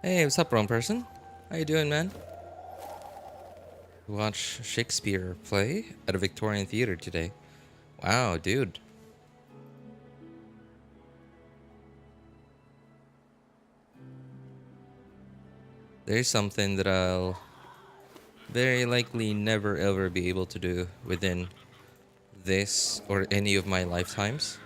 Hey, what's up, wrong person? How you doing, man? Watch Shakespeare play at a Victorian theater today. Wow, dude. There's something that I'll very likely never ever be able to do within this or any of my lifetimes.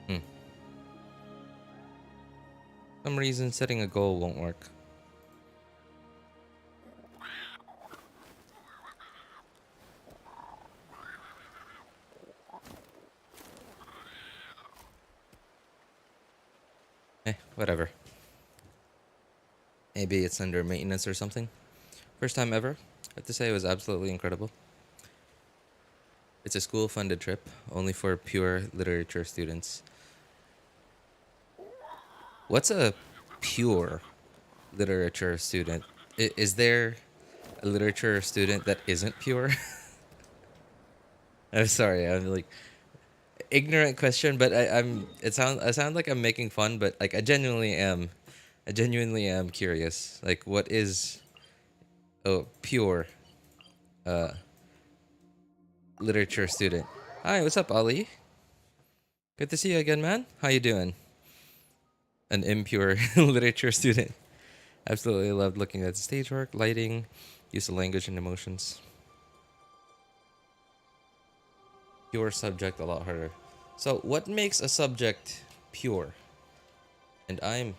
Hmm. Some reason setting a goal won't work. Whatever. Maybe it's under maintenance or something. First time ever. I have to say it was absolutely incredible. It's a school-funded trip, only for pure literature students. What's a pure literature student? Is there a literature student that isn't pure? I'm sorry, I'm like ignorant question, but I'm I sound like I'm making fun, but like I genuinely am. I genuinely am curious. Like what is a pure uh literature student? Hi, what's up, Ali? Good to see you again, man. How you doing? An impure literature student. Absolutely loved looking at stage work, lighting, use of language and emotions. Pure subject a lot harder. So what makes a subject pure? And I'm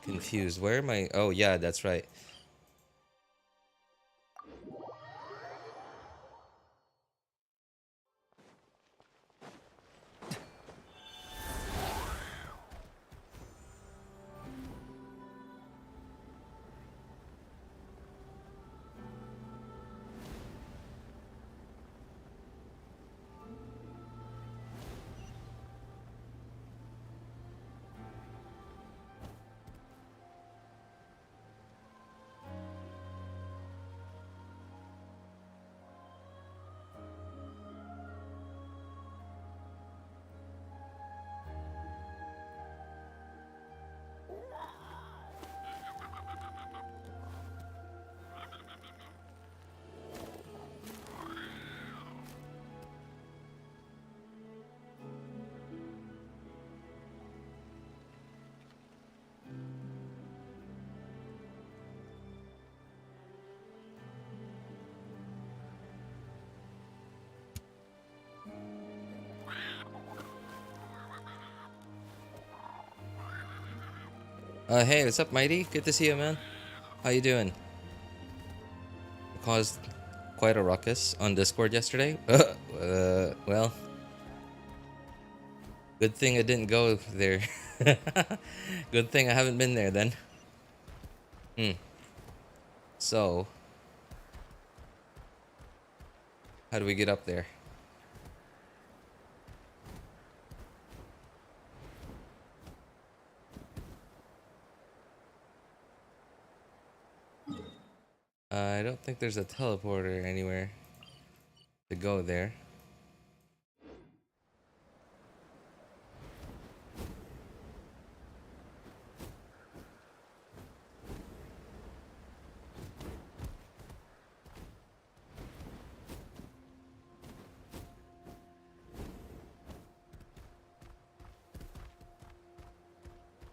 confused. Where am I? Oh yeah, that's right. Hey, what's up, Mighty? Good to see you, man. How you doing? Caused quite a ruckus on Discord yesterday. Well, good thing I didn't go there. Good thing I haven't been there then. Hmm. So, how do we get up there? I don't think there's a teleporter anywhere to go there.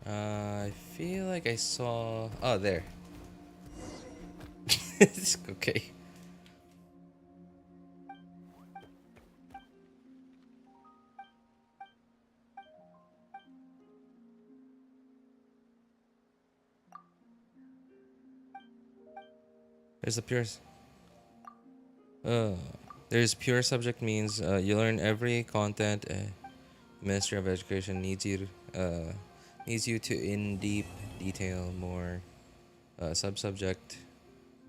I feel like I saw. Oh, there. Okay. There's a pure. Uh, there's pure subject means you learn every content. Ministry of Education needs you to in deep detail more. Sub subject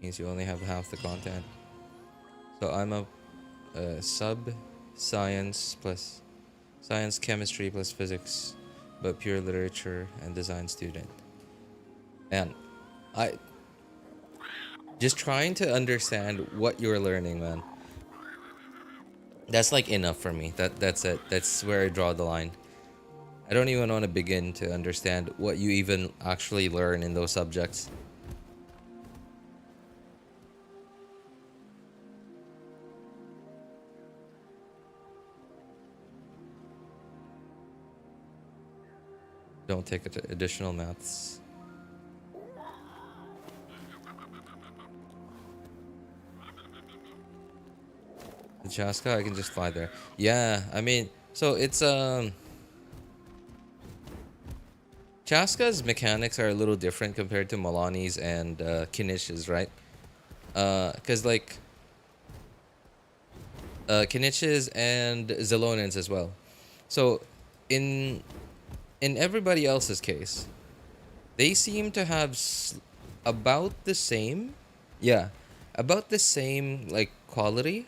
means you only have half the content. So I'm a sub science plus science chemistry plus physics, but pure literature and design student. And I Just trying to understand what you're learning, man. That's like enough for me. That's it. That's where I draw the line. I don't even want to begin to understand what you even actually learn in those subjects. Don't take additional maths. The Chasca, I can just fly there. Yeah, I mean, so it's Chasca's mechanics are a little different compared to Milani's and Kinish's, right? Cause like Kinish's and Zelonen's as well. So in everybody else's case, they seem to have about the same, yeah, about the same like quality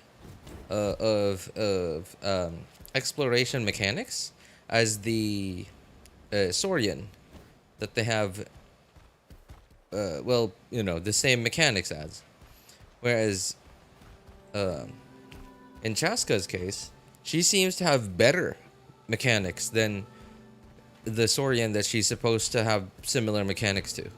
of exploration mechanics as the Saurian that they have. Well, you know, the same mechanics as. Whereas in Chaska's case, she seems to have better mechanics than the Saurian that she's supposed to have similar mechanics to.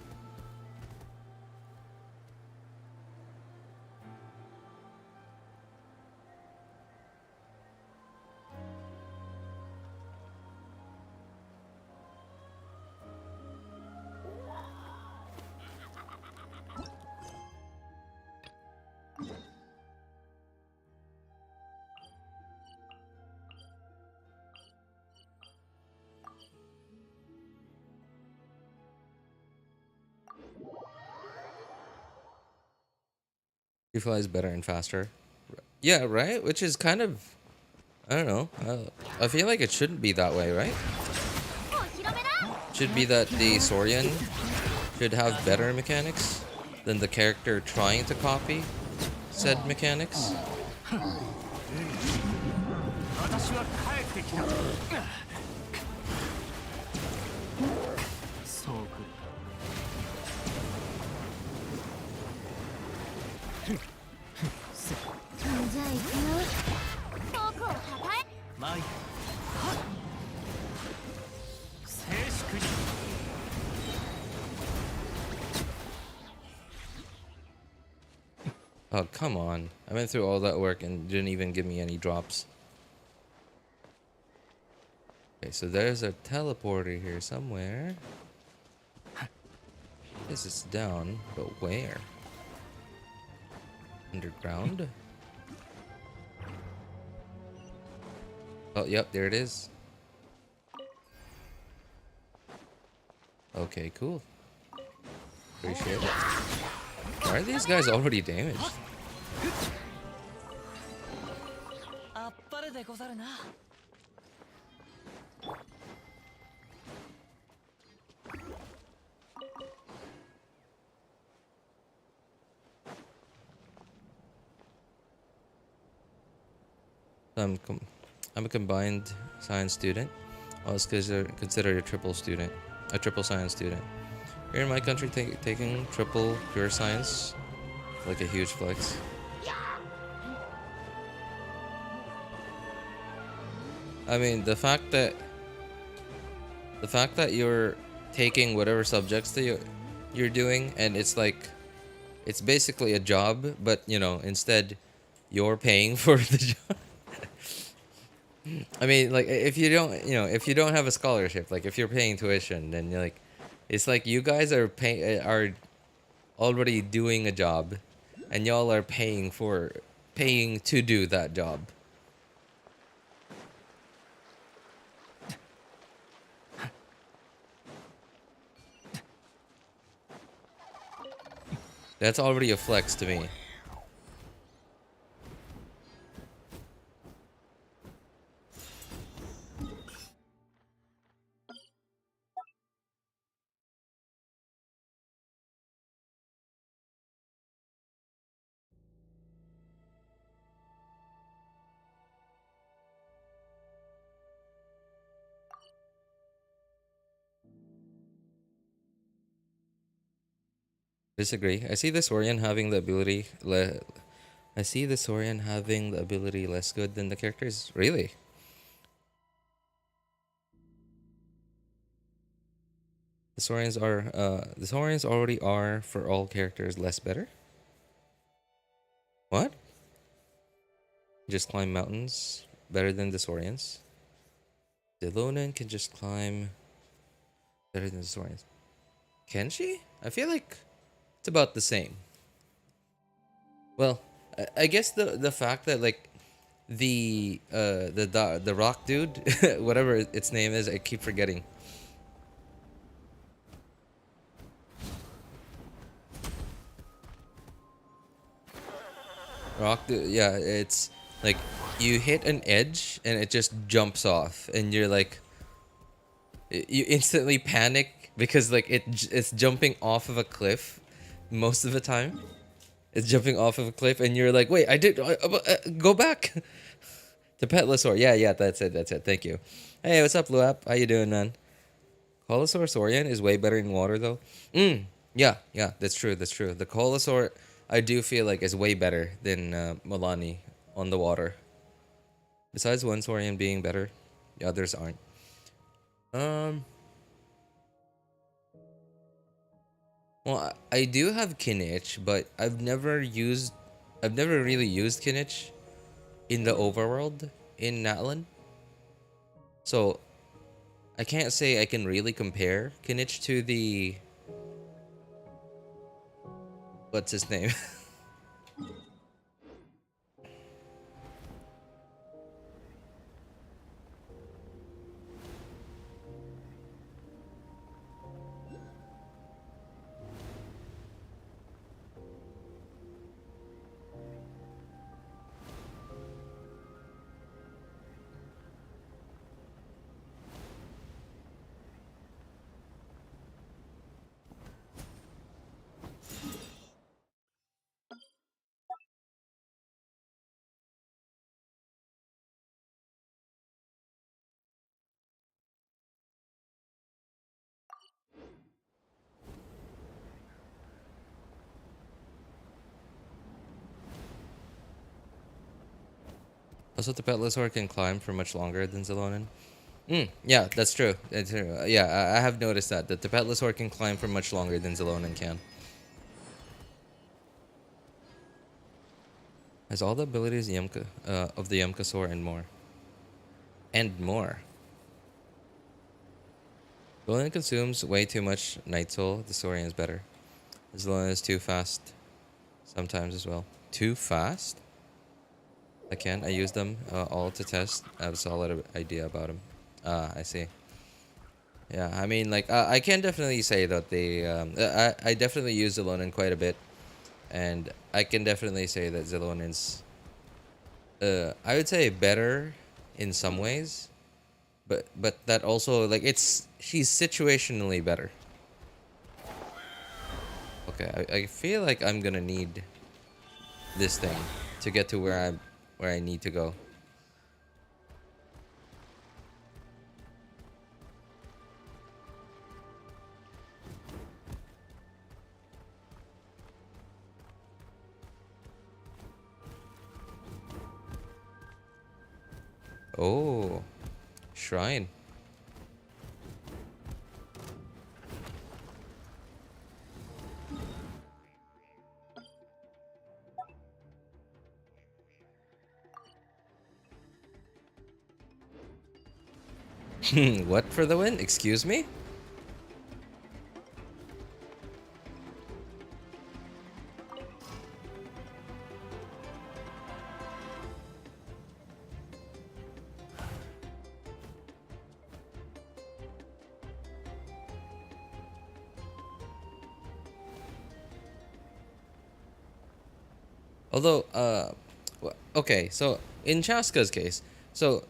She flies better and faster. Yeah, right? Which is kind of, I don't know. I feel like it shouldn't be that way, right? Should be that the Saurian should have better mechanics than the character trying to copy said mechanics. Oh, come on. I went through all that work and didn't even give me any drops. Okay, so there's a teleporter here somewhere. This is down, but where? Underground? Oh, yep, there it is. Okay, cool. Appreciate it. Why are these guys already damaged? I'm a combined science student. I was considered a triple student, a triple science student. Here in my country, taking triple pure science, like a huge flex. I mean, the fact that you're taking whatever subjects that you're doing, and it's like, it's basically a job, but you know, instead, you're paying for the job. I mean, like, if you don't, you know, if you don't have a scholarship, like if you're paying tuition, then you're like, it's like you guys are are already doing a job, and y'all are paying to do that job. That's already a flex to me. Disagree. I see the Saurian having the ability. I see the Saurian having the ability less good than the characters. Really? The Saurians already are for all characters less better. What? Just climb mountains better than the Saurians. The Lonan can just climb better than the Saurians. Can she? I feel like it's about the same. Well, I guess the fact that like the rock dude, whatever its name is, I keep forgetting. Rock dude, yeah, it's like you hit an edge and it just jumps off, and you're like, you instantly panic because like it's jumping off of a cliff most of the time. It's jumping off of a cliff, and you're like, wait, I did go back. The Petlosaur. Yeah, yeah, that's it. That's it. Thank you. Hey, what's up, Luap? How you doing, man? Colosaur Saurian is way better in water, though. Yeah, yeah, that's true. That's true. The Colosaur, I do feel like, is way better than Milani on the water. Besides one Saurian being better, the others aren't. Um, well, I do have Kinich, but I've never really used Kinich in the overworld in Natlan. So I can't say I can really compare Kinich to the what's his name? Also, the Petlosaur can climb for much longer than Zelonin. Yeah, that's true. That's true. Yeah, I have noticed that the Petlosaur can climb for much longer than Zelonin can. Has all the abilities of the Yamkasaur and more. And more. Zelonin consumes way too much Night Soul. The Saurian is better. Zelonin is too fast. Sometimes as well. Too fast? I use them all to test. I have a solid idea about them. I see. Yeah, I mean, like, I can definitely say that I definitely use Zelonin quite a bit. And I can definitely say that Zelonin's, I would say better in some ways. But that also, like, she's situationally better. Okay, I feel like I'm gonna need this thing to get to where I need to go. Oh, shrine. What for the win? Excuse me? Although, okay, so in Chasca's case, so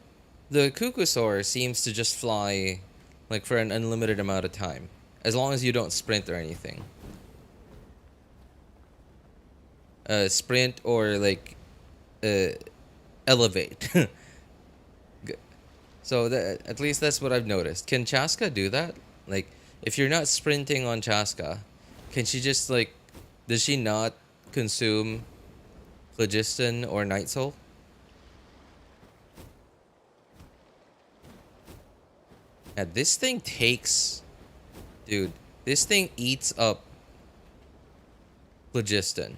the Kukusaur seems to just fly like for an unlimited amount of time, as long as you don't sprint or anything. Sprint or like uh, elevate. So at least that's what I've noticed. Can Chasca do that? Like, if you're not sprinting on Chasca, can she just like Does she not consume phlogiston or night soul? Yeah, this thing takes... Dude, this thing eats up phlogiston.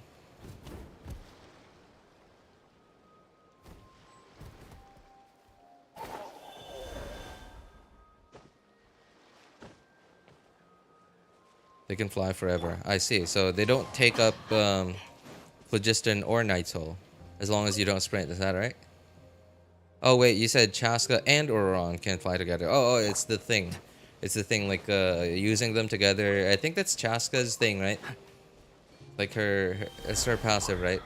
They can fly forever. I see. So they don't take up phlogiston or night soul as long as you don't sprint. Is that right? Oh wait, you said Chasca and Ororon can fly together. Oh, it's the thing. It's the thing, like using them together. I think that's Chasca's thing, right? Like it's her passive, right?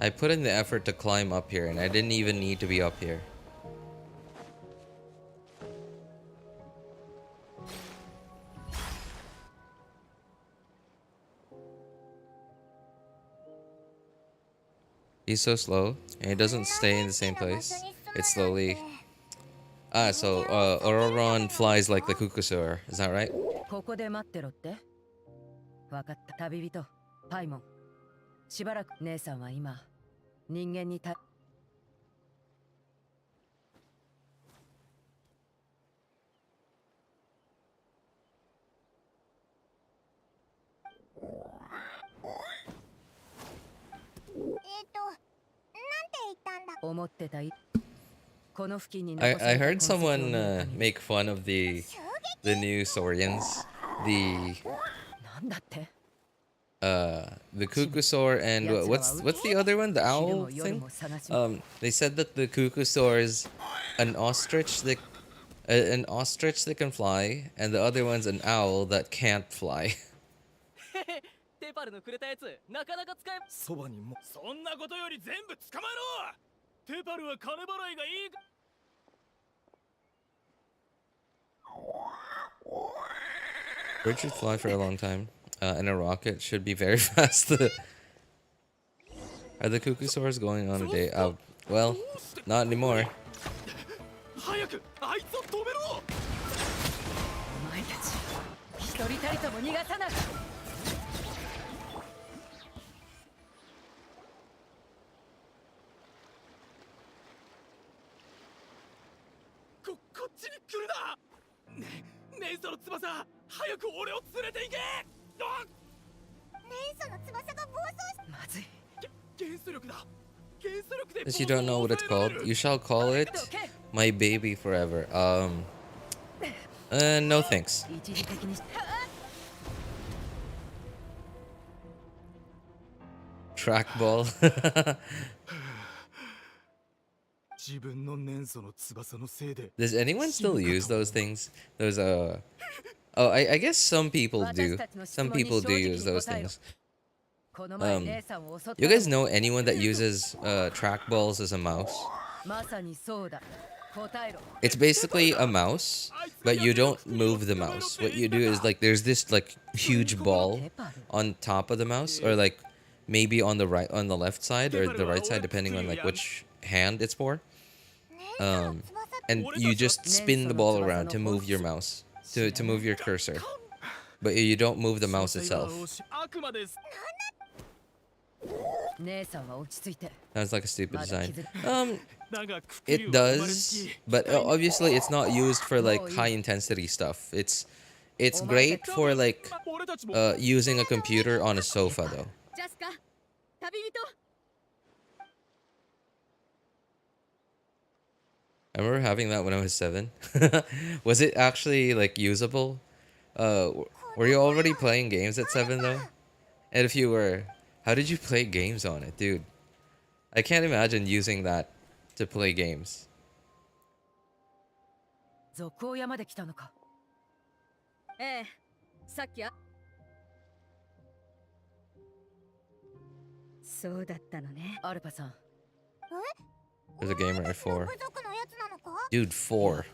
I put in the effort to climb up here, and I didn't even need to be up here. He's so slow, and he doesn't stay in the same place. It's slowly... so Ororon flies like the Kukusur, is that right? ここで待ってろって。わかった。旅人、パイモン。しばらく姉さんは今人間にた。思ってたい。I heard someone make fun of the new Saurians, the Kukusaur and what's the other one, the owl thing? They said that the Kukusaur is an ostrich that can fly, and the other one's an owl that can't fly. Birds should fly for a long time, and a rocket should be very fast. Are the Kukusaurs going on a date? Well, not anymore. If you don't know what it's called, you shall call it my baby forever. No thanks. Trackball. Does anyone still use those things? Those oh, I guess some people do. Some people do use those things. You guys know anyone that uses trackballs as a mouse? It's basically a mouse, but you don't move the mouse. What you do is like there's this like huge ball on top of the mouse, or like maybe on the left side or the right side, depending on like which hand it's for. And you just spin the ball around to move your mouse, to move your cursor, but you don't move the mouse itself. Sounds like a stupid design. It does, but obviously it's not used for like high intensity stuff. It's great for like using a computer on a sofa though. I remember having that when I was 7. Was it actually like usable? Were you already playing games at 7 though? And if you were, how did you play games on it, dude? I can't imagine using that to play games. There's a gamer at 4. Dude, 4.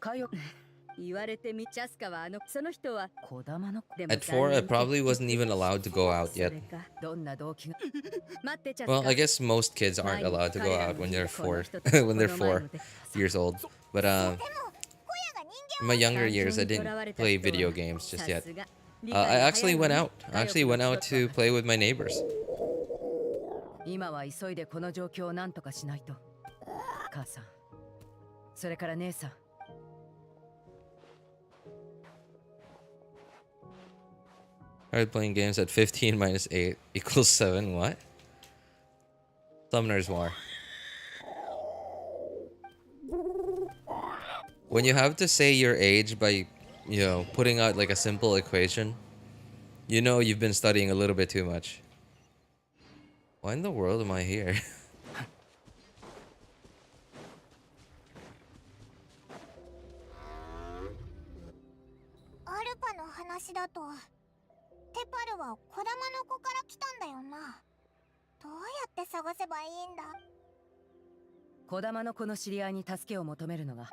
かよ言われてみチャスカはその人は児玉のでも At 4, I probably wasn't even allowed to go out そ yet. れかどんな動機が待ってチャス Well, カ I guess most kids aren't allowed to go out when they're 4 when they're 4 years old. But in my younger years, I didn't play video games just yet. I actually went out. I actually went out to play with my neighbors. 今は急いでこの状況を何とかしないと母さんそれから姉さん Started playing games at 15 minus 8 equals 7. What? Summoner's War. When you have to say your age by, you know, putting out like a simple equation, you know you've been studying a little bit too much. Why in the world am I here? アルパの話だとテパルは児玉の子から来たんだよな。どうやって探せばいいんだ。児玉の子の知り合いに助けを求めるのが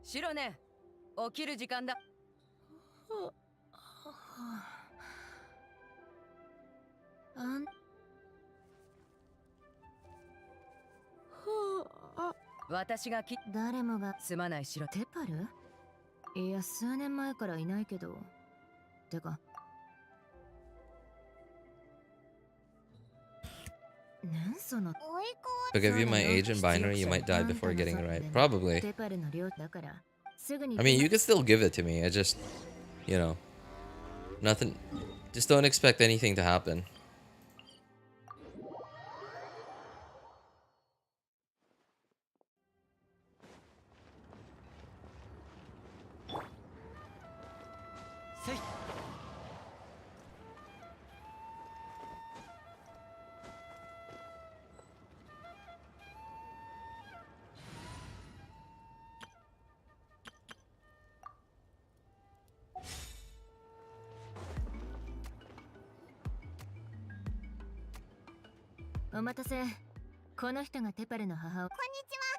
シロネ起きる時間だ私が誰もがすまないシロテパルいや数年前からいないけどてか If I give you my age in binary, you might die before getting it right. Probably. I mean, you can still give it to me. I just, you know, nothing. Just don't expect anything to happen.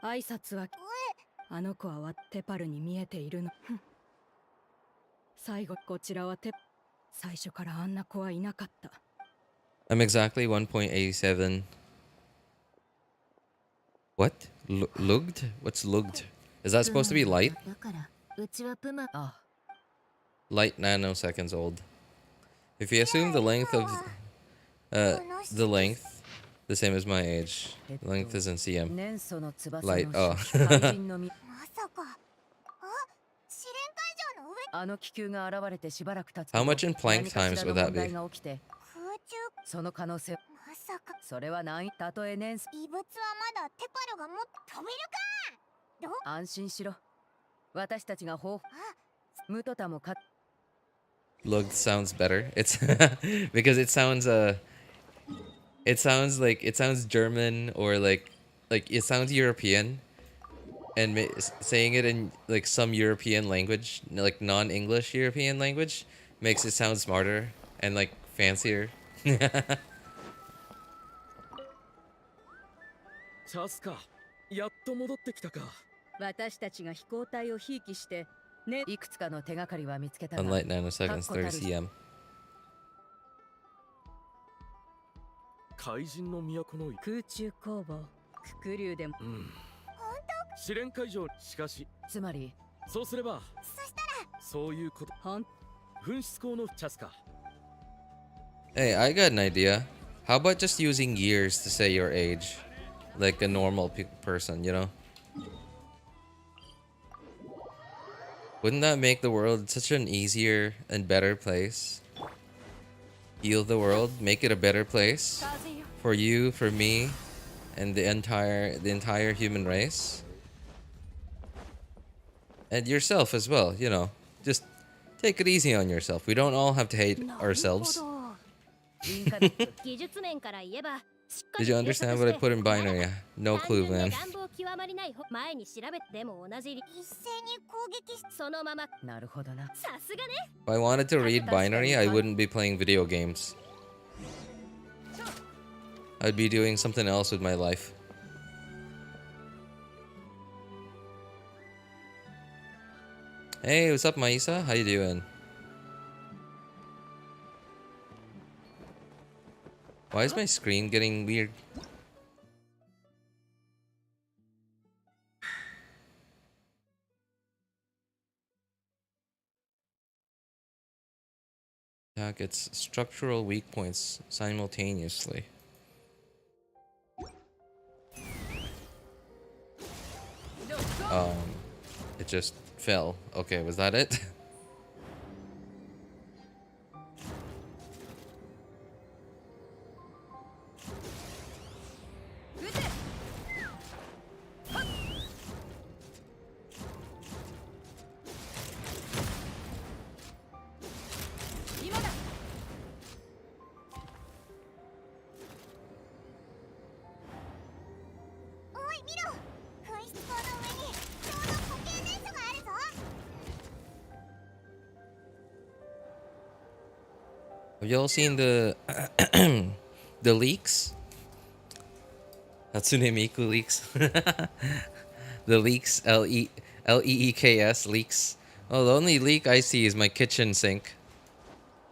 挨拶はあの子はテパルに見えているの最後こちらは最初からあんな子はいなかった I'm exactly 1.87. What? Lugged? What's lugged? Is that supposed to be light? Light nanoseconds old. If you assume the length of the length the same as my age. Length is in cm. Light. Oh. あの気球が現れてしばらく経つ How much in plank times would that be? その可能性それはないたとえ年異物はまだテパルがもっと飛べるか安心しろ私たちが豊富ムトタもか Lugged sounds better. It's because it sounds it sounds German or like it sounds European, and saying it in like some European language, like non-English European language, makes it sound smarter and like fancier. Chasca, やっと戻ってきたか。私たちが飛行隊をひいきしてねいくつかの手がかりは見つけた Unlight nanoseconds, 30 cm. 怪人の都の空中工房ククリュウでも試練会場しかしつまりそうすればそういうこと紛失口のチャスカ Hey, I got an idea. How about just using years to say your age, like a normal person, you know? Wouldn't that make the world such an easier and better place? Heal the world, make it a better place for you, for me, and the entire human race, and yourself as well. You know, just take it easy on yourself. We don't all have to hate ourselves. Did you understand what I put in binary? No clue, man. If I wanted to read binary, I wouldn't be playing video games. I'd be doing something else with my life. Hey, what's up, Maisa? How you doing? Why is my screen getting weird? Attack its structural weak points simultaneously. It just fell. Okay, was that it? Have y'all seen the the leaks? Hatsune Miku leaks. The leaks, Leeks leaks. Oh, the only leak I see is my kitchen sink.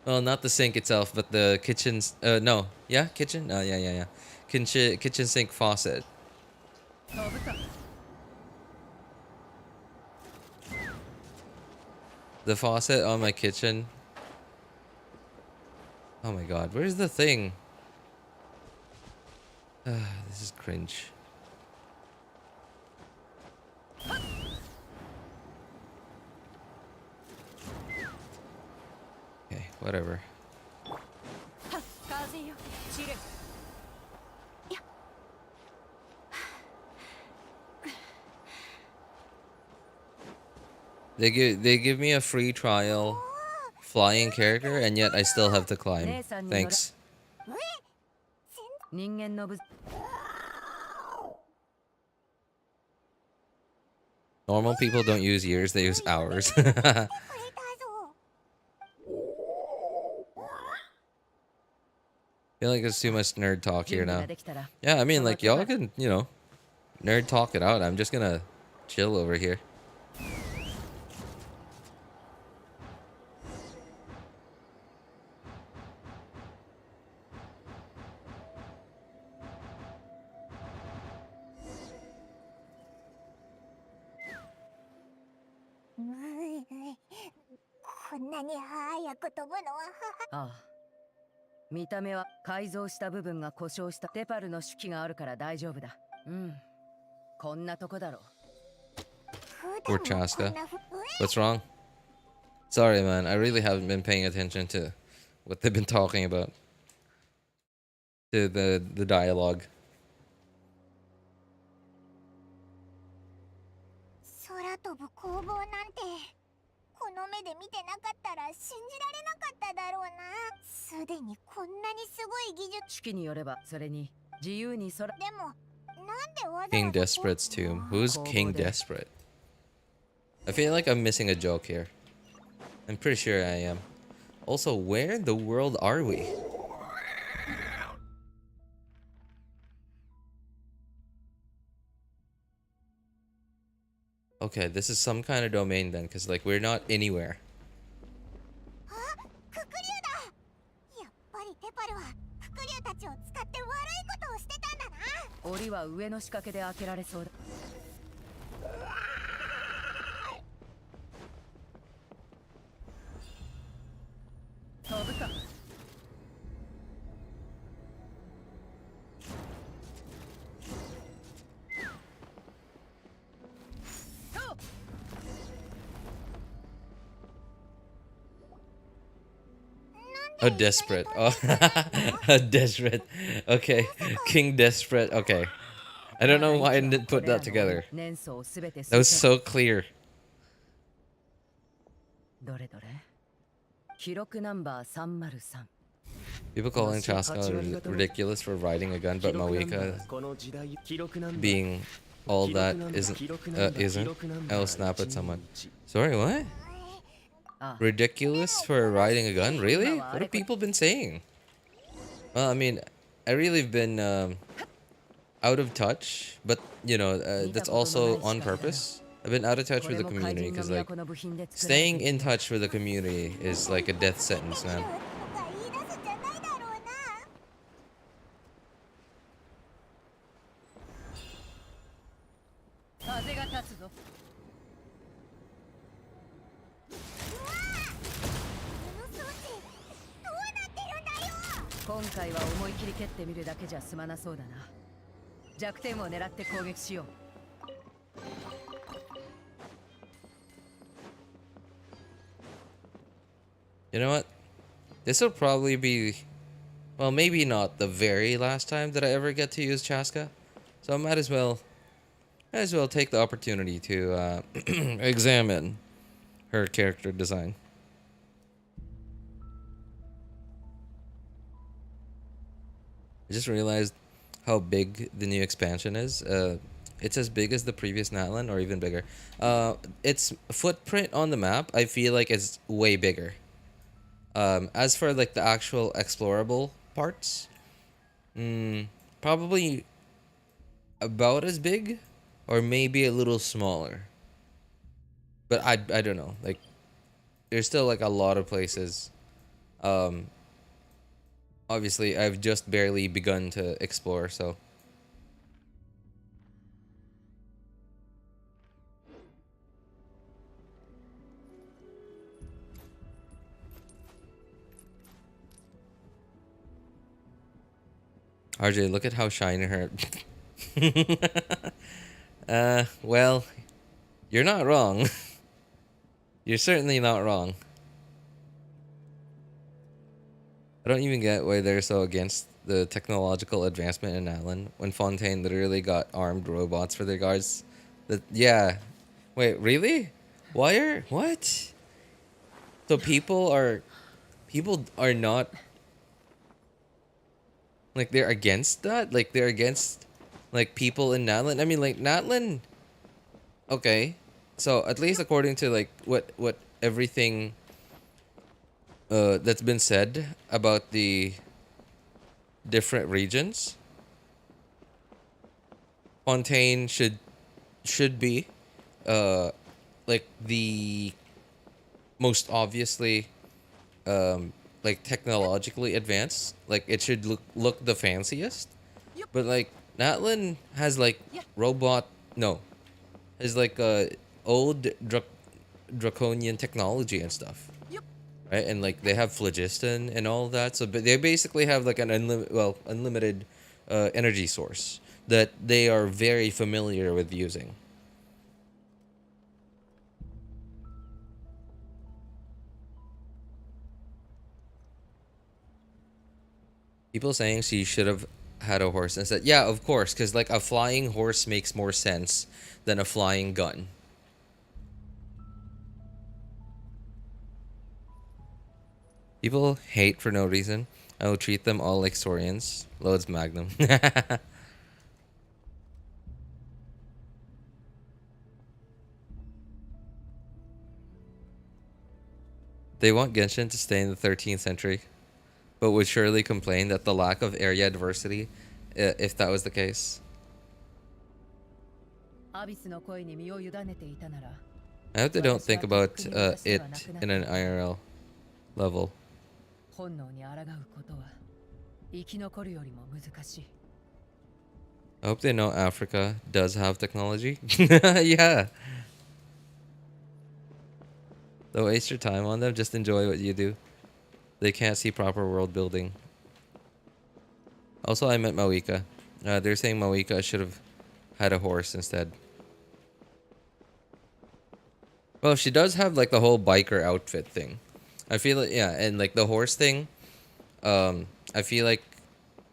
Well, not the sink itself, but the kitchen's. No, yeah, kitchen. Yeah. Kitchen sink faucet. The faucet on my kitchen. Oh my god, where's the thing? This is cringe. Okay, whatever. They give me a free trial flying character, and yet I still have to climb. Thanks. Normal people don't use years, they use hours. Feel like it's too much nerd talk here now. Yeah, I mean, like, y'all can, nerd talk it out. I'm just gonna chill over here. Ah. 見た目は改造した部分が故障したテパルの手記があるから大丈夫だ。うん。こんなとこだろう。Poor Chasca. What's wrong? Sorry, man. I really haven't been paying attention to what they've been talking about. To the dialogue. 空飛ぶ工房なんてこの目で見てなかったら信じられなかっただろうな。すでにこんなにすごい技術。手記によればそれに自由に空。でもなんでわざわざ King Desperate's tomb. Who's King Desperate? I feel like I'm missing a joke here. I'm pretty sure I am. Also, where in the world are we? Okay, this is some kind of domain then, because like we're not anywhere. あ、ククリュウだ。やっぱりテパルはククリュウたちを使って悪いことをしてたんだな。檻は上の仕掛けで開けられそうだ。飛ぶか。A desperate. Oh, a desperate. Okay, King Desperate. Okay, I don't know why I didn't put that together. That was so clear. どれどれ。記録ナンバー303。 People calling Chasca ridiculous for riding a gun, but Mawika being all that isn't. I'll snap at someone. Sorry, what? Ridiculous for riding a gun? Really? What have people been saying? Well, I mean, I really have been out of touch, but that's also on purpose. I've been out of touch with the community because like staying in touch with the community is like a death sentence, man. 風が立つぞ。今回は思い切り蹴ってみるだけじゃ済まなそうだな。弱点を狙って攻撃しよう。You know what? This will probably be, well, maybe not the very last time that I ever get to use Chasca, so I might as well take the opportunity to examine her character design. I just realized how big the new expansion is. It's as big as the previous Natlan, or even bigger. Its footprint on the map, I feel like it's way bigger. As for like the actual explorable parts, probably about as big, or maybe a little smaller. But I don't know. Like, there's still like a lot of places. Obviously, I've just barely begun to explore, so. RJ, look at how shiny her. Well, you're not wrong. You're certainly not wrong. I don't even get why they're so against the technological advancement in Natlan when Fontaine literally got armed robots for their guards. Yeah. Wait, really? What? So people are not, like, they're against that? Like, they're against, like, people in Natlan? I mean, like, Natlan, okay. So, at least according to, like, what everything that's been said about the different regions, Fontaine should be, like, the most obviously, like, technologically advanced. Like, it should look the fanciest. But like Natlan has like has like old draconian technology and stuff, right? And like they have phlogiston and all that. So but they basically have like an unlimited energy source that they are very familiar with using. People saying she should have had a horse instead. Yeah, of course, because like a flying horse makes more sense than a flying gun. People hate for no reason. I will treat them all like Saurians. Loads Magnum. They want Genshin to stay in the 13th century, but would surely complain that the lack of area diversity if that was the case. I hope they don't think about it in an IRL level. I hope they know Africa does have technology. Yeah. Don't waste your time on them, just enjoy what you do. They can't see proper world building. Also, I met Mawika. They're saying Mawika should have had a horse instead. Well, she does have like the whole biker outfit thing. I feel like, yeah, and like the horse thing, I feel like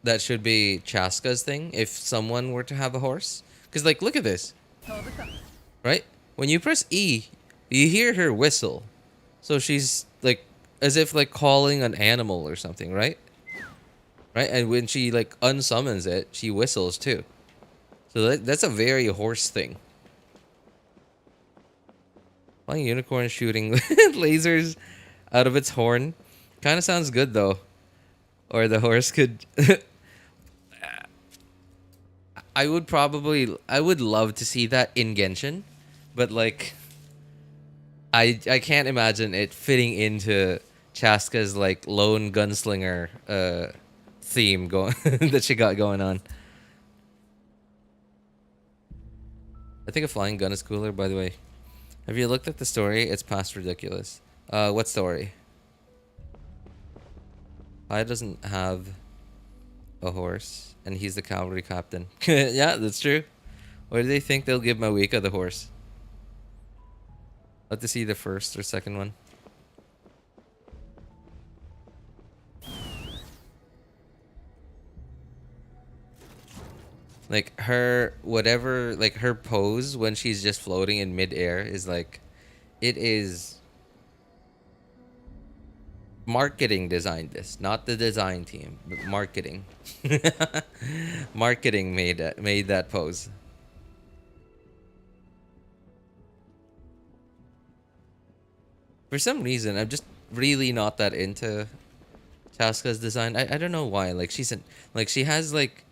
that should be Chasca's thing if someone were to have a horse. Because like, look at this. Right? When you press E, you hear her whistle. So she's like, as if like calling an animal or something, right? Right? And when she like unsummons it, she whistles too. So that's a very horse thing. Flying unicorn shooting lasers out of its horn. Kind of sounds good though. Or the horse could... I would love to see that in Genshin. but like I can't imagine it fitting into Chasca's like lone gunslinger theme going that she got going on. I think a flying gun is cooler, by the way. Have you looked at the story? It's past ridiculous. What story? I doesn't have a horse, and he's the cavalry captain. Yeah, that's true. Why do they think they'll give Mawika the horse? Let to see the first or second one. Like her, whatever, like her pose when she's just floating in midair is like, it is. Marketing designed this, not the design team, but marketing. Marketing made that pose. For some reason, I'm just really not that into Chasca's design. I don't know why. Like she has like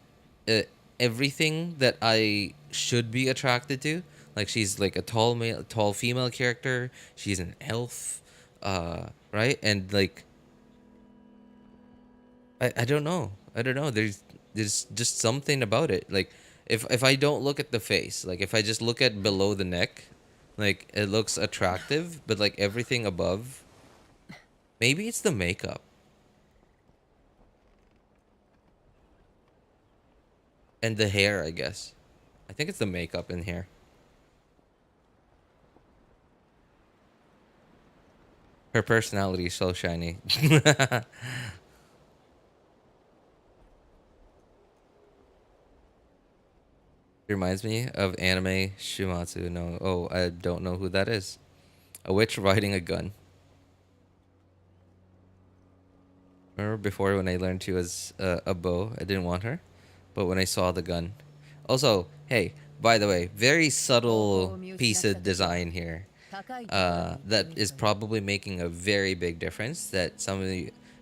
everything that I should be attracted to. Like she's like a tall female character. She's an elf, right? And like I don't know. I don't know. There's just something about it. Like if I don't look at the face, like if I just look at below the neck, like it looks attractive, but like everything above, maybe it's the makeup. And the hair, I guess. I think it's the makeup in here. Her personality is so shiny. Reminds me of anime Shumatsu. No, oh, I don't know who that is. A witch riding a gun. Remember before when I learned she was a bow, I didn't want her, but when I saw the gun. Also, hey, by the way, very subtle piece of design here. That is probably making a very big difference that some of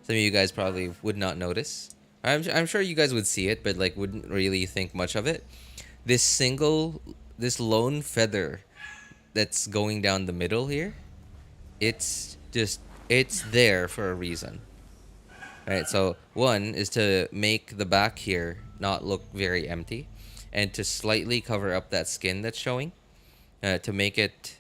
you guys probably would not notice. I'm sure you guys would see it, but like wouldn't really think much of it. This lone feather that's going down the middle here, it's there for a reason. Right, so one is to make the back here not look very empty, and to slightly cover up that skin that's showing, to make it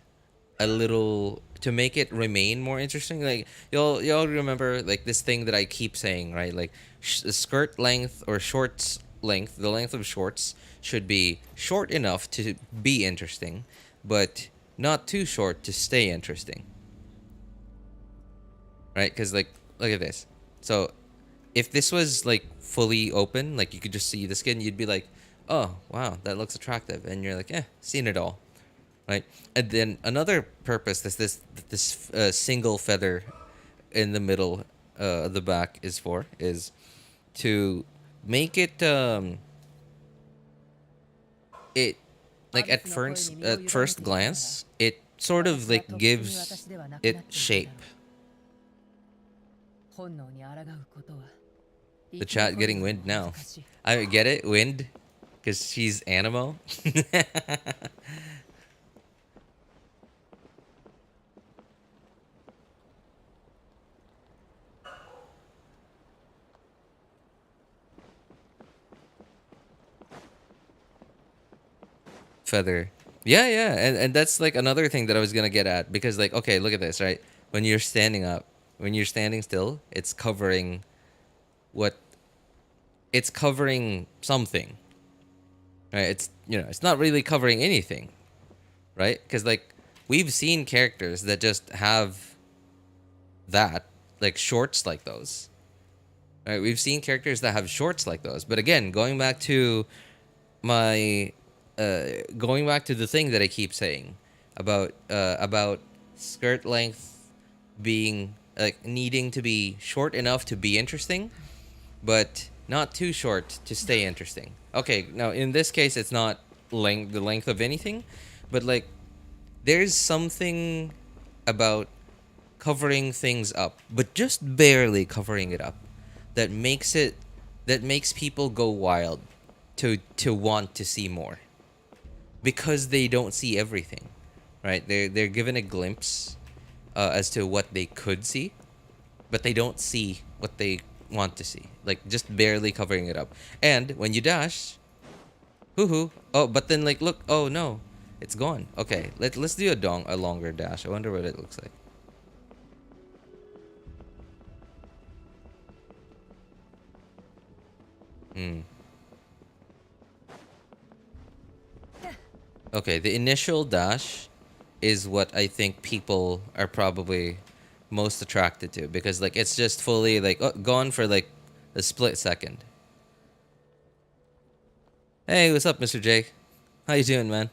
to make it remain more interesting. Like y'all remember like this thing that I keep saying, right? Like skirt length or shorts length, the length of shorts should be short enough to be interesting, but not too short to stay interesting. Right? Because like, look at this. So if this was like fully open, like you could just see the skin, you'd be like, oh wow, that looks attractive, and you're like, seen it all. Right? And then another purpose this single feather in the middle of the back is to make it it like at first glance it sort of like gives it shape. The chat getting wind now. I get it, wind, because she's Animo. Feather. Yeah, and that's like another thing that I was gonna get at, because like, okay, look at this, right? When you're standing up, when you're standing still, it's covering it's covering something, right? It's, it's not really covering anything, right? Because like we've seen characters that just have that, like shorts like those, right? We've seen characters that have shorts like those, but again, going back to the thing that I keep saying about skirt length being like needing to be short enough to be interesting, but not too short to stay interesting. Okay, now in this case, it's not the length of anything, but like there's something about covering things up, but just barely covering it up, that makes people go wild to want to see more, because they don't see everything, right? They're given a glimpse as to what they could see, but they don't see what they want to see. Like just barely covering it up. And when you dash, hoo. Oh, but then like look, oh no, it's gone. Okay, let's do a longer dash. I wonder what it looks like. Okay, the initial dash is what I think people are probably most attracted to, because like it's just fully like gone for like a split second. Hey, what's up, Mr. J? How you doing, man?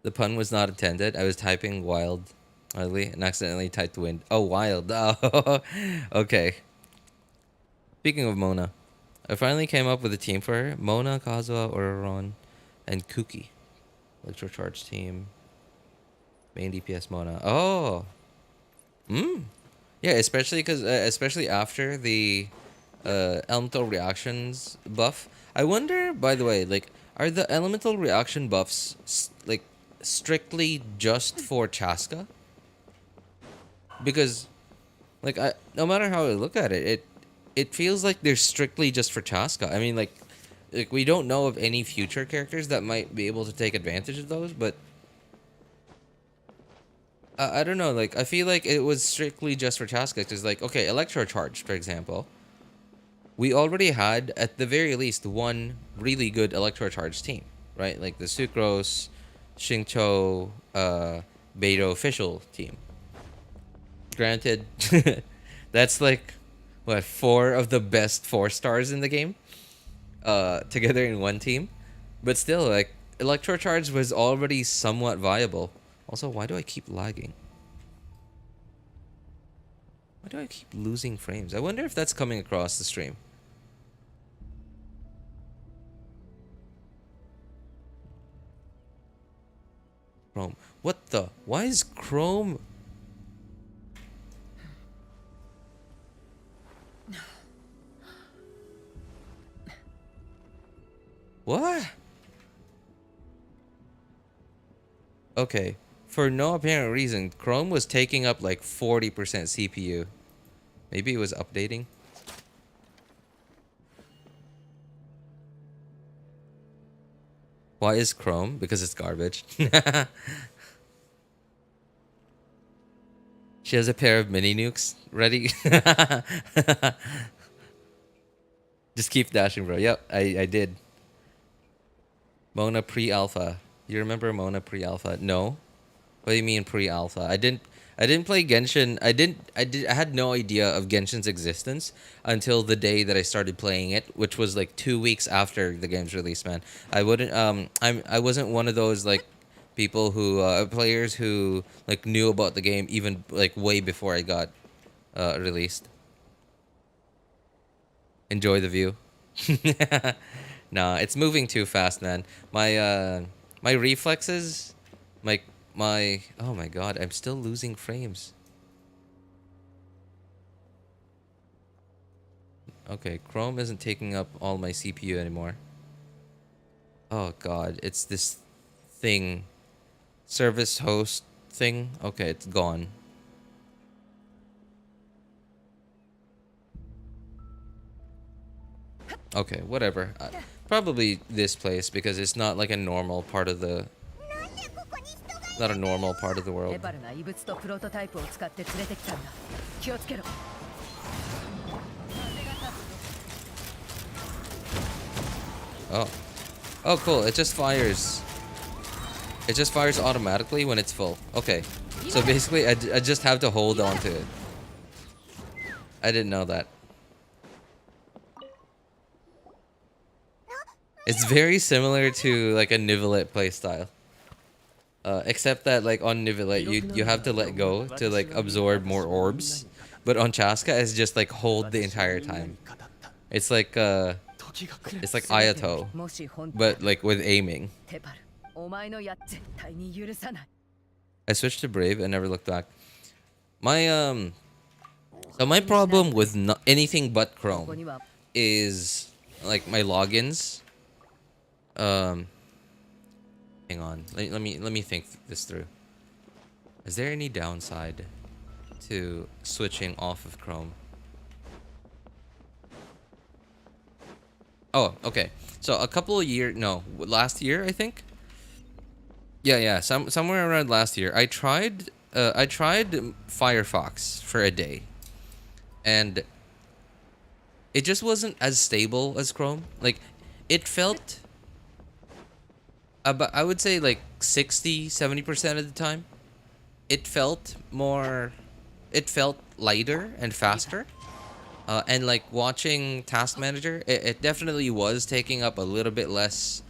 The pun was not intended. I was typing wildly and accidentally typed wind. Oh, wild. Oh, okay. Speaking of Mona, I finally came up with a team for her. Mona, Kazuha, Ororon, and Kuki. Electrocharge team. Main DPS Mona. Oh. Yeah, especially after the elemental reactions buff. I wonder, by the way, like, are the elemental reaction buffs like strictly just for Chasca? Because, like, no matter how I look at it, it feels like they're strictly just for Chasca. I mean, like we don't know of any future characters that might be able to take advantage of those, but I don't know. Like, I feel like it was strictly just for Chasca. Because, like, okay, Electrocharge, for example, we already had at the very least one really good Electrocharge team, right? Like the Sucrose, Xingqiu, Beidou official team. Granted, that's like what, 4 of the best 4-stars in the game, together in one team. But still, like, Electrocharge was already somewhat viable. Also, why do I keep lagging? Why do I keep losing frames? I wonder if that's coming across the stream. Chrome. What the? Why is Chrome... What? Okay. For no apparent reason, Chrome was taking up like 40% CPU. Maybe it was updating. Why is Chrome? Because it's garbage. She has a pair of mini nukes ready. Just keep dashing, bro. Yep, I did. Mona pre-alpha. You remember Mona pre-alpha? No. What do you mean pre-alpha? I didn't play Genshin. I had no idea of Genshin's existence until the day that I started playing it, which was like 2 weeks after the game's release, man. I wasn't one of those like people who players who like knew about the game even like way before I got released. Enjoy the view. Nah, it's moving too fast, man. My reflexes, oh my god, I'm still losing frames. Okay, Chrome isn't taking up all my CPU anymore. Oh god, it's this thing. Service host thing. Okay, it's gone. Okay, whatever. Probably this place because it's not like a normal part of the... Not a normal part of the world. Oh. Oh, cool. It just fires. It just fires automatically when it's full. Okay. So basically, I just have to hold on to it. I didn't know that. It's very similar to like a Neuvillette playstyle. Except that like on Neuvillette, you have to let go to like absorb more orbs. But on Chasca, it's just like hold the entire time. It's like Ayato, but like with aiming. I switched to Brave and never looked back. My problem with anything but Chrome is like my logins. Hang on. Let me think this through. Is there any downside to switching off of Chrome? Oh, okay. So a couple of years, no, last year I think. Yeah, somewhere around last year, I tried Firefox for a day, and it just wasn't as stable as Chrome. Like, it felt about, I would say, like 60-70% of the time, it felt lighter and faster. And like watching Task Manager, it definitely was taking up a little bit less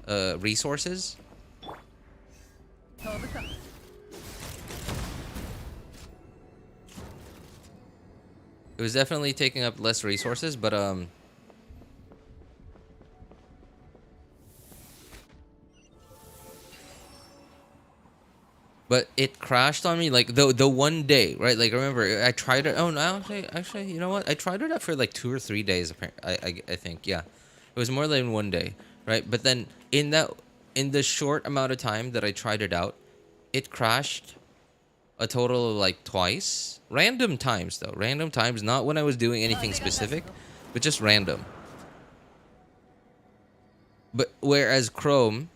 resources. It was definitely taking up less resources, but it crashed on me like the one day, right? Like, remember, I tried it. Oh no, actually, you know what? I tried it out for like 2 or 3 days. I think, yeah, it was more than one day, right? But then in the short amount of time that I tried it out, it crashed a total of like twice. Random times though, random times, not when I was doing anything specific, but just random. But whereas Chrome,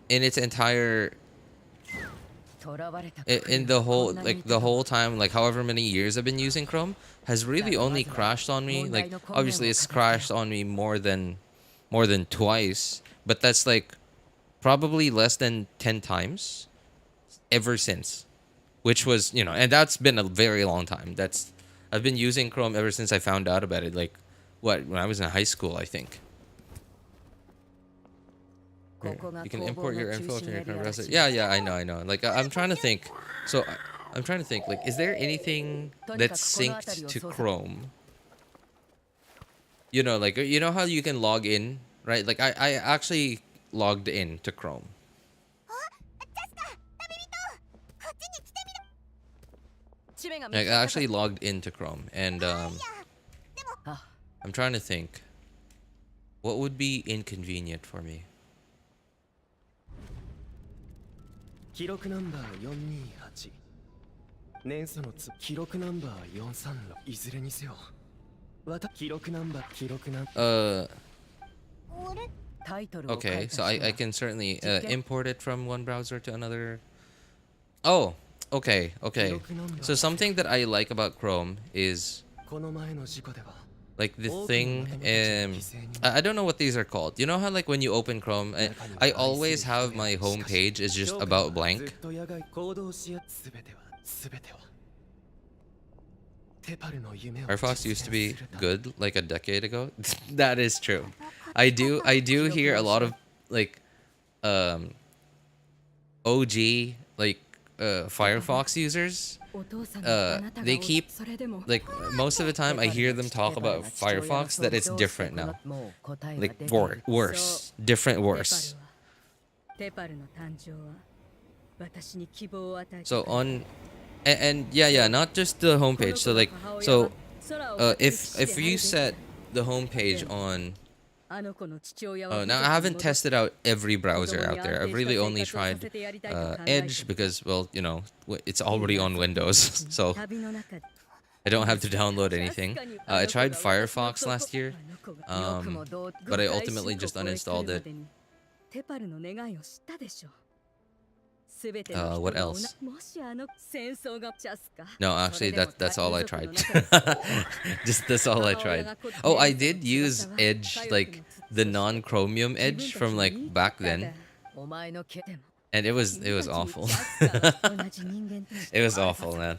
in its entire in the whole time, like however many years I've been using Chrome, has really only crashed on me. Like, obviously it's crashed on me more than twice, but that's like probably less than 10 times ever since, which was, and that's been a very long time. I've been using Chrome ever since I found out about it, like when I was in high school, I think. You can import your info to your current browser. Yeah, I know. Like, I'm trying to think. So I'm trying to think, like, is there anything that's synced to Chrome? Like, how you can log in, right? Like, I actually logged in to Chrome. Like, I actually logged into Chrome, and I'm trying to think, what would be inconvenient for me? 記録ナンバー428年素の記録ナンバー436いずれにせよ記録ナンバー Okay, so I can certainly import it from one browser to another. Oh, okay. So something that I like about Chrome is like the thing, I don't know what these are called. You know how, like, when you open Chrome, I always have my home page is just about blank. Firefox used to be good like a decade ago. That is true. I do hear a lot of like OG like Firefox users. They keep, like, most of the time I hear them talk about Firefox that it's different now, like worse, different worse. So on, and yeah, not just the homepage. So like, if you set the homepage on. Now I haven't tested out every browser out there. I've really only tried Edge because, well, it's already on Windows, so I don't have to download anything. I tried Firefox last year, but I ultimately just uninstalled it. What else? No, actually, that's all I tried. That's all I tried. Oh, I did use Edge, like the non-Chromium Edge from like back then, and it was awful. It was awful, man.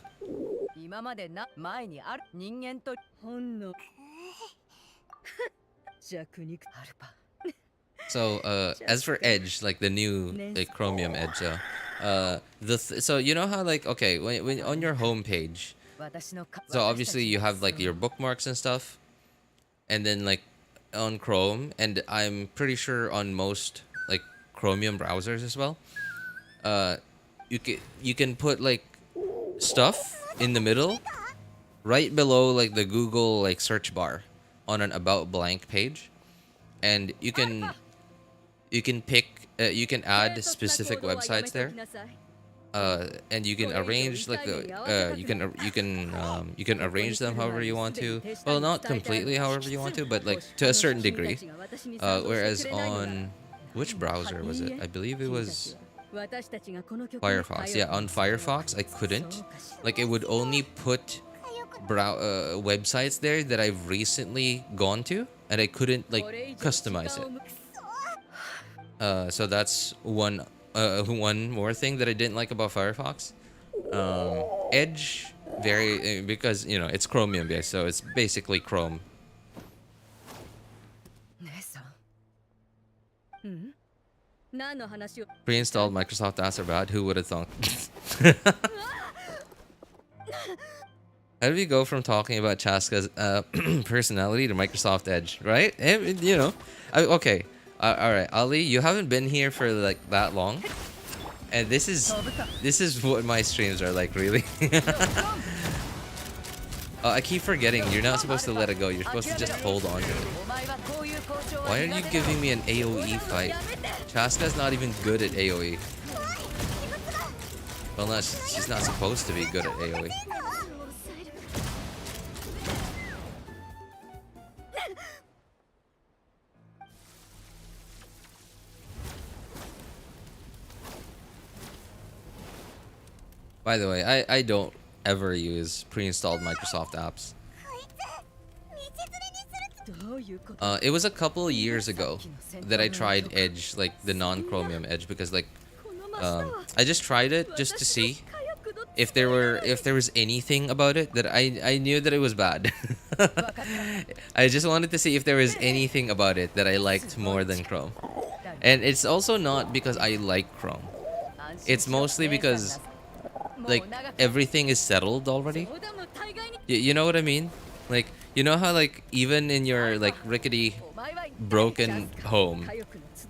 So as for Edge, like the new like Chromium Edge, so you know how, like, okay, when on your home page, so obviously you have like your bookmarks and stuff, and then like on Chrome, and I'm pretty sure on most like Chromium browsers as well, you can put like stuff in the middle, right below like the Google like search bar. on an about blank page, and you can pick you can add specific websites there, and you can arrange like the you can arrange them however you want to. Well, not completely however you want to, but like to a certain degree. Whereas on which browser was it? I believe it was Firefox. Yeah, on Firefox I couldn't. Like it would only put websites there that I've recently gone to, and I couldn't like customize it. So that's one more thing that I didn't like about Firefox. Edge, because you know it's Chromium based, so it's basically Chrome. Pre-installed Microsoft apps are bad. Who would have thought? How do we go from talking about Chasca's personality to Microsoft Edge, right? You know, okay. All right, Ali, you haven't been here for like that long, and this is what my streams are like, really. I keep forgetting you're not supposed to let it go. You're supposed to just hold on to it. Why are you giving me an AOE fight? Chasca's not even good at AOE. Well, no, she's not supposed to be good at AOE. By the way, I don't ever use pre-installed Microsoft apps. It was a couple of years ago that I tried Edge, like the non-Chromium Edge, because like I just tried it just to see if there was anything about it that I knew that it was bad. I just wanted to see if there was anything about it that I liked more than Chrome. And it's also not because I like Chrome. It's mostly because like everything is settled already. You know what I mean? Like, you know how like even in your like rickety broken home,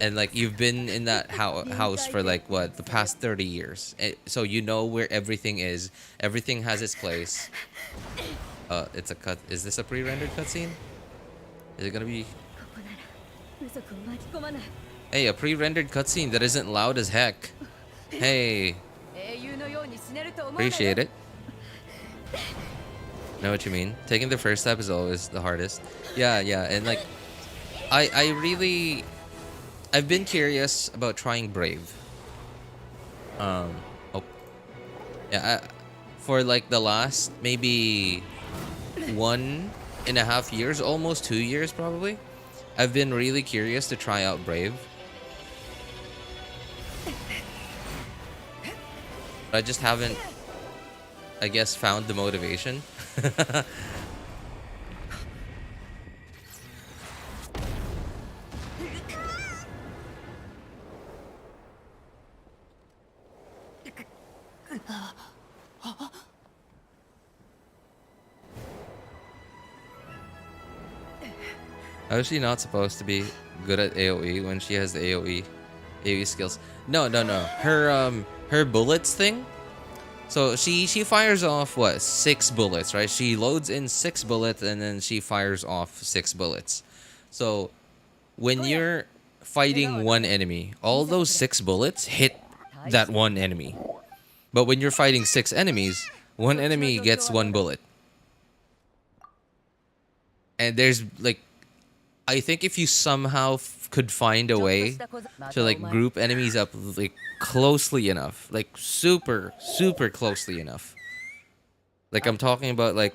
and like you've been in that house for like what, the past 30 years, so you know where everything is. Everything has its place. It's a cut. Is this a pre-rendered cutscene? Is it gonna be? Hey, a pre-rendered cutscene that isn't loud as heck. Hey, appreciate it. Know what you mean. Taking the first step is always the hardest. Yeah, and like I've been curious about trying Brave. For like the last maybe 1.5 years, almost 2 years probably, I've been really curious to try out Brave. But I just haven't, I guess, found the motivation. How is she not supposed to be good at AoE when she has the AoE skills? No. Her bullets thing. So she fires off what, 6 bullets, right? She loads in 6 bullets and then she fires off 6 bullets. So when you're fighting one enemy, all those 6 bullets hit that one enemy. But when you're fighting 6 enemies, one enemy gets 1 bullet. And there's like, I think if you somehow could find a way to like group enemies up like closely enough, like super closely enough, like I'm talking about like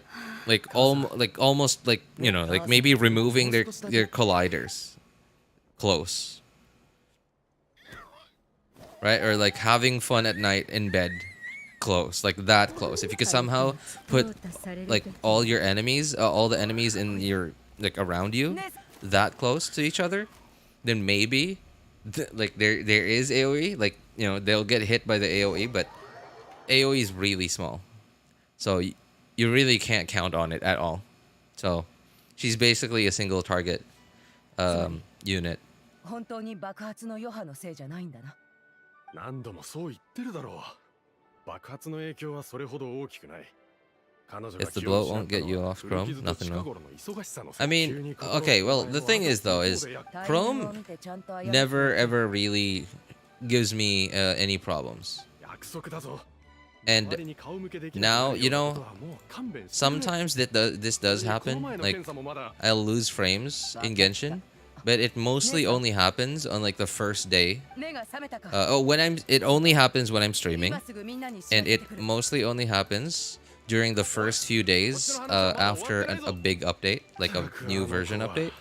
almost like, you know, like maybe removing their colliders close, right? Or like having fun at night in bed close, like that close. If you could somehow put like all your enemies, all the enemies in your like around you that close to each other, then maybe like there is AoE, like, you know, they'll get hit by the AoE, but AoE is really small, so you really can't count on it at all. So she's basically a single target unit. 何度もそう言ってるだろう。爆発の影響はそれほど大きくない。If the bloat won't get you off Chrome, nothing wrong. I mean, okay, well, the thing is, though, is Chrome never ever really gives me any problems. And now, you know, sometimes this does happen. Like, I'll lose frames in Genshin, but it mostly only happens on like the first day. It only happens when I'm streaming, and it mostly only happens during the first few days after a big update, like a new version update.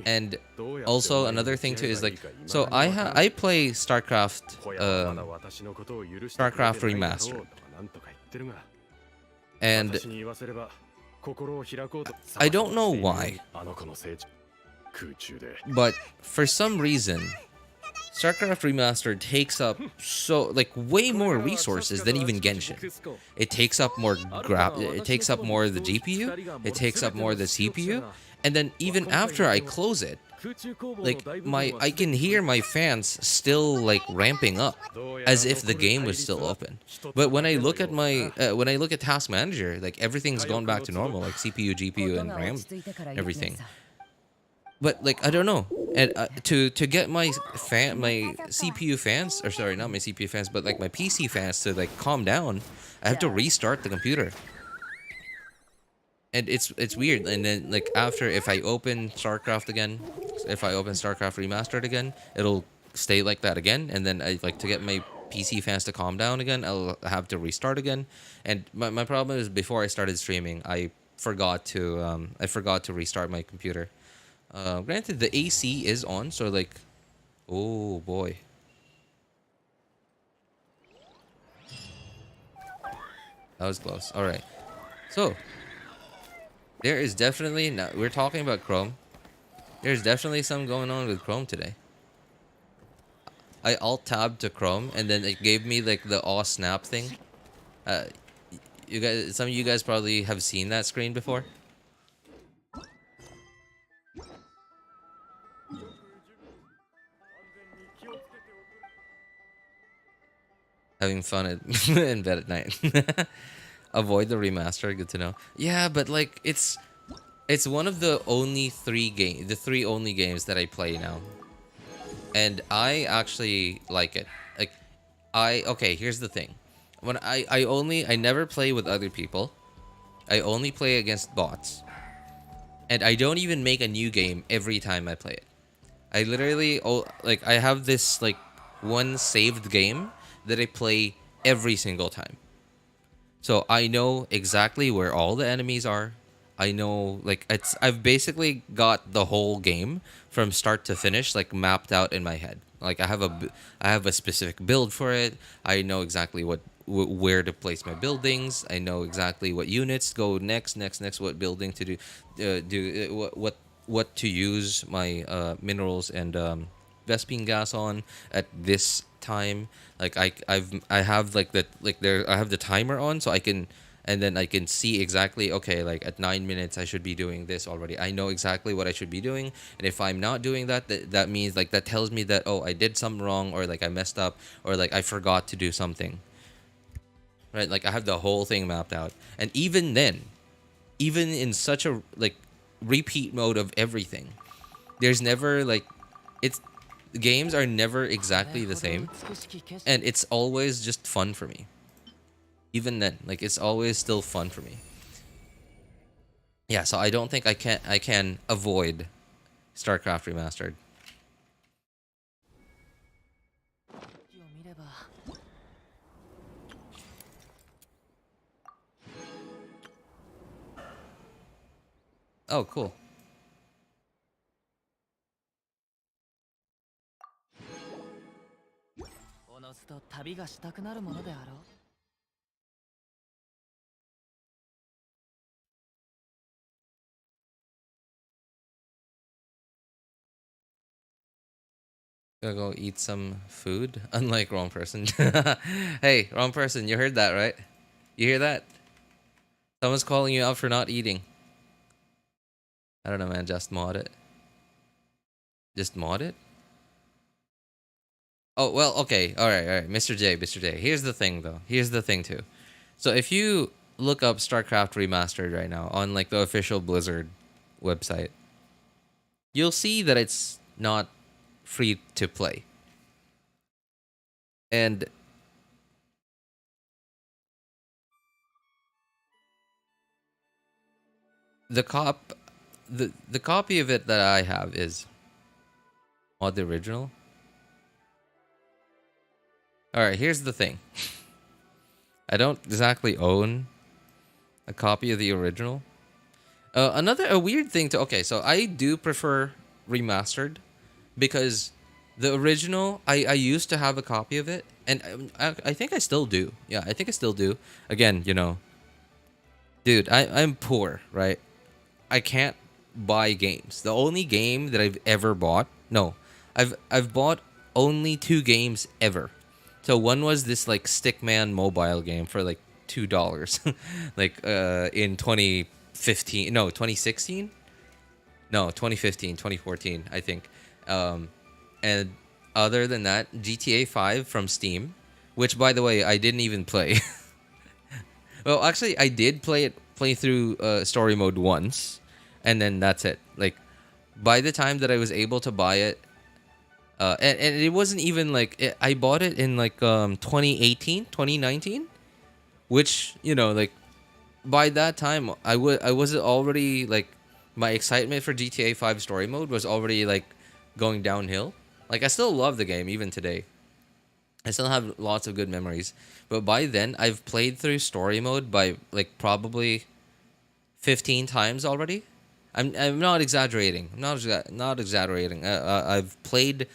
And also another thing too is like, so I play StarCraft Remastered, and I don't know why, but for some reason StarCraft Remastered takes up way more resources than even Genshin. It takes up more it takes up more of the GPU, it takes up more of the CPU, and then even after I close it, like I can hear my fans still like ramping up as if the game was still open. But when I look at Task Manager, like everything's gone back to normal, like CPU, GPU, and RAM, everything. But like I don't know, and to get my CPU fans, or sorry, not my CPU fans, but like my PC fans to like calm down, I have to restart the computer. And it's weird. And then like after, if I open StarCraft again, if I open StarCraft Remastered again, it'll stay like that again. And then I like to get my PC fans to calm down again, I'll have to restart again. And my problem is, before I started streaming, I forgot to restart my computer. Granted, the AC is on, so like, oh boy. That was close. All right. So, there is definitely, we're talking about Chrome. There's definitely some going on with Chrome today. I alt-tabbed to Chrome, and then it gave me like the aw snap thing. You guys, some of you guys probably have seen that screen before. Having fun in bed at night. Avoid the remaster. Good to know. Yeah, but like it's one of the only the three only games that I play now, and I actually like it. Like okay, here's the thing. When I never play with other people. I only play against bots, and I don't even make a new game every time I play it. I literally I have this like one saved game that I play every single time. So I know exactly where all the enemies are. I know like I've basically got the whole game from start to finish like mapped out in my head. Like I have a specific build for it. I know exactly where to place my buildings. I know exactly what units go next, what building to do, what to use my minerals and Vespine gas on at this time. Like I have like that, like there I have the timer on, so I can, and then I can see exactly, okay, like at 9 minutes I should be doing this already. I know exactly what I should be doing, and if I'm not doing that, that means like that tells me that, oh, I did something wrong, or like I messed up, or like I forgot to do something. Right? Like I have the whole thing mapped out. And even then, even in such a like repeat mode of everything, there's never like games are never exactly the same, and it's always just fun for me. Even then, like it's always still fun for me. Yeah, so I don't think I can avoid StarCraft Remastered. Oh, cool. Gotta go eat some food. Unlike wrong person. Hey, wrong person. You heard that, right? You hear that? Someone's calling you out for not eating. I don't know, man. Just mod it. Just mod it? Oh well, okay, all right, Mr. J, Mr. J. Here's the thing, though. Here's the thing too. So if you look up StarCraft Remastered right now on like the official Blizzard website, you'll see that it's not free to play, and the the copy of it that I have is the original. All right, here's the thing. I don't exactly own a copy of the original. Another a weird thing to okay, so I do prefer remastered because the original I used to have a copy of it, and I think I still do. Yeah, I think I still do. Again, dude, I'm poor, right? I can't buy games. The only game that I've ever bought, no, I've bought only 2 games ever. So one was this like Stickman mobile game for like $2, like in 2015, no 2016, no 2015, 2014, I think. And other than that, GTA 5 from Steam, which by the way I didn't even play. Well, actually, I did play through story mode once, and then that's it. Like, by the time that I was able to buy it, and it wasn't even like I bought it in like 2018, 2019, which like by that time I was already like my excitement for GTA 5 story mode was already like going downhill. Like I still love the game even today. I still have lots of good memories. But by then, I've played through story mode by like probably 15 times already. I'm not exaggerating. Not exaggerating. I've played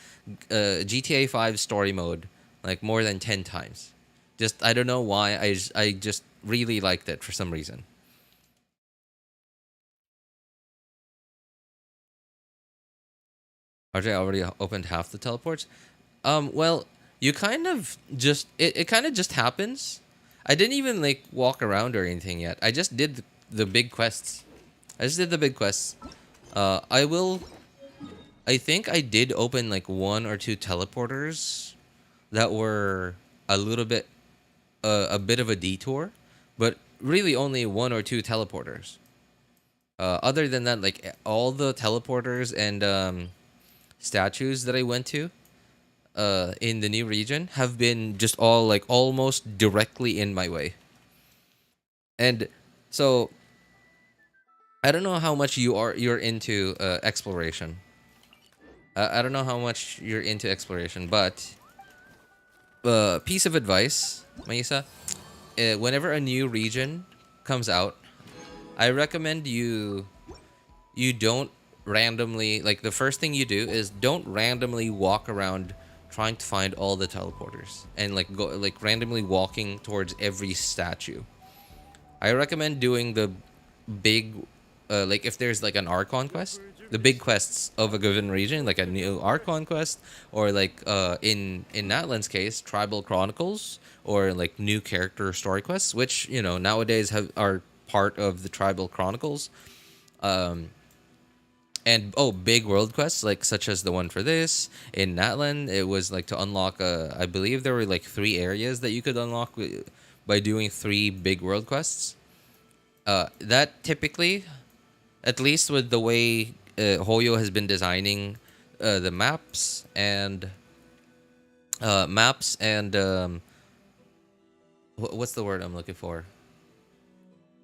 GTA 5 story mode like more than 10 times. Just I don't know why. I just really liked it for some reason. RJ already opened half the teleports. Well, you kind of just it kind of just happens. I didn't even like walk around or anything yet. I just did the big quests. I just did the big quests. I will. I think I did open like 1 or 2 teleporters that were a little bit, a bit of a detour, but really only 1 or 2 teleporters. Other than that, like all the teleporters and statues that I went to in the new region have been just all like almost directly in my way. And so I don't know how much you're into exploration. I don't know how much you're into exploration, but piece of advice, Maisa, whenever a new region comes out, I recommend you don't randomly like the first thing you do is don't randomly walk around trying to find all the teleporters and like go like randomly walking towards every statue. I recommend doing the big like if there's like an Archon quest, the big quests of a given region, like a new Archon quest, or like in Natlan's case, Tribal Chronicles, or like new character story quests, which nowadays are part of the Tribal Chronicles. And big world quests like such as the one for this in Natlan, it was like to unlock I believe there were like 3 areas that you could unlock by doing 3 big world quests. That typically, at least with the way Hoyo has been designing the maps and what's the word I'm looking for?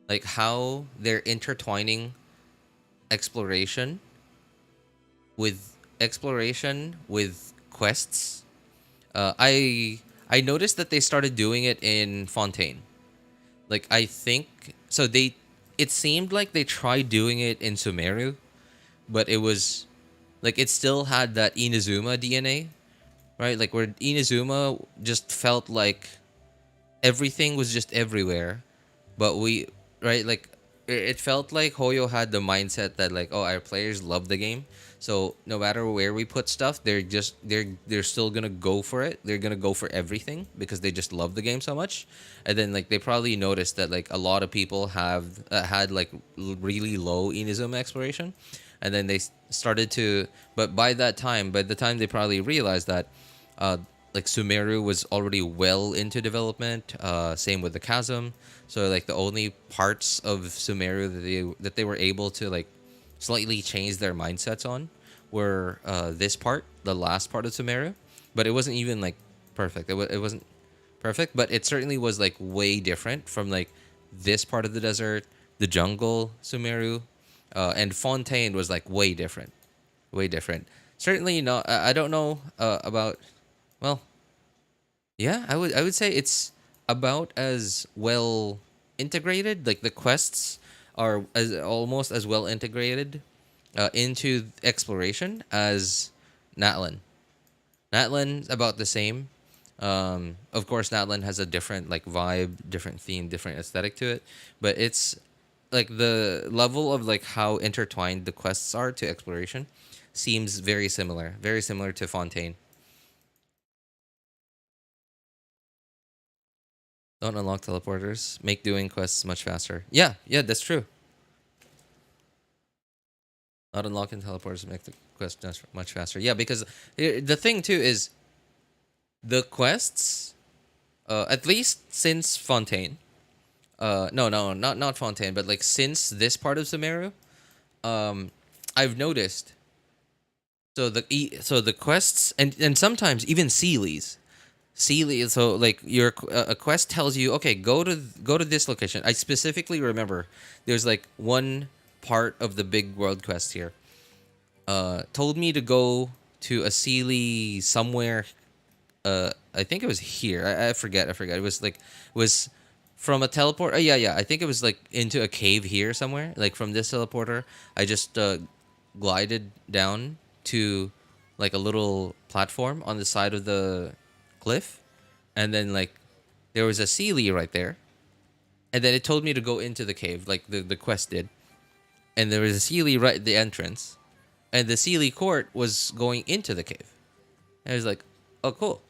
Like how they're intertwining exploration with quests. I noticed that they started doing it in Fontaine. Like I think so it seemed like they tried doing it in Sumeru, but it was like it still had that Inazuma DNA, right? Like where Inazuma just felt like everything was just everywhere, but right, like it felt like Hoyo had the mindset that like, oh, our players love the game, so no matter where we put stuff, they're still gonna go for it. They're gonna go for everything because they just love the game so much. And then like they probably noticed that like a lot of people have had like really low Inazuma exploration, and then they started to. But by the time they probably realized that like Sumeru was already well into development. Same with the Chasm. So like the only parts of Sumeru that they were able to like slightly change their mindsets on were this part, the last part of Sumeru, but it wasn't even like perfect. It wasn't perfect, but it certainly was like way different from like this part of the desert, the jungle Sumeru, and Fontaine was like way different. Certainly not. I don't know about. Well, yeah, I would say it's about as well integrated. Like the quests are as almost as well integrated into exploration as Natlan. Natlan's about the same. Of course, Natlan has a different like vibe, different theme, different aesthetic to it, but it's like the level of like how intertwined the quests are to exploration seems very similar to Fontaine. Don't unlock teleporters. Make doing quests much faster. Yeah, yeah, that's true. Not unlocking teleporters make the quest much faster. Yeah, because the thing too is the quests, at least since Fontaine. No, not Fontaine, but like since this part of Sumeru, I've noticed. So the quests and sometimes even Sealies. Sealy, so like your a quest tells you, okay, go to this location. I specifically remember there's like one part of the big world quest here. Told me to go to a Sealy somewhere. I think it was here. I forget. It was like was from a teleport. Yeah. I think it was like into a cave here somewhere. Like from this teleporter, I just glided down to like a little platform on the side of the cliff, and then like there was a Sealy right there, and then it told me to go into the cave, like the quest did, and there was a Sealy right at the entrance, and the Sealy court was going into the cave. And I was like, oh cool,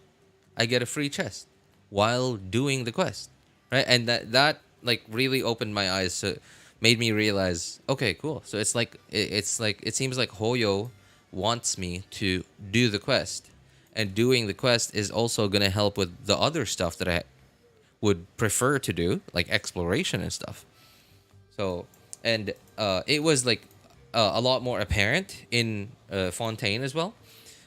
I get a free chest while doing the quest, right? And that like really opened my eyes, so made me realize, okay, cool. So it's like it seems like Hoyo wants me to do the quest, and doing the quest is also gonna help with the other stuff that I would prefer to do, like exploration and stuff. So, and it was like a lot more apparent in Fontaine as well,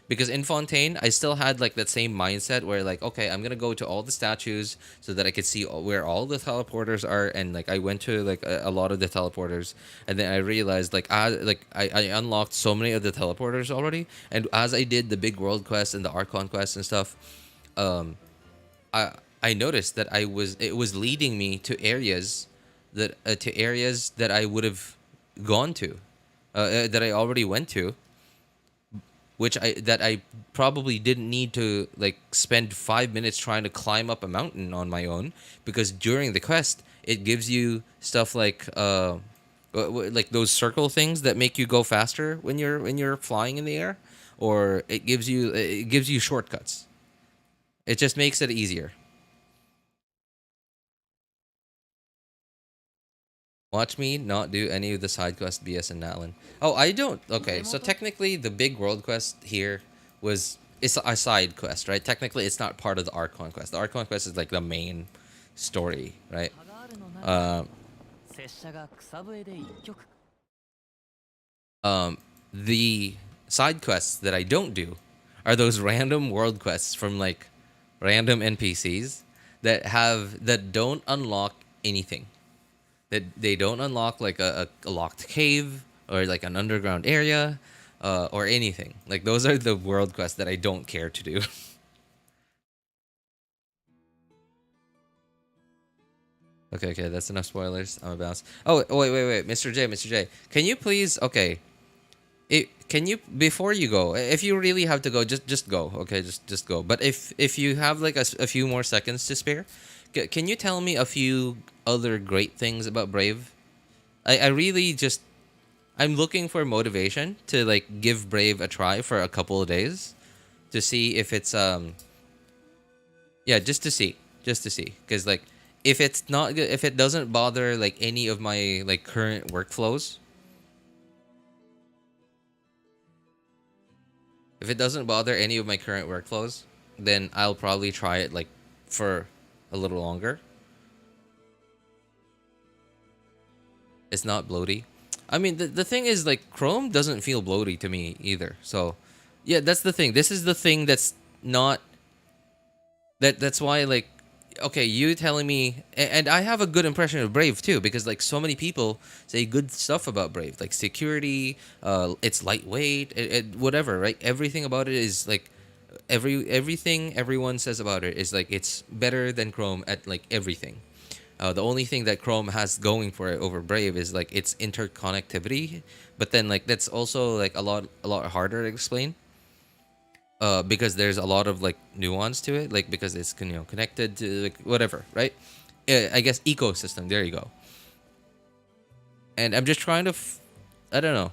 because in Fontaine I still had like that same mindset where like, okay, I'm gonna go to all the statues so that I could see where all the teleporters are, and like I went to like a lot of the teleporters, and then I realized I unlocked so many of the teleporters already, and as I did the big world quest and the Archon quest and stuff, um, I noticed that it was leading me to areas that I would have gone to, that I already went to, which I probably didn't need to like spend 5 minutes trying to climb up a mountain on my own, because during the quest it gives you stuff like those circle things that make you go faster when you're flying in the air, or it gives you shortcuts. It just makes it easier. Watch me not do any of the side quest BS in Natlan. Oh, I don't. Okay, so technically the big world quest here it's a side quest, right? Technically, it's not part of the Archon quest. The Archon quest is like the main story, right? Um, the side quests that I don't do are those random world quests from like random NPCs that don't unlock anything. That they don't unlock like a locked cave or like an underground area, or anything. Like those are the world quests that I don't care to do. Okay, that's enough spoilers. I'm a bounce. Oh, wait, Mr. J, can you please? Okay, can you, before you go, if you really have to go, just go. Okay, just go. But if you have like a few more seconds to spare, can you tell me a few other great things about Brave? I really just, I'm looking for motivation to like give Brave a try for a couple of days to see if it's yeah, just to see, because like if it's not good, if it doesn't bother like any of my like current workflows, if it doesn't bother any of my current workflows, then I'll probably try it like for a little longer. It's not bloaty. I mean, the thing is, like, Chrome doesn't feel bloaty to me either. So, yeah, that's the thing. This is the thing that's not that's why, like, okay, you telling me, and I have a good impression of Brave too, because like so many people say good stuff about Brave, like security, it's lightweight, whatever, right? Everything about it is like everything everyone says about it is like it's better than Chrome at like everything. The only thing that Chrome has going for it over Brave is like its interconnectivity, but then like that's also like a lot harder to explain. Because there's a lot of like nuance to it, like because it's connected to like whatever, right? I guess ecosystem. There you go. And I'm just trying to, I don't know.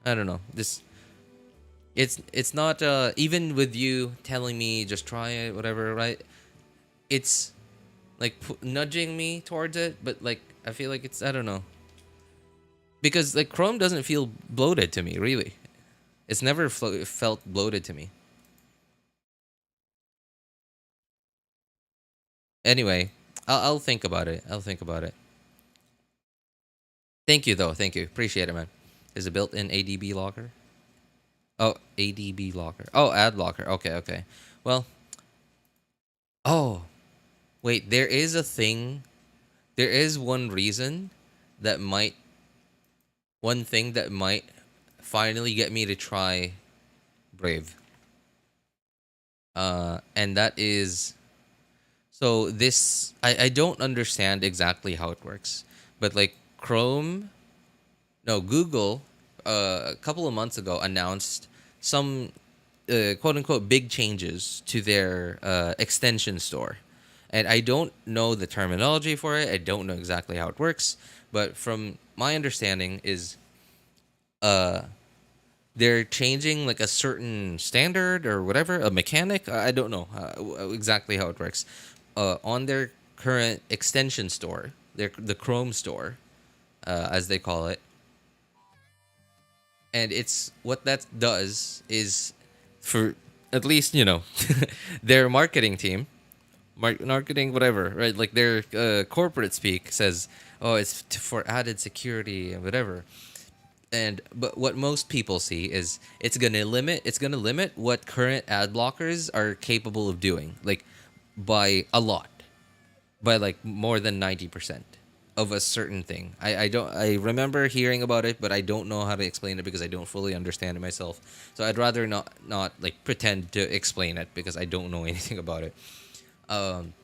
I don't know. This, it's not even with you telling me just try it, whatever, right? It's like nudging me towards it, but like I feel like it's, I don't know, because like Chrome doesn't feel bloated to me, really. It's never felt bloated to me. Anyway, I'll think about it. I'll think about it. Thank you though. Thank you. Appreciate it, man. Is it built-in ADB locker? Oh, ADB locker. Oh, ad locker. Okay, okay. Well, oh, wait. There is a thing. There is that might, one thing that might finally get me to try Brave. And that is, so this, I don't understand exactly how it works, but like Chrome, no, Google, a couple of months ago announced some quote unquote big changes to their extension store. And I don't know the terminology for it. I don't know exactly how it works, but from my understanding is uh they're changing like a certain standard or whatever, a mechanic. I don't know exactly how it works. On their current extension store, the Chrome store, as they call it, and it's what that does is, for at least their marketing team, marketing whatever, right? Like their corporate speak says, oh, it's for added security and whatever. And but what most people see is it's gonna limit what current ad blockers are capable of doing, like by a lot, by like more than 90% of a certain thing. I remember hearing about it, but I don't know how to explain it because I don't fully understand it myself. So I'd rather not like pretend to explain it because I don't know anything about it. Um,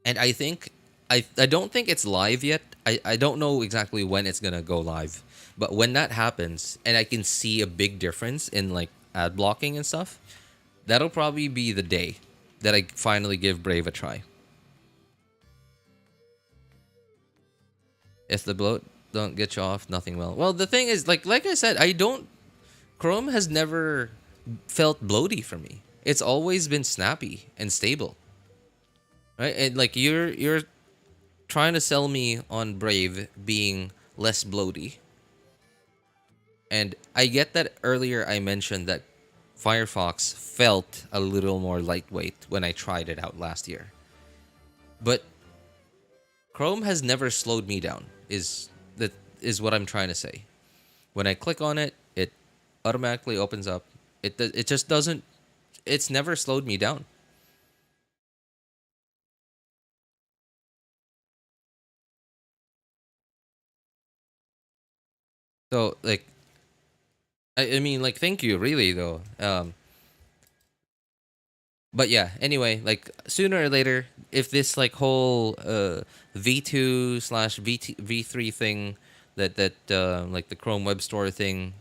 and I don't think it's live yet. I don't know exactly when it's gonna go live, but when that happens and I can see a big difference in like ad blocking and stuff, that'll probably be the day that I finally give Brave a try. If the bloat don't get you off, nothing will. Well, the thing is, like I said, I don't. Chrome has never felt bloaty for me. It's always been snappy and stable, right? And like you're trying to sell me on Brave being less bloaty. And I get that earlier I mentioned that Firefox felt a little more lightweight when I tried it out last year. But Chrome has never slowed me down, is what I'm trying to say. When I click on it, it automatically opens up. It just doesn't, it's never slowed me down. So like I mean, like, thank you, really though. But yeah, anyway, like sooner or later, if this like whole V2 slash V3 thing, that like the Chrome Web Store thing,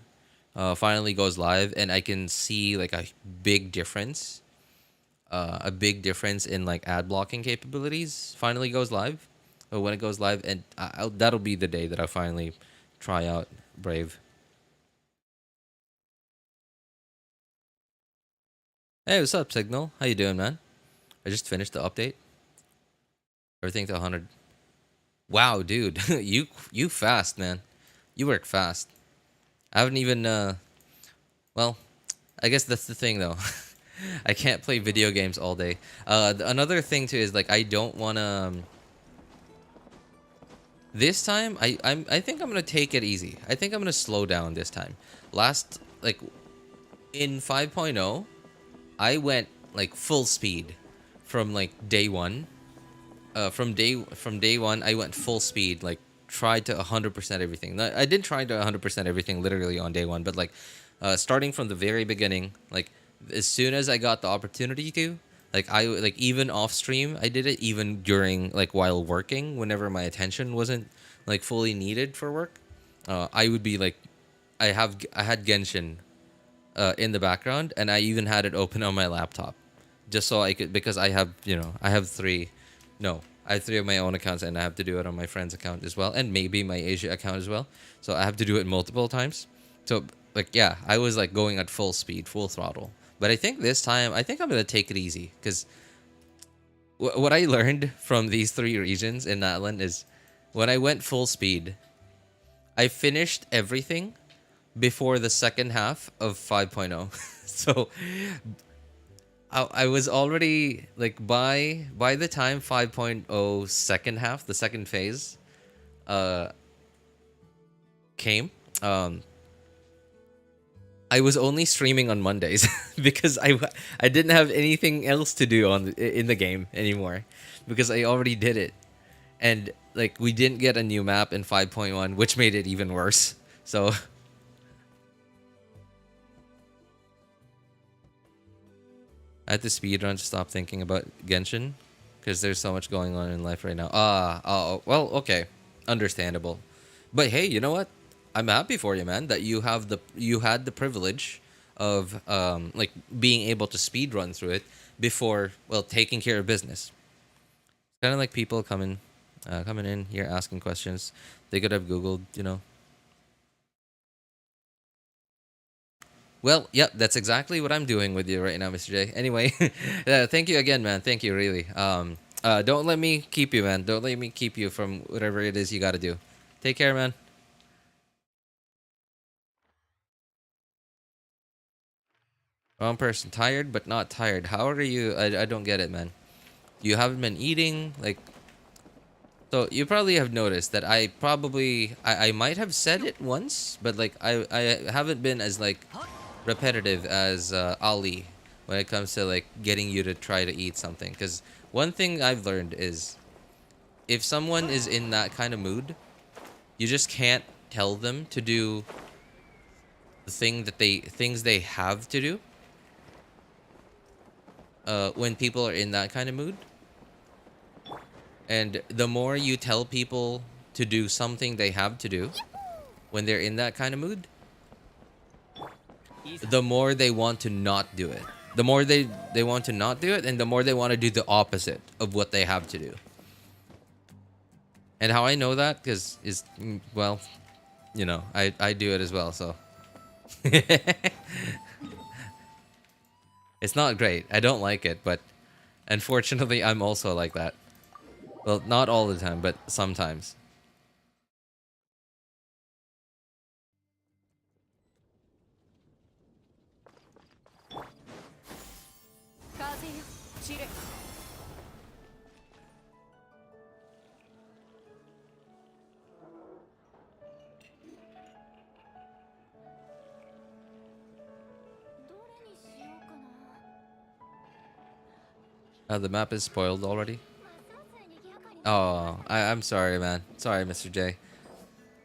finally goes live, and I can see like a big difference in like ad blocking capabilities finally goes live, or when it goes live, and that'll be the day that I finally try out Brave. Hey, what's up, Signal? How you doing, man? I just finished the update. Everything to 100. Wow, dude, you fast, man. You work fast. I haven't even well, I guess that's the thing though. I can't play video games all day. Another thing too is like I don't wanna. This time, I think I'm gonna take it easy. I think I'm gonna slow down this time. Last like in 5.0, I went like full speed from like day one. From day one, I went full speed. Like tried to 100% everything. I did try to 100% everything literally on day one, but like starting from the very beginning, like as soon as I got the opportunity to, like I like even off stream, I did it even during like while working, whenever my attention wasn't like fully needed for work. I would be like, I had Genshin in the background, and I even had it open on my laptop, just so I could, because I have, I have three, no, I have three of my own accounts, and I have to do it on my friend's account as well, and maybe my Asia account as well. So I have to do it multiple times. So like, yeah, I was like going at full speed, full throttle. But I think this time, I think I'm gonna take it easy, because what I learned from these three regions in Natlan is, when I went full speed, I finished everything before the second half of 5.0. So I was already like, by the time 5.0 second half, the second phase came, I was only streaming on Mondays because I didn't have anything else to do in the game anymore, because I already did it. And like, we didn't get a new map in 5.1, which made it even worse. So I had to speedrun to stop thinking about Genshin, because there's so much going on in life right now. Oh, well, okay, understandable. But hey, you know what? I'm happy for you, man, that you had the privilege of like being able to speedrun through it before, well, taking care of business. Kind of like people coming in here asking questions. They could have Googled. Well, yep, that's exactly what I'm doing with you right now, Mr. J. Anyway, thank you again, man. Thank you, really. Don't let me keep you, man. Don't let me keep you from whatever it is you got to do. Take care, man. Wrong person. Tired, but not tired. How are you? I don't get it, man. You haven't been eating, like. So you probably have noticed that I might have said it once, but like I haven't been as like repetitive as Ali when it comes to like getting you to try to eat something. Because one thing I've learned is, if someone is in that kind of mood, you just can't tell them to do the things they have to do. When people are in that kind of mood, and the more you tell people to do something they have to do when they're in that kind of mood, the more they want to not do it. The more they want to not do it, and the more they want to do the opposite of what they have to do. And how I know that, because well, I do it as well, so. It's not great. I don't like it, but unfortunately, I'm also like that. Well, not all the time, but sometimes. The map is spoiled already. Oh, I'm sorry, man. Sorry, Mr. J.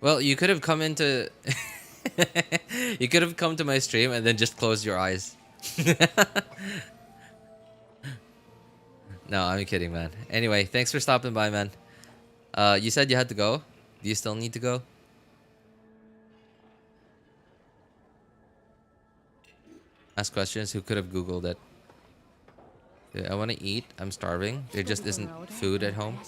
Well, you could have come into... You could have come to my stream and then just closed your eyes. No, I'm kidding, man. Anyway, thanks for stopping by, man. You said you had to go. Do you still need to go? Ask questions. Who could have Googled it? I want to eat. I'm starving. There just isn't food at home.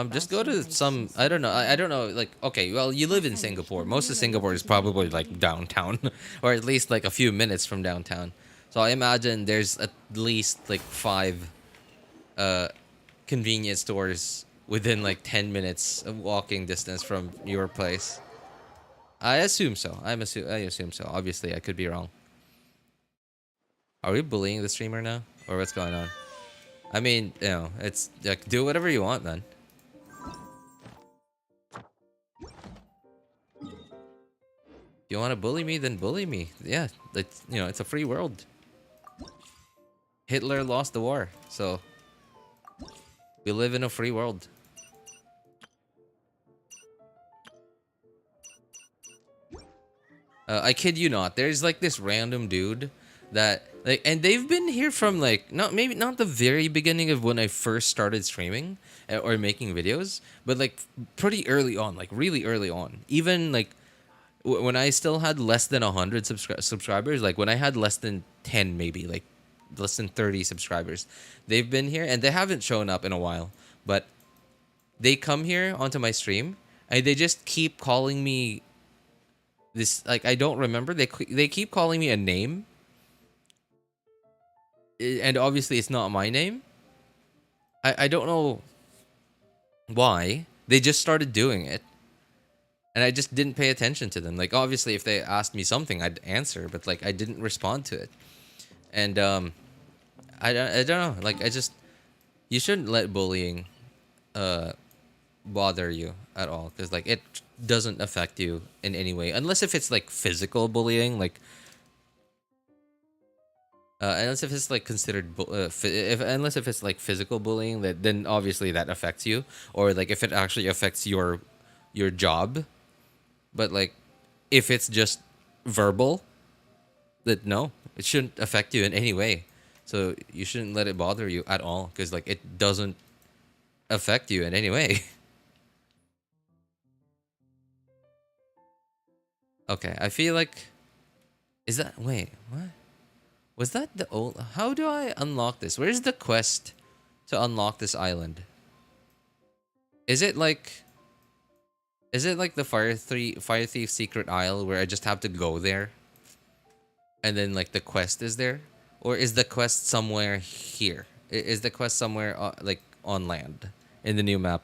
Just go to some, I don't know. I don't know. Like, okay, well, you live in Singapore. Most of Singapore is probably like downtown, or at least like a few minutes from downtown. So I imagine there's at least like 5 convenience stores within like 10 minutes of walking distance from your place. I assume so. I assume so. Obviously, I could be wrong. Are we bullying the streamer now, or what's going on? I mean, you know, it's like do whatever you want, man. If you want to bully me, then bully me. Yeah, like you know, it's a free world. Hitler lost the war, so we live in a free world. I kid you not. There's like this random dude that like, and they've been here from like not the very beginning of when I first started streaming or making videos, but like pretty early on, like really early on. Even like when I still had less than 100 subscribers, like when I had less than 10, maybe like less than 30 subscribers, they've been here and they haven't shown up in a while, but they come here onto my stream and they just keep calling me this, like I don't remember. They keep calling me a name, and obviously it's not my name. I don't know why. They just started doing it, and I just didn't pay attention to them. Like obviously, if they asked me something, I'd answer, but like I didn't respond to it, and I don't know. Like I just you shouldn't let bullying bother you at all, because like it doesn't affect you in any way, unless if it's like physical bullying, like unless if it's like considered unless if it's like physical bullying, that then obviously that affects you, or like if it actually affects your job. But like if it's just verbal, that no, it shouldn't affect you in any way, so you shouldn't let it bother you at all, because like it doesn't affect you in any way. Okay, I feel like is that wait, what? Was that the old how do I unlock this? Where's the quest to unlock this island? Is it like the Fire Thief Secret Isle where I just have to go there? And then like the quest is there? Or is the quest somewhere here? Is the quest somewhere like on land in the new map?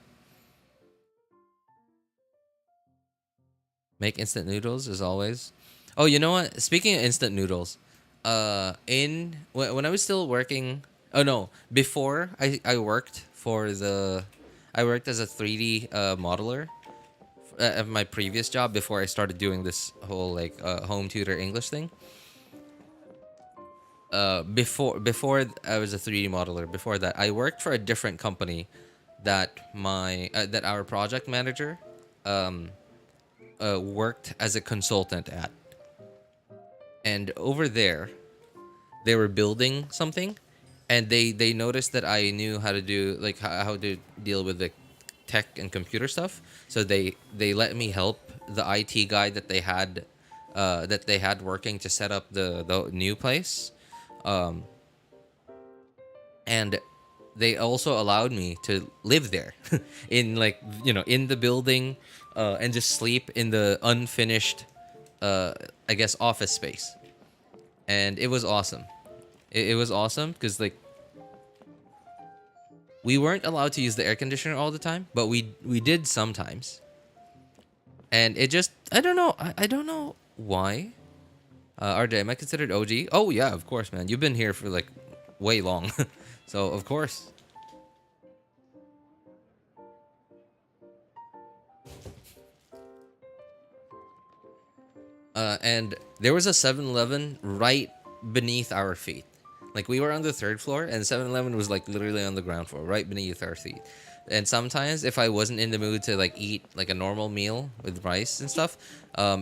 Make instant noodles as always. Oh, you know what? Speaking of instant noodles, when I was still working, oh no, before I worked I worked as a 3D modeler at my previous job before I started doing this whole like home tutor English thing. Before I was a 3D modeler, before that I worked for a different company that that our project manager worked as a consultant at. And over there, they were building something, and they noticed that I knew how to do like how to deal with the tech and computer stuff. So they let me help the IT guy that they had working to set up the new place, and they also allowed me to live there in like in the building, and just sleep in the unfinished I guess office space. And it was awesome. It was awesome because like we weren't allowed to use the air conditioner all the time, but we did sometimes. And it just I don't know, I don't know why. RJ, am I considered OG? Oh yeah, of course, man. You've been here for like way long. So of course. And there was a 7-Eleven right beneath our feet. Like we were on the third floor, and 7-Eleven was like literally on the ground floor, right beneath our feet. And sometimes, if I wasn't in the mood to like eat like a normal meal with rice and stuff,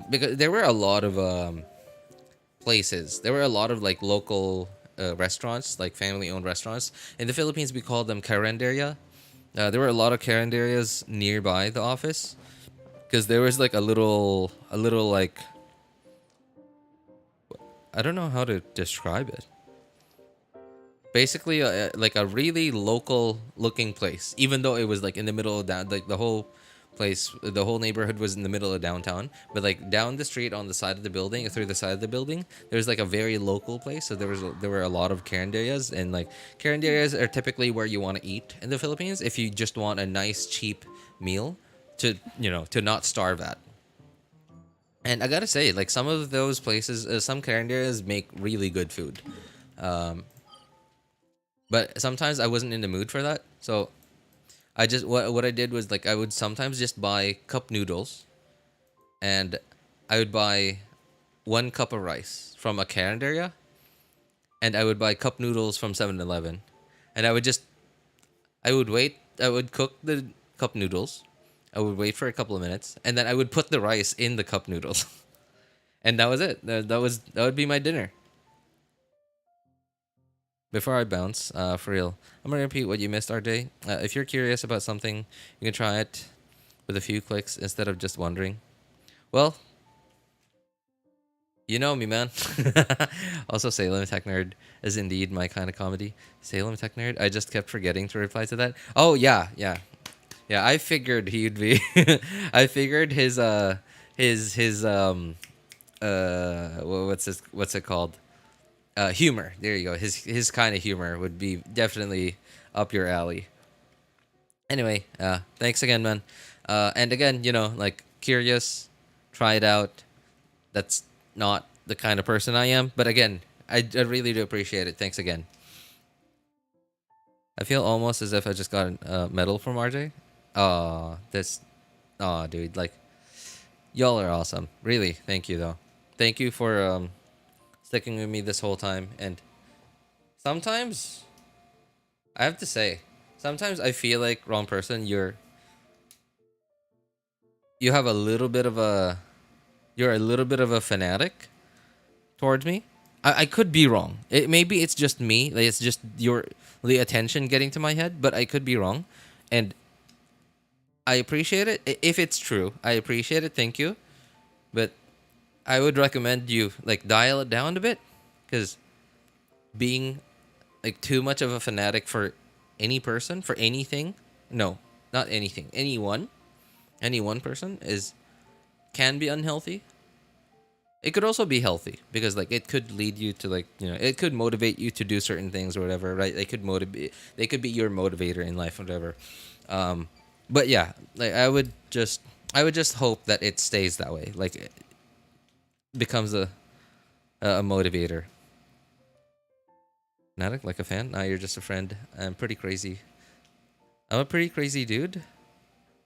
because there were a lot of places, there were a lot of like local restaurants, like family-owned restaurants. In the Philippines, we call them karinderya. There were a lot of karinderias nearby the office, because there was like a little like I don't know how to describe it. Basically, like a really local looking place, even though it was like in the middle of like the whole place, the whole neighborhood was in the middle of downtown. But like down the street on the side of the building, through the side of the building, there's like a very local place. So there were a lot of carinderias, and like carinderias are typically where you want to eat in the Philippines if you just want a nice cheap meal to to not starve at. And I gotta say, like some of those places, some carinderias make really good food. But sometimes I wasn't in the mood for that, so I just what I did was like I would sometimes just buy cup noodles, and I would buy 1 cup of rice from a Carinderia, and I would buy cup noodles from 7-Eleven, and I would wait. I would cook the cup noodles. I would wait for a couple of minutes, and then I would put the rice in the cup noodles, and that was it. That would be my dinner. Before I bounce, for real, I'm gonna repeat what you missed, RJ. If you're curious about something, you can try it with a few clicks instead of just wondering. Well, you know me, man. Also, Salem Tech Nerd is indeed my kind of comedy. Salem Tech Nerd. I just kept forgetting to reply to that. Oh yeah, yeah, yeah. I figured he'd be. I figured what's it called? Humor. There you go. His kind of humor would be definitely up your alley. Anyway, thanks again, man. And again, like curious, try it out. That's not the kind of person I am, but again, I really do appreciate it. Thanks again. I feel almost as if I just got a medal from RJ. Dude, like y'all are awesome. Really, thank you though. Thank you for sticking with me this whole time. And sometimes I have to say, sometimes I feel like wrong person. You have a little bit of a you're a little bit of a fanatic towards me. I could be wrong. Maybe it's just me. Like it's just the attention getting to my head, but I could be wrong. And I appreciate it. If it's true, I appreciate it. Thank you. But I would recommend you like dial it down a bit, because being like too much of a fanatic for any person, for anything, no, not anything, any one person can be unhealthy. It could also be healthy, because like it could lead you to like, it could motivate you to do certain things or whatever, right? They could be your motivator in life or whatever. But yeah, like I would just hope that it stays that way, like it becomes a motivator. Not like a fan. Nah, you're just a friend. I'm a pretty crazy dude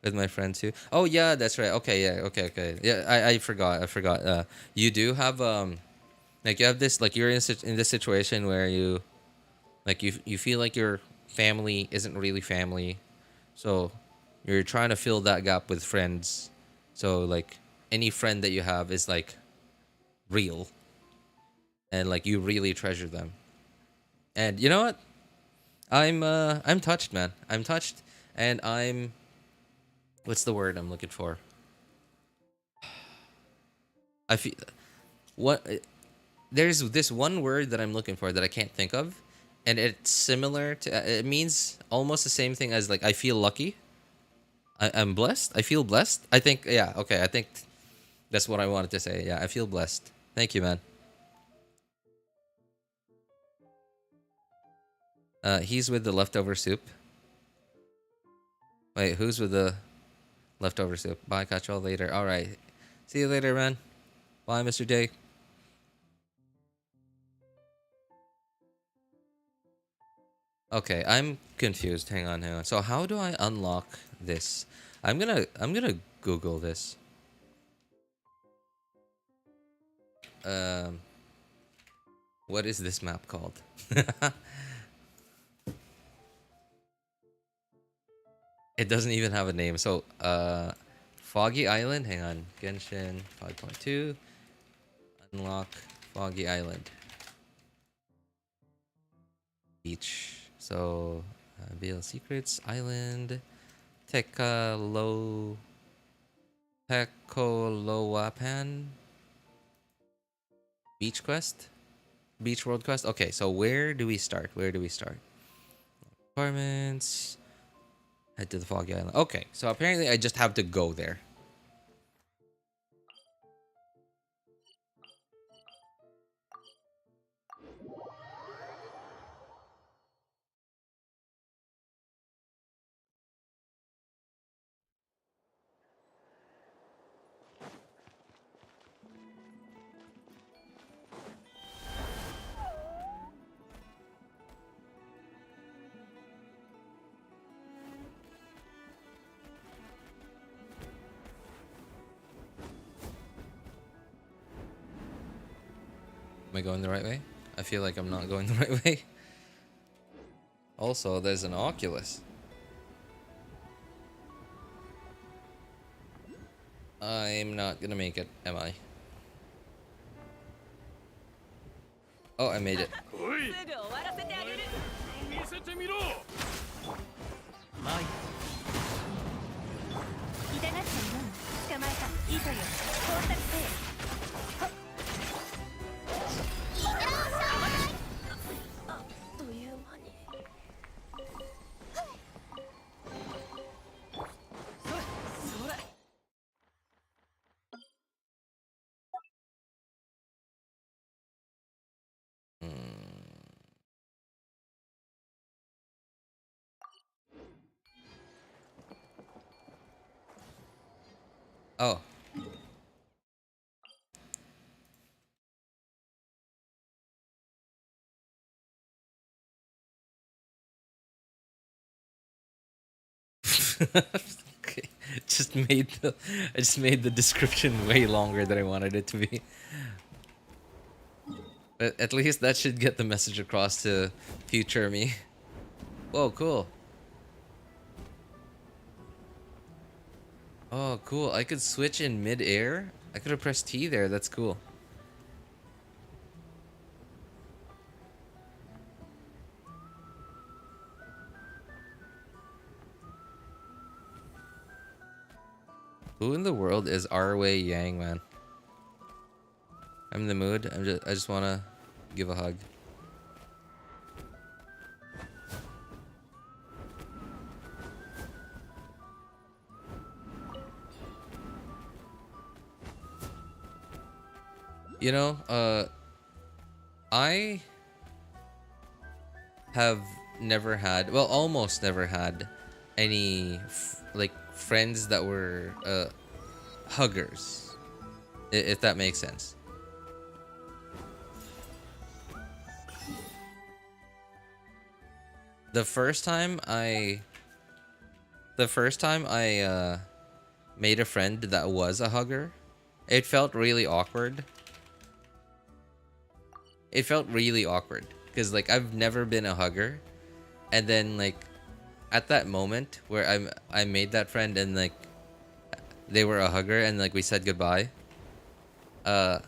with my friend too. Oh yeah, that's right. Okay, yeah, okay. Yeah, I forgot. You do have like you have this, like you're in this situation where you feel like your family isn't really family, so you're trying to fill that gap with friends. So like any friend that you have is like real, and like you really treasure them. And you know what? I'm touched, man. I'm touched, and I'm what's the word I'm looking for? I feel what there's this one word that I'm looking for that I can't think of, and it's similar to it means almost the same thing as like I feel lucky. I'm blessed. I feel blessed. I think yeah. Okay, I think that's what I wanted to say. Yeah, I feel blessed. Thank you, man. He's with the leftover soup. Wait, who's with the leftover soup? Bye, catch y'all later. All right, see you later, man. Bye, Mr. J. Okay, I'm confused. Hang on, hang on. So how do I unlock this? I'm gonna Google this. Um, what is this map called? It doesn't even have a name. So Foggy Island. Hang on, Genshin 5.2. Unlock Foggy Island. Beach. So Veil Secrets Island. Tecoloapan. Beach Quest? Beach World Quest? Okay, so where do we start? Apartments. Head to the Foggy Island. Okay, so apparently I just have to go there. Am I going the right way? I feel like I'm not going the right way. Also, there's an Oculus. I'm not gonna make it, am I? Oh, I made it. Oh. Okay. I just made the description way longer than I wanted it to be. But at least that should get the message across to future me. Whoa, cool. Oh, cool. I could switch in mid-air? I could have pressed T there. That's cool. Who in the world is Arwei Yang, man? I'm in the mood. I just want to give a hug. You know, I have never had, well, almost never had any like friends that were huggers, if that makes sense. The first time I made a friend that was a hugger, it felt really awkward. It felt really awkward because like I've never been a hugger, and then like at that moment where I made that friend and like they were a hugger and like we said goodbye, I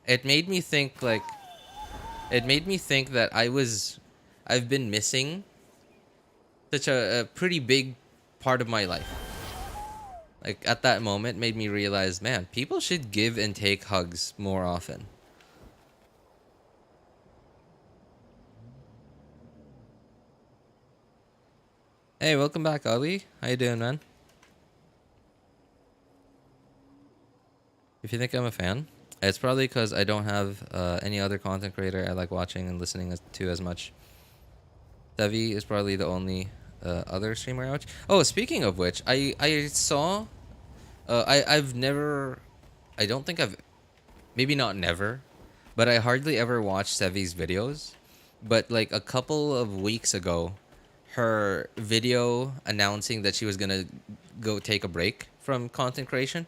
it made me think like that I've been missing such a pretty big part of my life. Like at that moment made me realize, man, people should give and take hugs more often. Hey, welcome back, Ali. How you doing, man? If you think I'm a fan, it's probably because I don't have any other content creator I like watching and listening to as much. Devi is probably the only other streamer I watch. Oh, speaking of which, I saw I've never, I don't think I've, maybe not never, but I hardly ever watch Sevi's videos. But like a couple of weeks ago, her video announcing that she was gonna go take a break from content creation,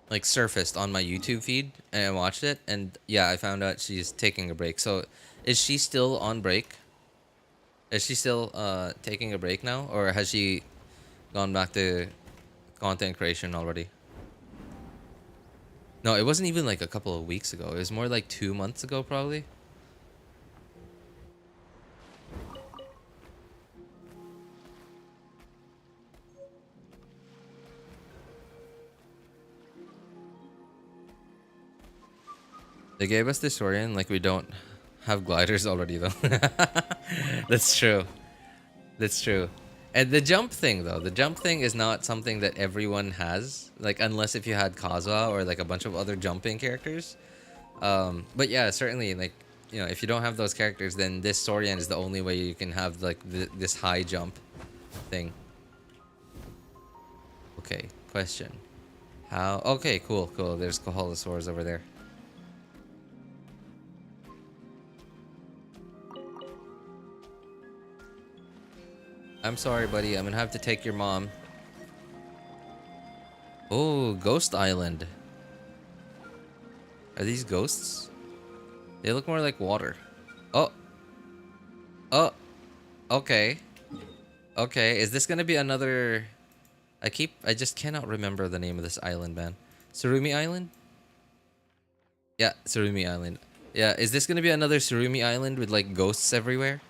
like surfaced on my YouTube feed, and I watched it, and yeah, I found out she's taking a break. So, is she still on break? Is she still taking a break now, or has she gone back to content creation already? No, it wasn't even like a couple of weeks ago. It was more like 2 months ago, probably. They gave us this Orion like we don't have gliders already, though. That's true. That's true. And the jump thing, though, the jump thing is not something that everyone has, like unless if you had Kazuha or like a bunch of other jumping characters. But yeah, certainly, like, you know, if you don't have those characters, then this Sorian is the only way you can have like this high jump thing. Okay, question. How? Okay, cool, cool. There's Koholosaurs over there. I'm sorry, buddy. I'm gonna have to take your mom. Oh, Ghost Island. Are these ghosts? They look more like water. Oh. Oh. Okay. Okay. Is this gonna be another... I just cannot remember the name of this island, man. Surumi Island? Yeah, Surumi Island. Yeah, is this gonna be another Surumi Island with like ghosts everywhere?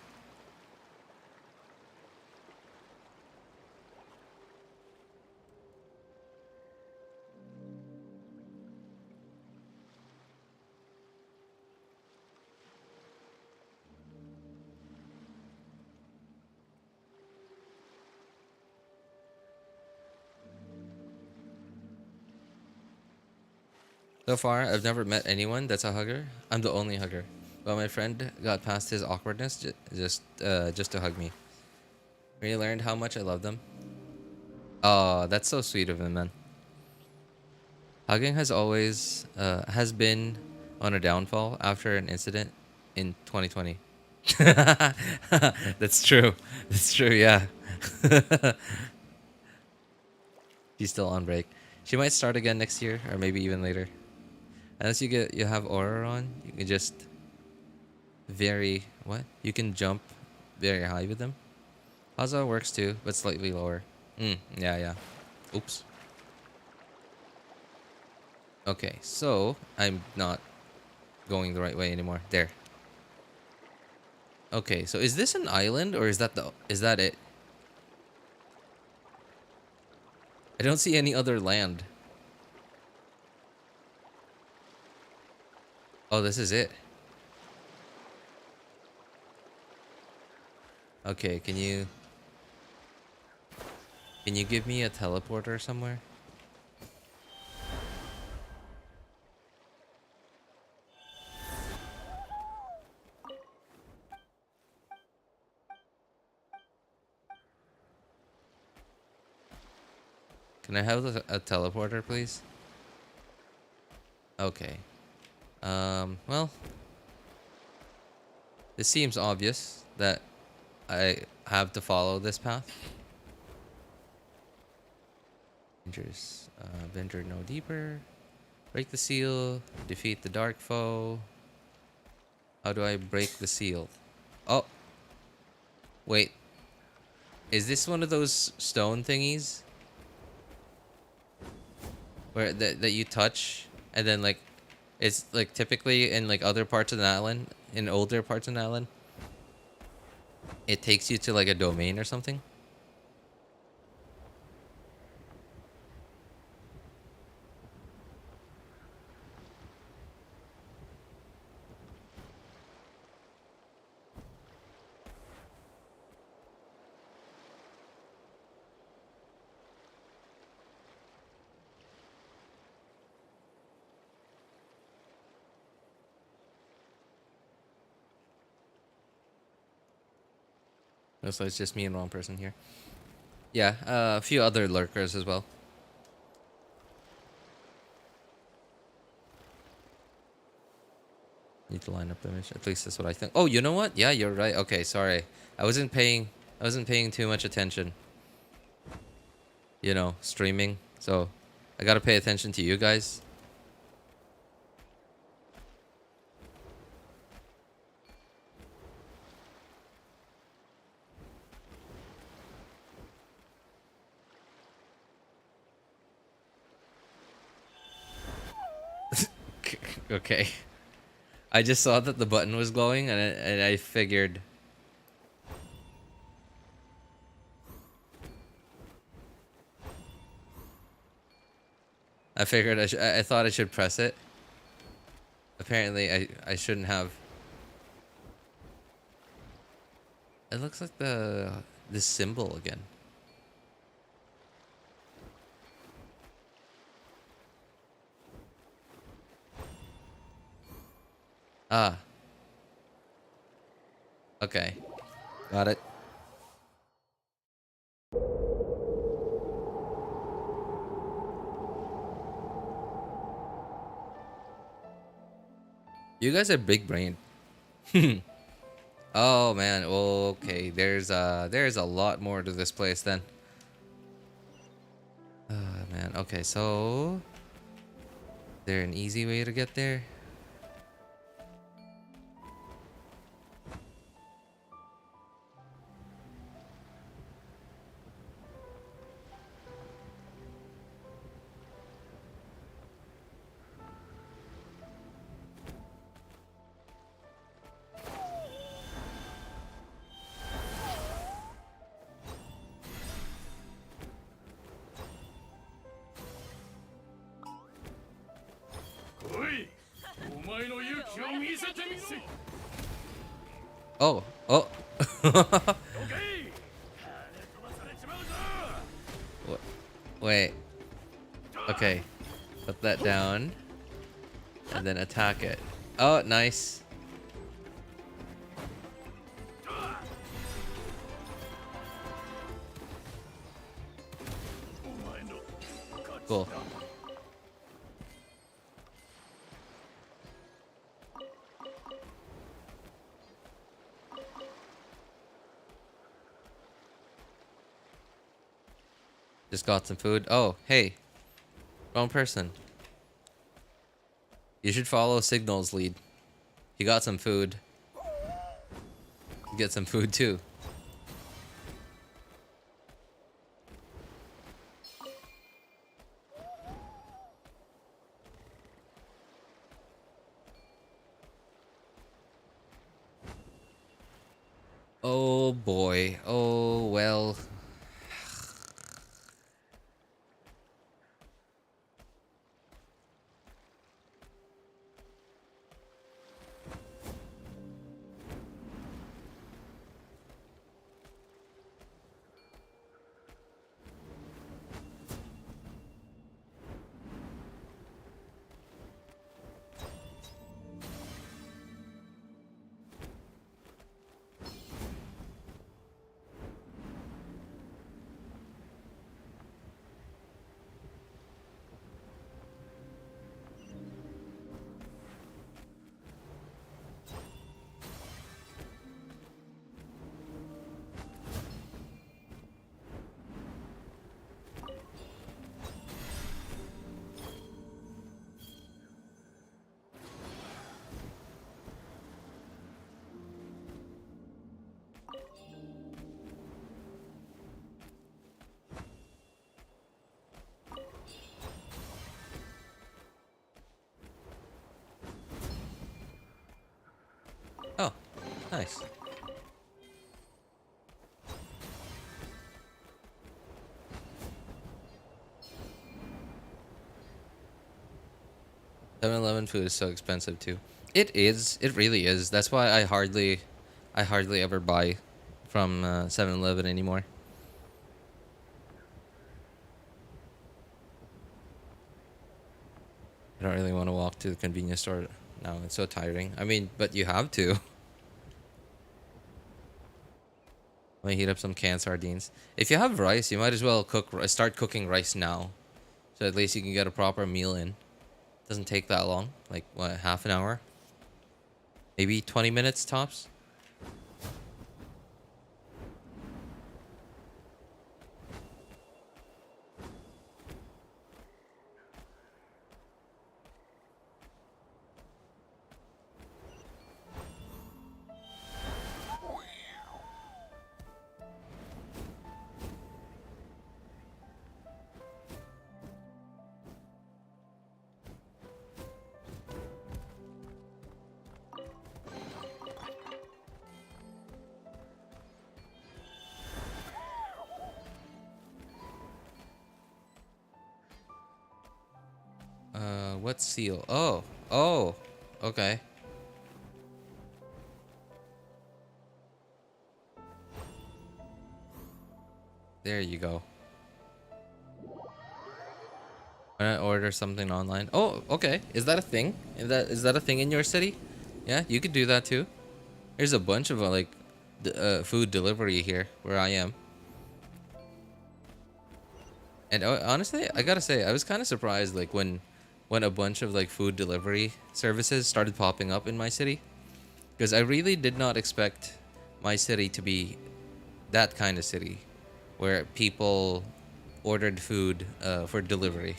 So far, I've never met anyone that's a hugger. I'm the only hugger. But my friend got past his awkwardness just to hug me. Really learned how much I love them. Oh, that's so sweet of him, man. Hugging has been on a downfall after an incident in 2020. That's true. That's true, yeah. She's still on break. She might start again next year or maybe even later. Unless you have Ororon, you can just you can jump very high with them. Haza works too, but slightly lower. Yeah. Oops. Okay, so I'm not going the right way anymore. There. Okay, so is this an island or is that it? I don't see any other land. Oh, this is it. Okay, can you give me a teleporter somewhere? Can I have a teleporter, please? Okay. Well, it seems obvious that I have to follow this path. Venture no deeper. Break the seal. Defeat the dark foe. How do I break the seal? Oh. Wait. Is this one of those stone thingies? Where that you touch and then like it's like typically in like other parts of Natlan, in older parts of Natlan, it takes you to like a domain or something. So it's just me and one person here. Yeah, a few other lurkers as well. Need to line up the image. At least that's what I think. Oh, you know what? Yeah, you're right. Okay, sorry. I wasn't paying too much attention. You know, streaming. So I gotta pay attention to you guys. Okay. I just saw that the button was glowing and I figured. I thought I should press it. Apparently I shouldn't have. It looks like this symbol again. Ah. Okay. Got it. You guys are big brained. Oh man, okay. There's a lot more to this place then. Man. Okay, so is there an easy way to get there? Oh, oh. Wait. Okay. Put that down. And then attack it. Oh, nice. Cool. Just got some food. Oh, hey. Wrong person. You should follow Signal's lead. He got some food. You get some food too. Oh boy. Oh well. Oh, nice. Seven-Eleven food is so expensive too. It is. It really is. That's why I hardly ever buy from 7-Eleven anymore. I don't really want to walk to the convenience store now. It's so tiring. I mean, but you have to. Let me heat up some canned sardines. If you have rice, you might as well start cooking rice now. So at least you can get a proper meal in. Doesn't take that long. Like, what, half an hour? Maybe 20 minutes tops? What seal? Oh, oh, okay. There you go. Wanna order something online? Oh, okay. Is that a thing? Is that a thing in your city? Yeah, you could do that too. There's a bunch of food delivery here where I am. And honestly, I gotta say, I was kind of surprised like when a bunch of like food delivery services started popping up in my city, because I really did not expect my city to be that kind of city where people ordered food for delivery.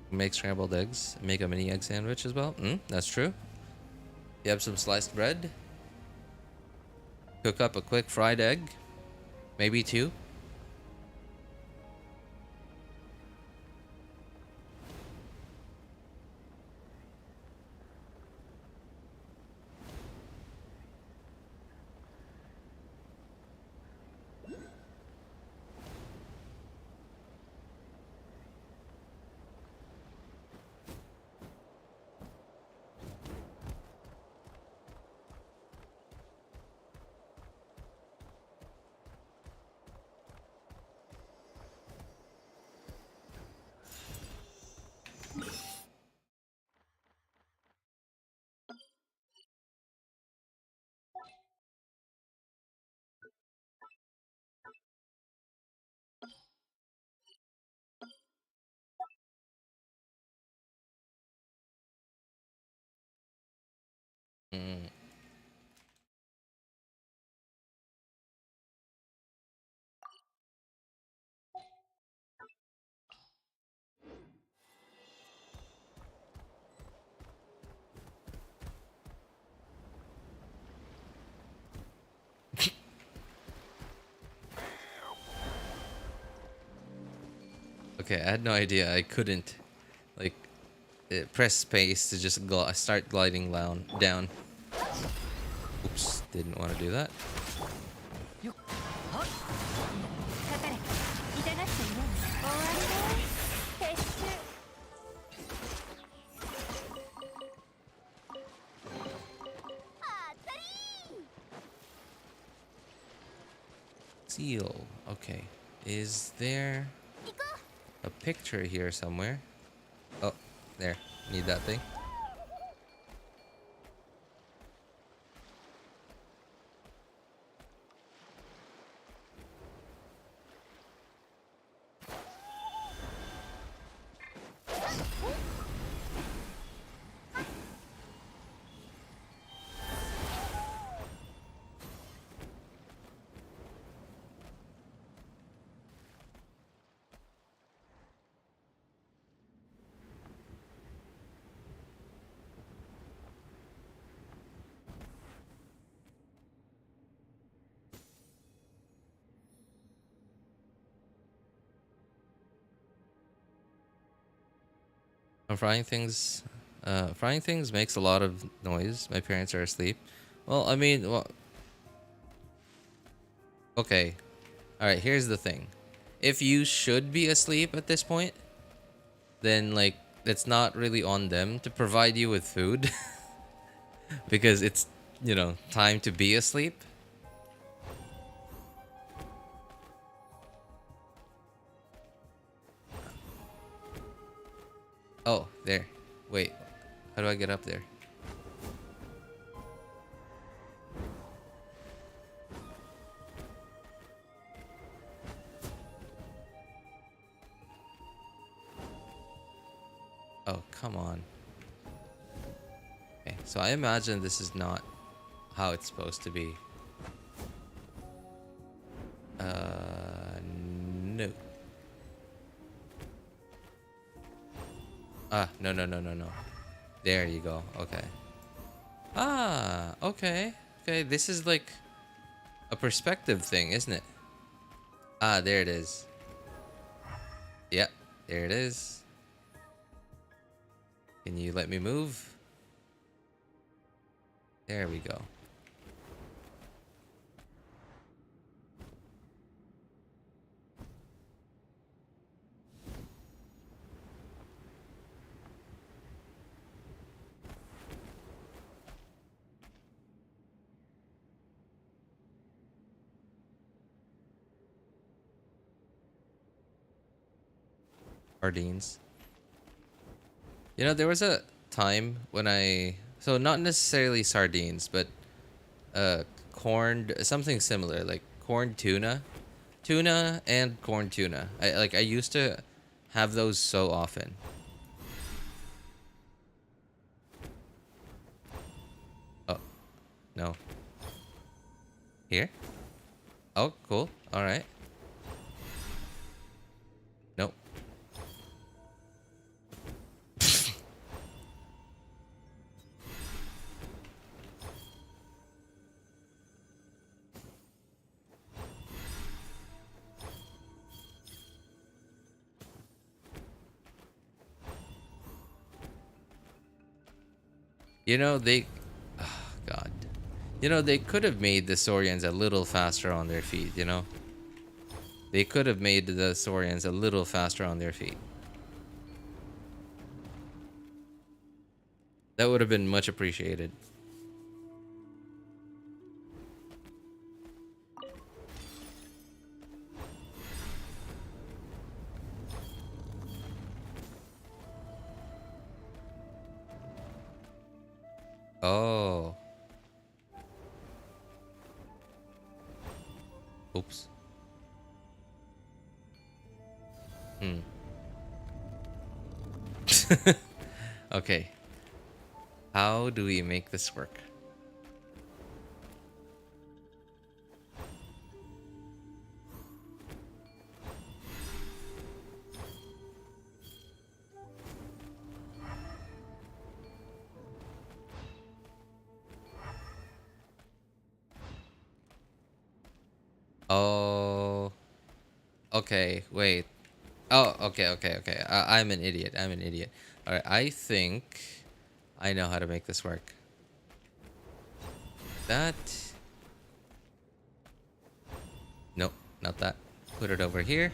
Make scrambled eggs. Make a mini egg sandwich as well. That's true. You have some sliced bread. Cook up a quick fried egg. Maybe two. Mm. Okay, I had no idea I couldn't like press space to just start gliding down. Oops, didn't want to do that. かかれ痛がっちゃいない終わりね撤収あったり Seal. Okay. Is there 行こう a picture here somewhere? Oh, there. Need that thing. Frying things. Frying things makes a lot of noise. My parents are asleep. Well, I mean, well, okay. All right. Here's the thing. If you should be asleep at this point, then like it's not really on them to provide you with food because it's time to be asleep. Oh, there. Wait. How do I get up there? Oh, come on. Okay, so I imagine this is not how it's supposed to be. No. Ah, no, no, no, no, no. There you go. Okay. Ah, okay. Okay, this is like a perspective thing, isn't it? Ah, there it is. Yep, there it is. Can you let me move? There we go. Sardines. There was a time when so not necessarily sardines, but corned something similar, like corned tuna and corned tuna. I used to have those so often. Oh, no. Here? Oh, cool. All right. Nope. You know, they... Oh, God. You know, they could have made the Saurians a little faster on their feet, you know? They could have made the Saurians a little faster on their feet. That would have been much appreciated. Oh. Oops. Okay. How do we make this work? Oh. Okay, wait. Oh, okay. I'm an idiot. All right, I think I know how to make this work. That. Nope, not that. Put it over here.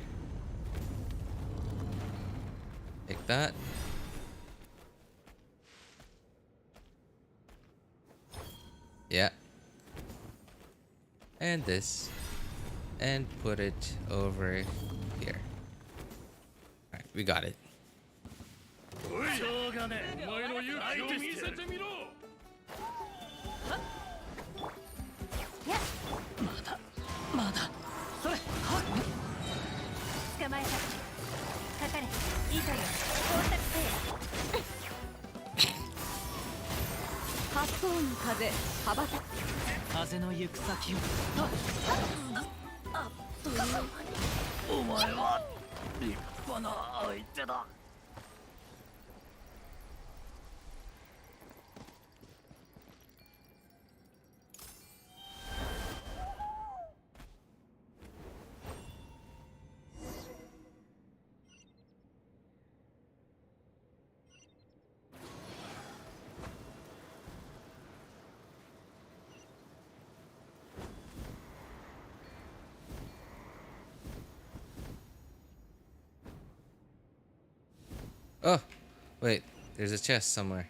Take that. Yeah. And this. And put it over here. Alright, we got it. Oh, wait. There's a chest somewhere.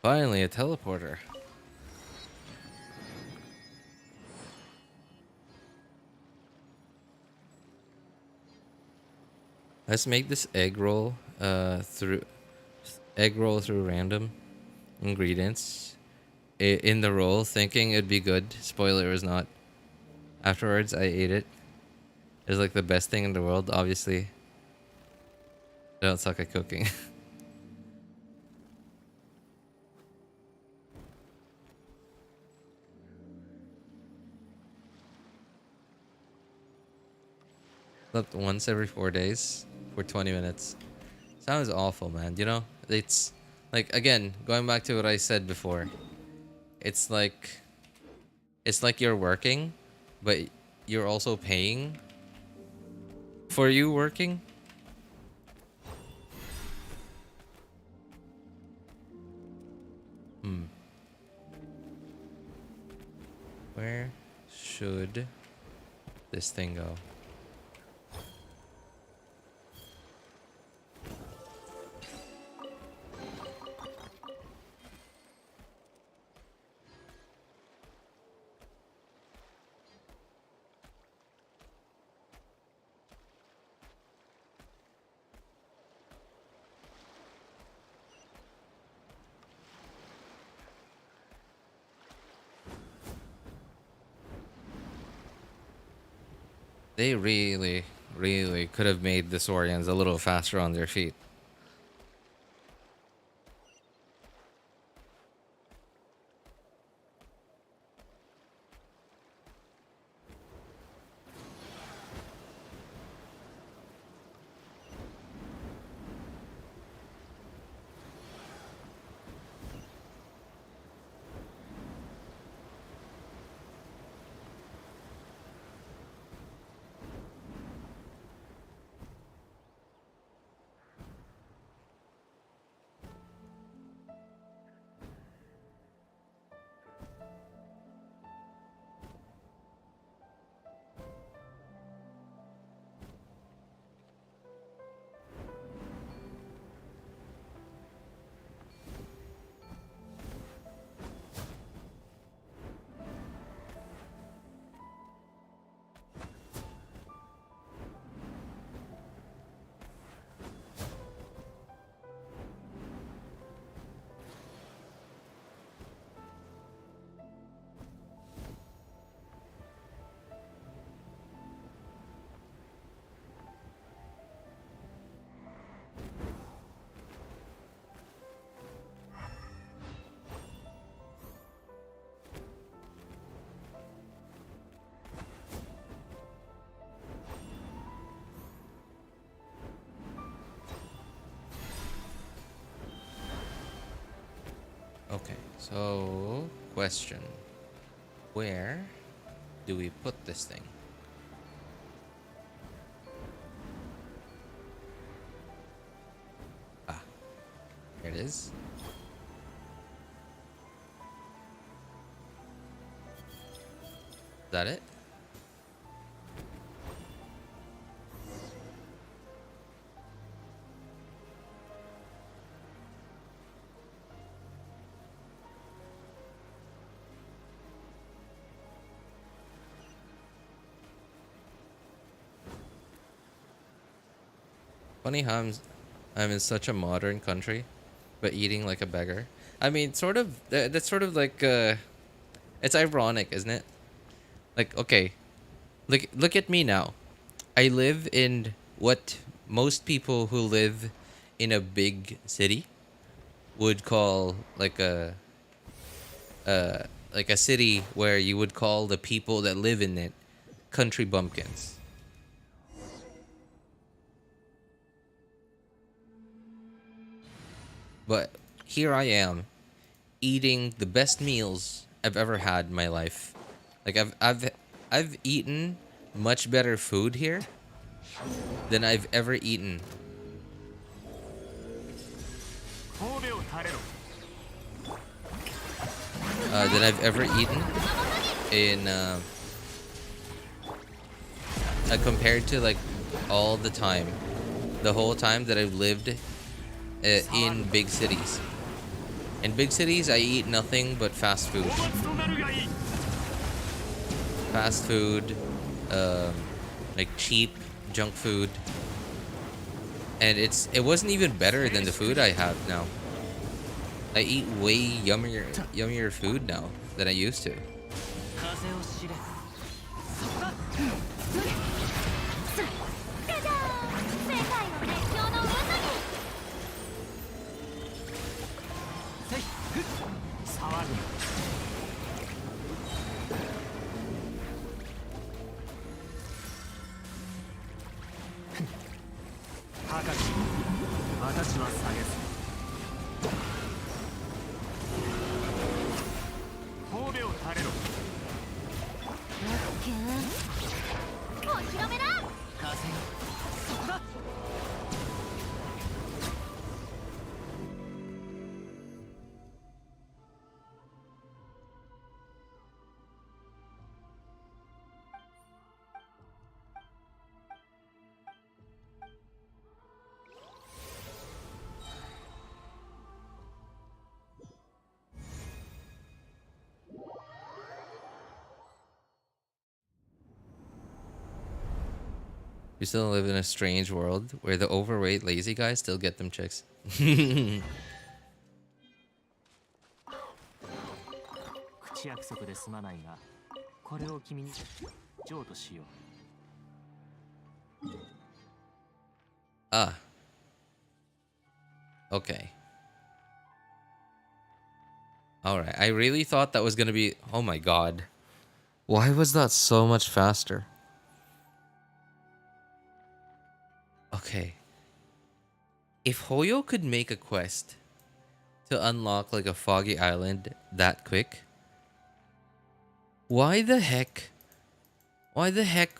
Finally, a teleporter. Let's make this egg roll through random ingredients in the roll, thinking it'd be good. Spoiler, it was not. Afterwards, I ate it. It was like the best thing in the world. Obviously, I don't suck at cooking. Slept once every 4 days for 20 minutes. Sounds awful, man. You know, it's like, again, going back to what I said before. It's like you're working, but you're also paying for you working. Where should this thing go? They really, really could have made the Saurians a little faster on their feet. Okay, so question. Where do we put this thing? Ah, here it is. Is that it? Funny how I'm in such a modern country, but eating like a beggar. I mean, sort of. That's sort of like. It's ironic, isn't it? Like, okay, look at me now. I live in what most people who live in a big city would call like a city where you would call the people that live in it country bumpkins. But here I am eating the best meals I've ever had in my life. Like I've eaten much better food here than I've ever eaten. Than I've ever eaten in compared to like all the time, the whole time that I've lived in big cities. In big cities, I eat nothing but fast food. Fast food, like cheap junk food, and it wasn't even better than the food I have now. I eat way yummier food now than I used to. We still live in a strange world where the overweight, lazy guys still get them chicks. 口約束で済まないが、これを君に譲渡しよう。Ah. Okay. Alright. I really thought that was gonna be... Oh my god. Why was that so much faster? Okay. If Hoyo could make a quest to unlock like a foggy island that quick, why the heck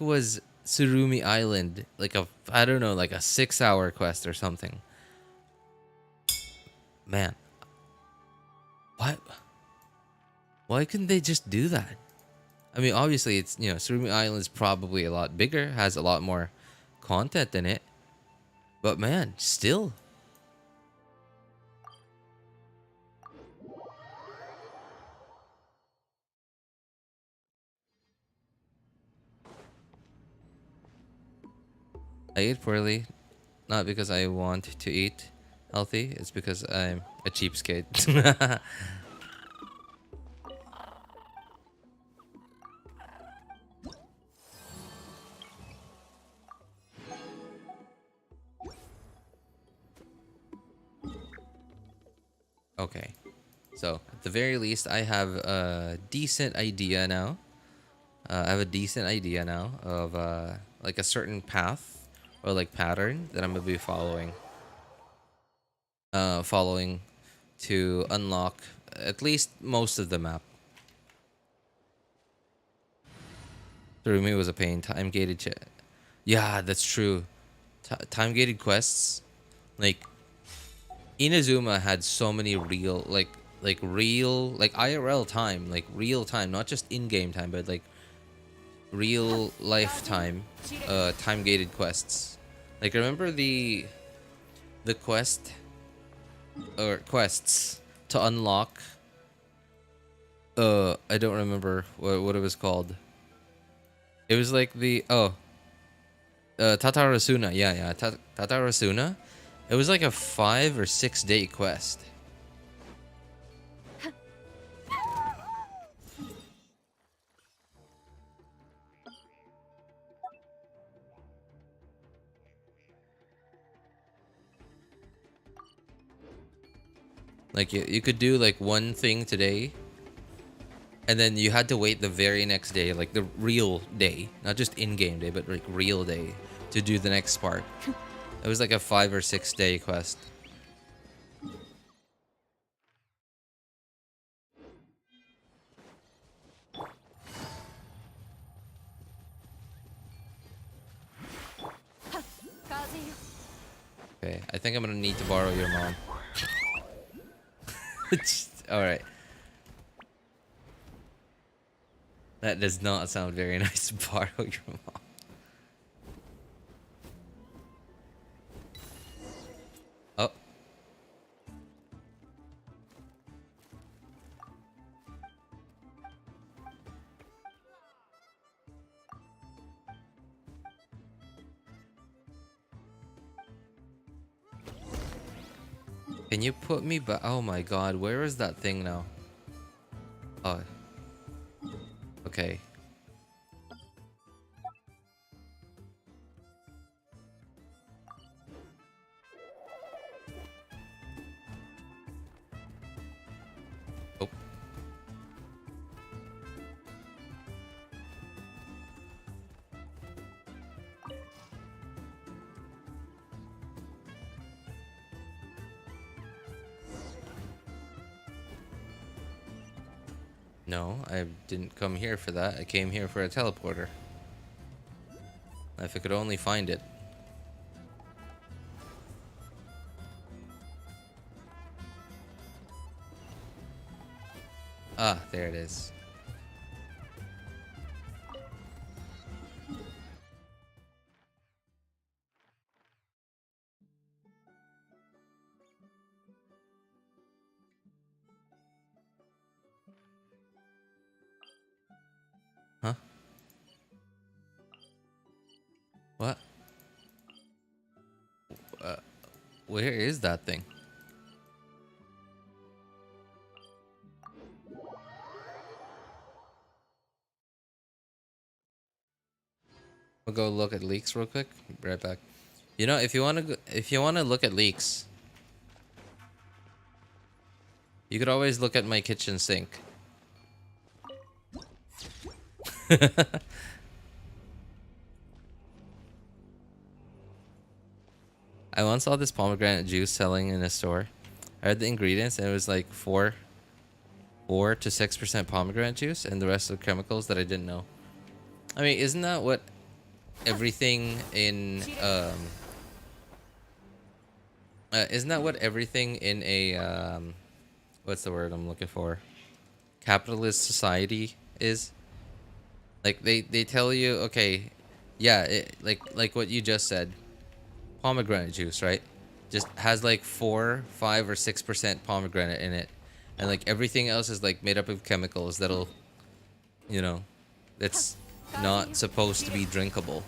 was Surumi Island like a, I don't know, like a 6-hour quest or something? Man, why couldn't they just do that? I mean, obviously it's, you know, Surumi Island is probably a lot bigger, has a lot more content in it, but man, still. I eat poorly, not because I want to eat healthy, it's because I'm a cheapskate. Okay, so at the very least, I have a decent idea now. I have a decent idea now of like a certain path or like pattern that I'm gonna be following. Following to unlock at least most of the map. Through me was a pain. Time gated. Yeah, that's true. Time gated quests, like Inazuma had so many real, like real, like IRL time, like real time, not just in-game time, but like real lifetime time gated quests. Like remember the quest or quests to unlock I don't remember what it was called. It was like the Tatarasuna. Yeah, Tatarasuna. It was like a 5 or 6 day quest. Like you could do like one thing today, and then you had to wait the very next day, like the real day, not just in-game day, but like real day, to do the next part. It was like a 5 or 6 day quest. Okay, I think I'm gonna need to borrow your mom. All right. That does not sound very nice to borrow your mom. Oh. Can you put me back? Oh my god, where is that thing now? Oh. Okay. Oh. No, I didn't come here for that. I came here for a teleporter. If I could only find it. Ah, there it is. Huh? What? Uh, where is that thing? We'll go look at leaks real quick. Be right back. You know, if you wanna look at leaks, you could always look at my kitchen sink. I once saw this pomegranate juice selling in a store. I read the ingredients and it was like 4 to 6% pomegranate juice and the rest of chemicals that I didn't know. I mean, isn't that what everything in a what's the word I'm looking for? Capitalist society is? Like they tell you, okay, yeah, like what you just said. Pomegranate juice, right? Just has like 4, 5 or 6% pomegranate in it. And like everything else is like made up of chemicals that'll, you know, that's not supposed to be drinkable.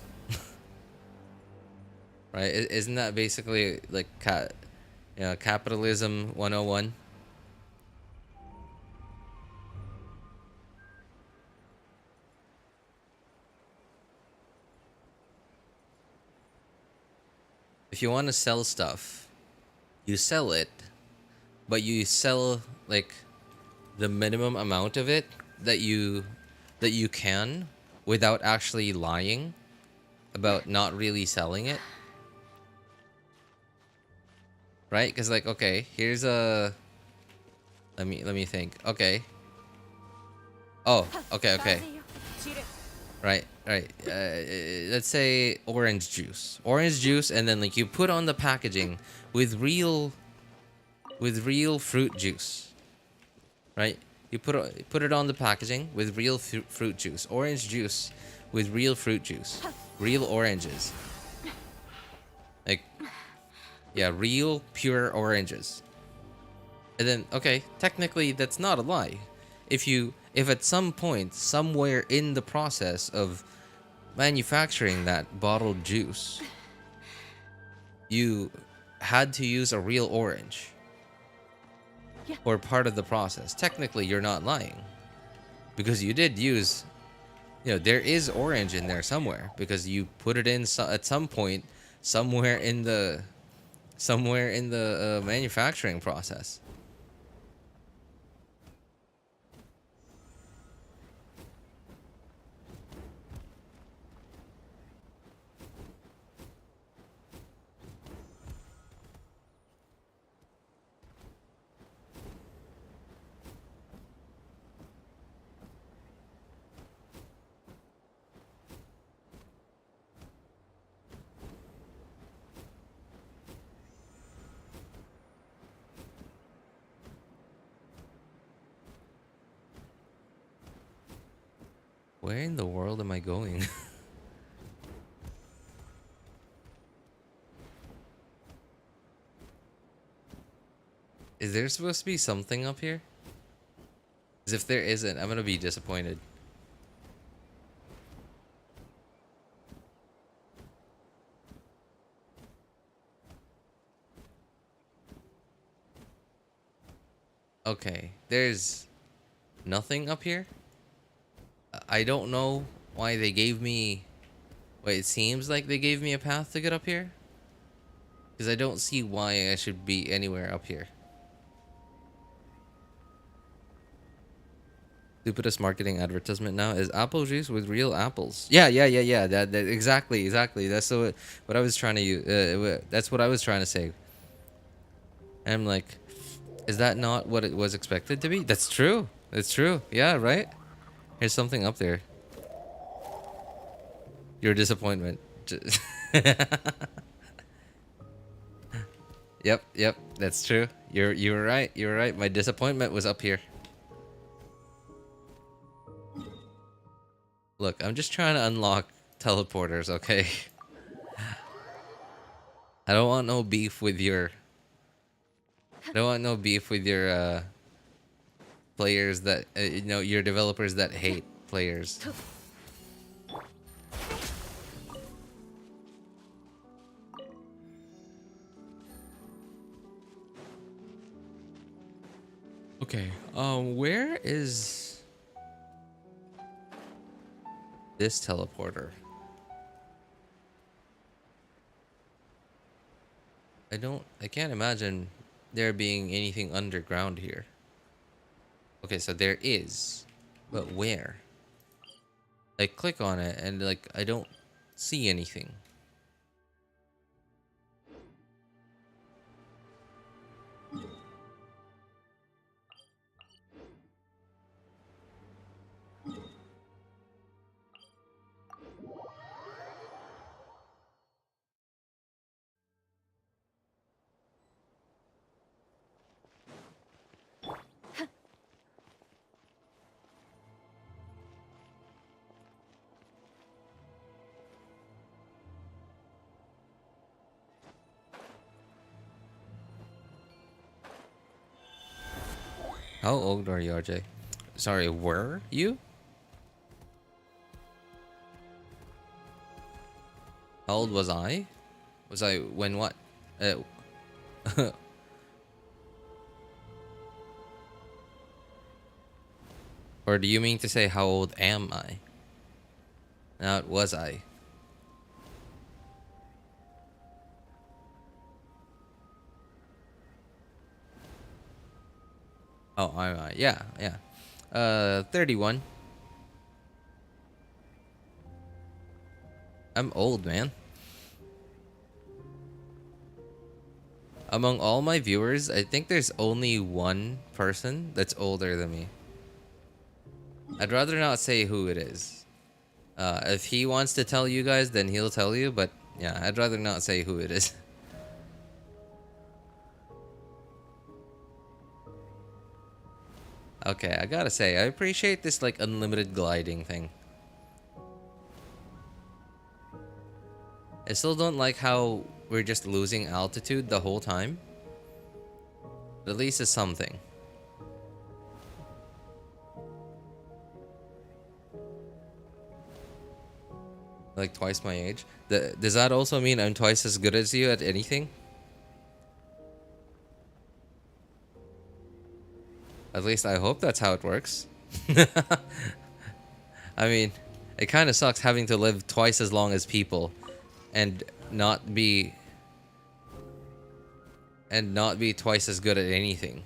Right? Isn't that basically like capitalism 101? If you want to sell stuff, you sell it, but you sell like the minimum amount of it that you can without actually lying about not really selling it. Right? Because like, okay, here's a let me think. Okay. Oh, okay. Right. Let's say orange juice, and then like you put on the packaging with real fruit juice, right? You put it on the packaging with real fruit juice, orange juice with real fruit juice, real oranges, like yeah, real pure oranges. And then okay, technically that's not a lie. If at some point somewhere in the process of manufacturing that bottled juice, you had to use a real orange or part of the process, technically you're not lying, because you did use, there is orange in there somewhere because you put it in at some point somewhere in the manufacturing process. Where in the world am I going? Is there supposed to be something up here? Because if there isn't, I'm gonna be disappointed. Okay, there's nothing up here. I don't know why they gave me... Wait, it seems like they gave me a path to get up here? Because I don't see why I should be anywhere up here. Stupidest marketing advertisement now is apple juice with real apples. Yeah. That exactly. That's what I was trying to use. That's what I was trying to say. And I'm like, is that not what it was expected to be? That's true. It's true. Yeah, right? Here's something up there. Your disappointment. Yep. That's true. You were right. You were right. My disappointment was up here. Look, I'm just trying to unlock teleporters, okay? I don't want no beef with your... players that... your developers that hate players. Okay, where is... this teleporter? I can't imagine there being anything underground here. Okay, so there is, but where? I click on it and like I don't see anything. How old are you, RJ? Sorry, were you? How old was I? Was I when what? Uh, or do you mean to say how old am I? Not was I? Oh, am I? Yeah, yeah. 31. I'm old, man. Among all my viewers, I think there's only one person that's older than me. I'd rather not say who it is. If he wants to tell you guys, then he'll tell you, but yeah, I'd rather not say who it is. Okay, I gotta say, I appreciate this like unlimited gliding thing. I still don't like how we're just losing altitude the whole time. But at least it's something. Like twice my age. Does that also mean I'm twice as good as you at anything? At least I hope that's how it works. I mean, it kind of sucks having to live twice as long as people and not be twice as good at anything.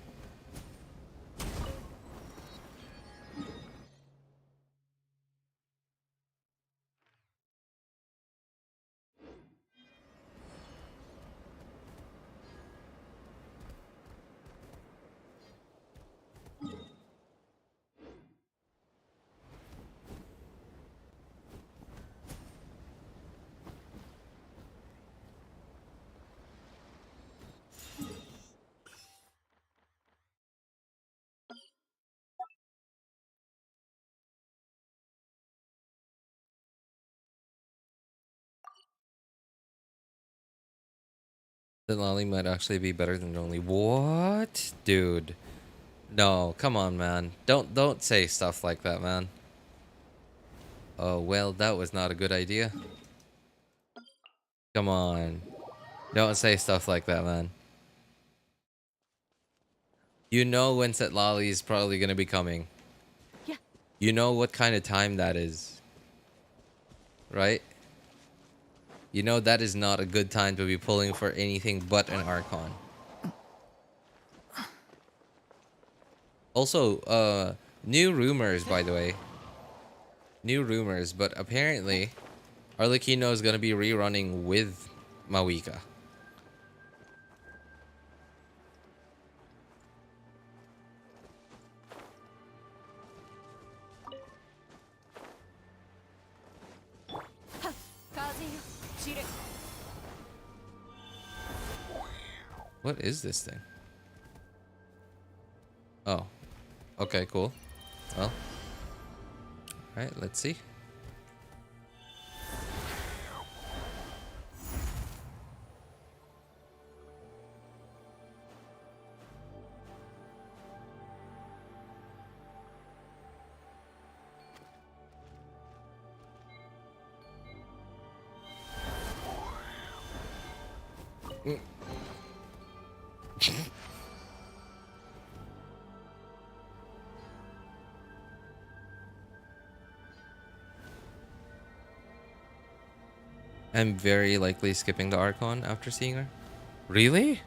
The lolly might actually be better than only. What? Dude. No, come on, man. Don't say stuff like that, man. Oh, well, that was not a good idea. Come on. Don't say stuff like that, man. You know when Set Lolly is probably going to be coming. Yeah. You know what kind of time that is. Right? You know that is not a good time to be pulling for anything but an Archon. Also, new rumors, by the way. New rumors, but apparently Arlecchino is going to be rerunning with Mawika. What is this thing? Oh. Okay, cool. Well. Alright, let's see. I'm very likely skipping the Archon after seeing her. Really?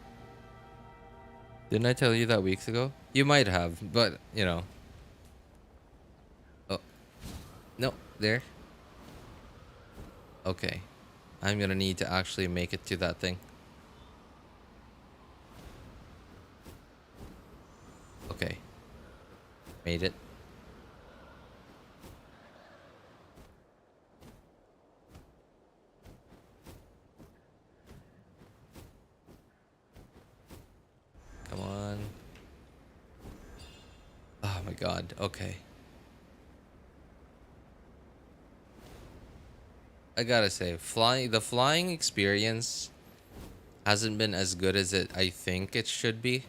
Didn't I tell you that weeks ago? You might have, but you know. Oh, no, there. Okay. I'm gonna need to actually make it to that thing. Okay. Made it. Come on. Oh my god. Okay. I gotta say, the flying experience hasn't been as good as I think it should be.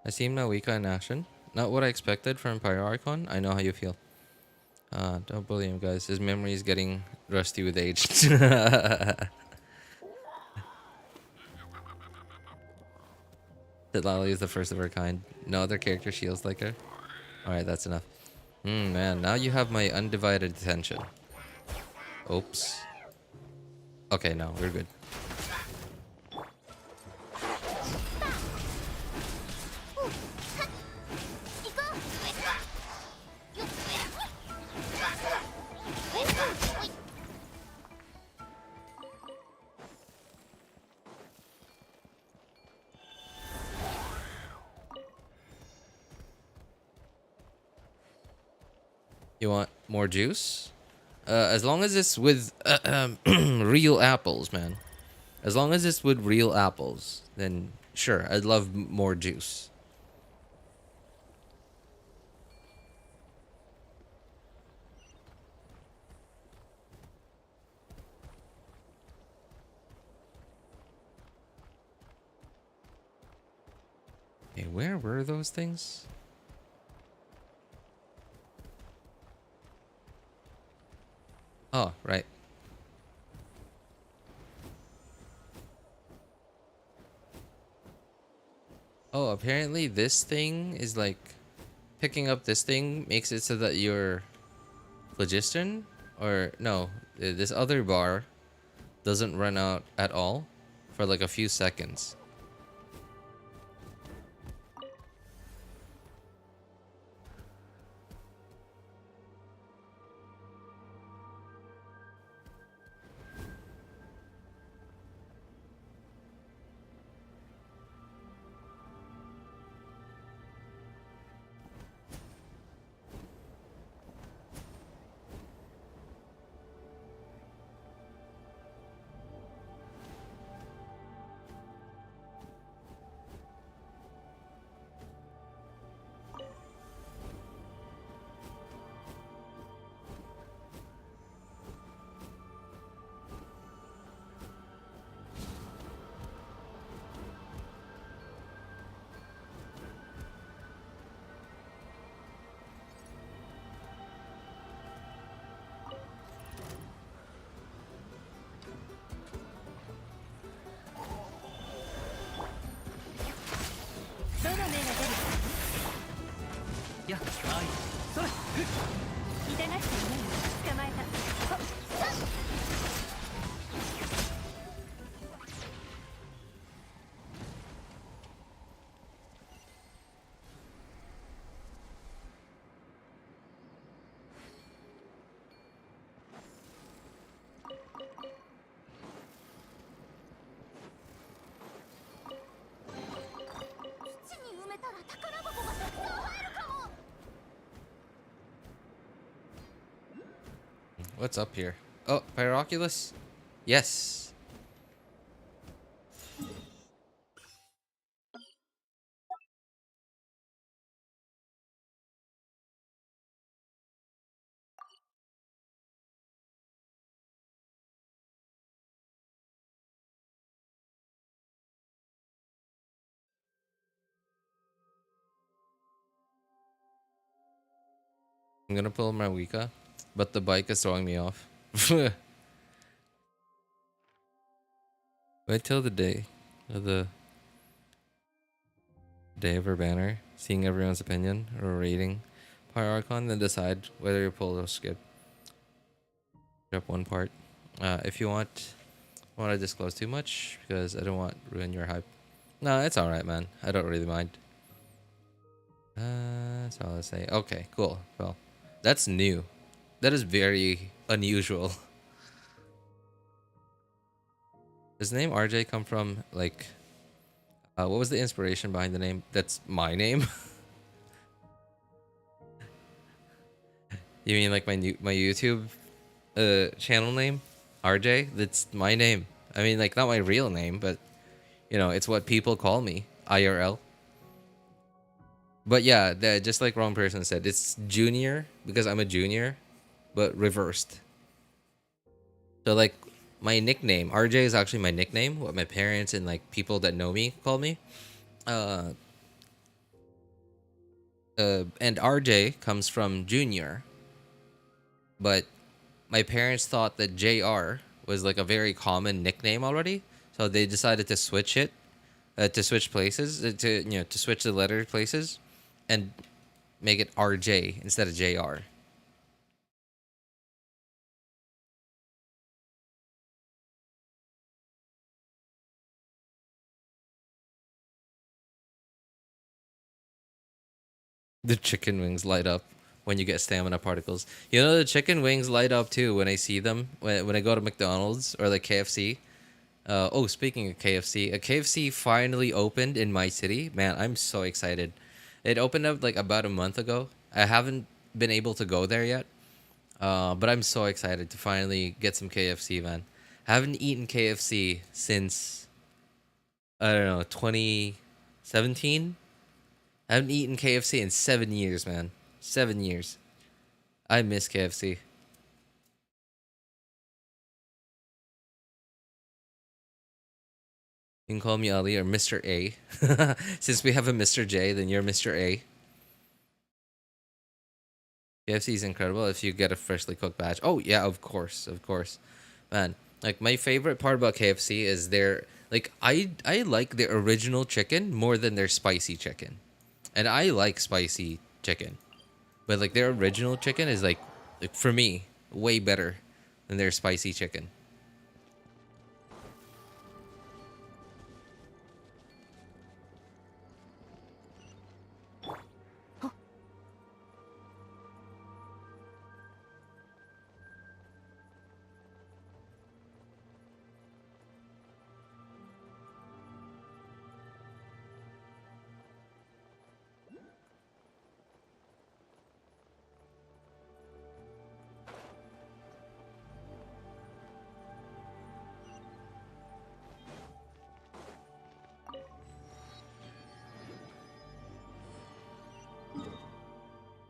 I seem now weaker in action. Not what I expected from Pyrarchon. I know how you feel. Don't bully him, guys. His memory is getting rusty with age. That Lally is the first of her kind. No other character shields like her. Alright, that's enough. Man, now you have my undivided attention. Oops. Okay, no, we're good. You want more juice? As long as it's with real apples, man. As long as it's with real apples, then sure, I'd love more juice. Okay, where were those things? Oh, right. Oh, apparently this thing is like picking up this thing makes it so that your phlogiston or no, this other bar doesn't run out at all for like a few seconds. What's up here? Oh, Pyroculus? Yes. I'm gonna pull my Wika, but the bike is throwing me off. Wait till the day of her banner, seeing everyone's opinion or rating per Archon, then decide whether you pull or skip. Up one part. If you want to disclose too much, because I don't want to ruin your hype. No, it's alright, man. I don't really mind. That's all I say. Okay, cool. Well, that's new. That is very unusual. Does the name RJ come from, like, what was the inspiration behind the name? That's my name. You mean like my YouTube channel name, RJ? That's my name. I mean, like, not my real name, but you know, it's what people call me, IRL. But yeah, just like wrong person said, it's junior because I'm a junior, but reversed. So like my nickname, RJ, is actually my nickname, what my parents and like people that know me call me. And RJ comes from junior, but my parents thought that JR was like a very common nickname already, so they decided to switch it, to switch places, to switch the letter places, and make it RJ instead of JR. The chicken wings light up when you get stamina particles. You know, the chicken wings light up too when I see them when I go to McDonald's or like KFC. Oh, speaking of KFC, a KFC finally opened in my city. Man, I'm so excited. It opened up like about a month ago. I haven't been able to go there yet, but I'm so excited to finally get some KFC, man. I haven't eaten KFC since, I don't know, 2017. I haven't eaten KFC in 7 years, man. 7 years. I miss KFC. You can call me Ali or Mr. A. Since we have a Mr. J, then you're Mr. A. KFC is incredible if you get a freshly cooked batch. Oh yeah, of course, of course, man. Like my favorite part about KFC is their like I like the original chicken more than their spicy chicken, and I like spicy chicken, but like their original chicken is like for me way better than their spicy chicken.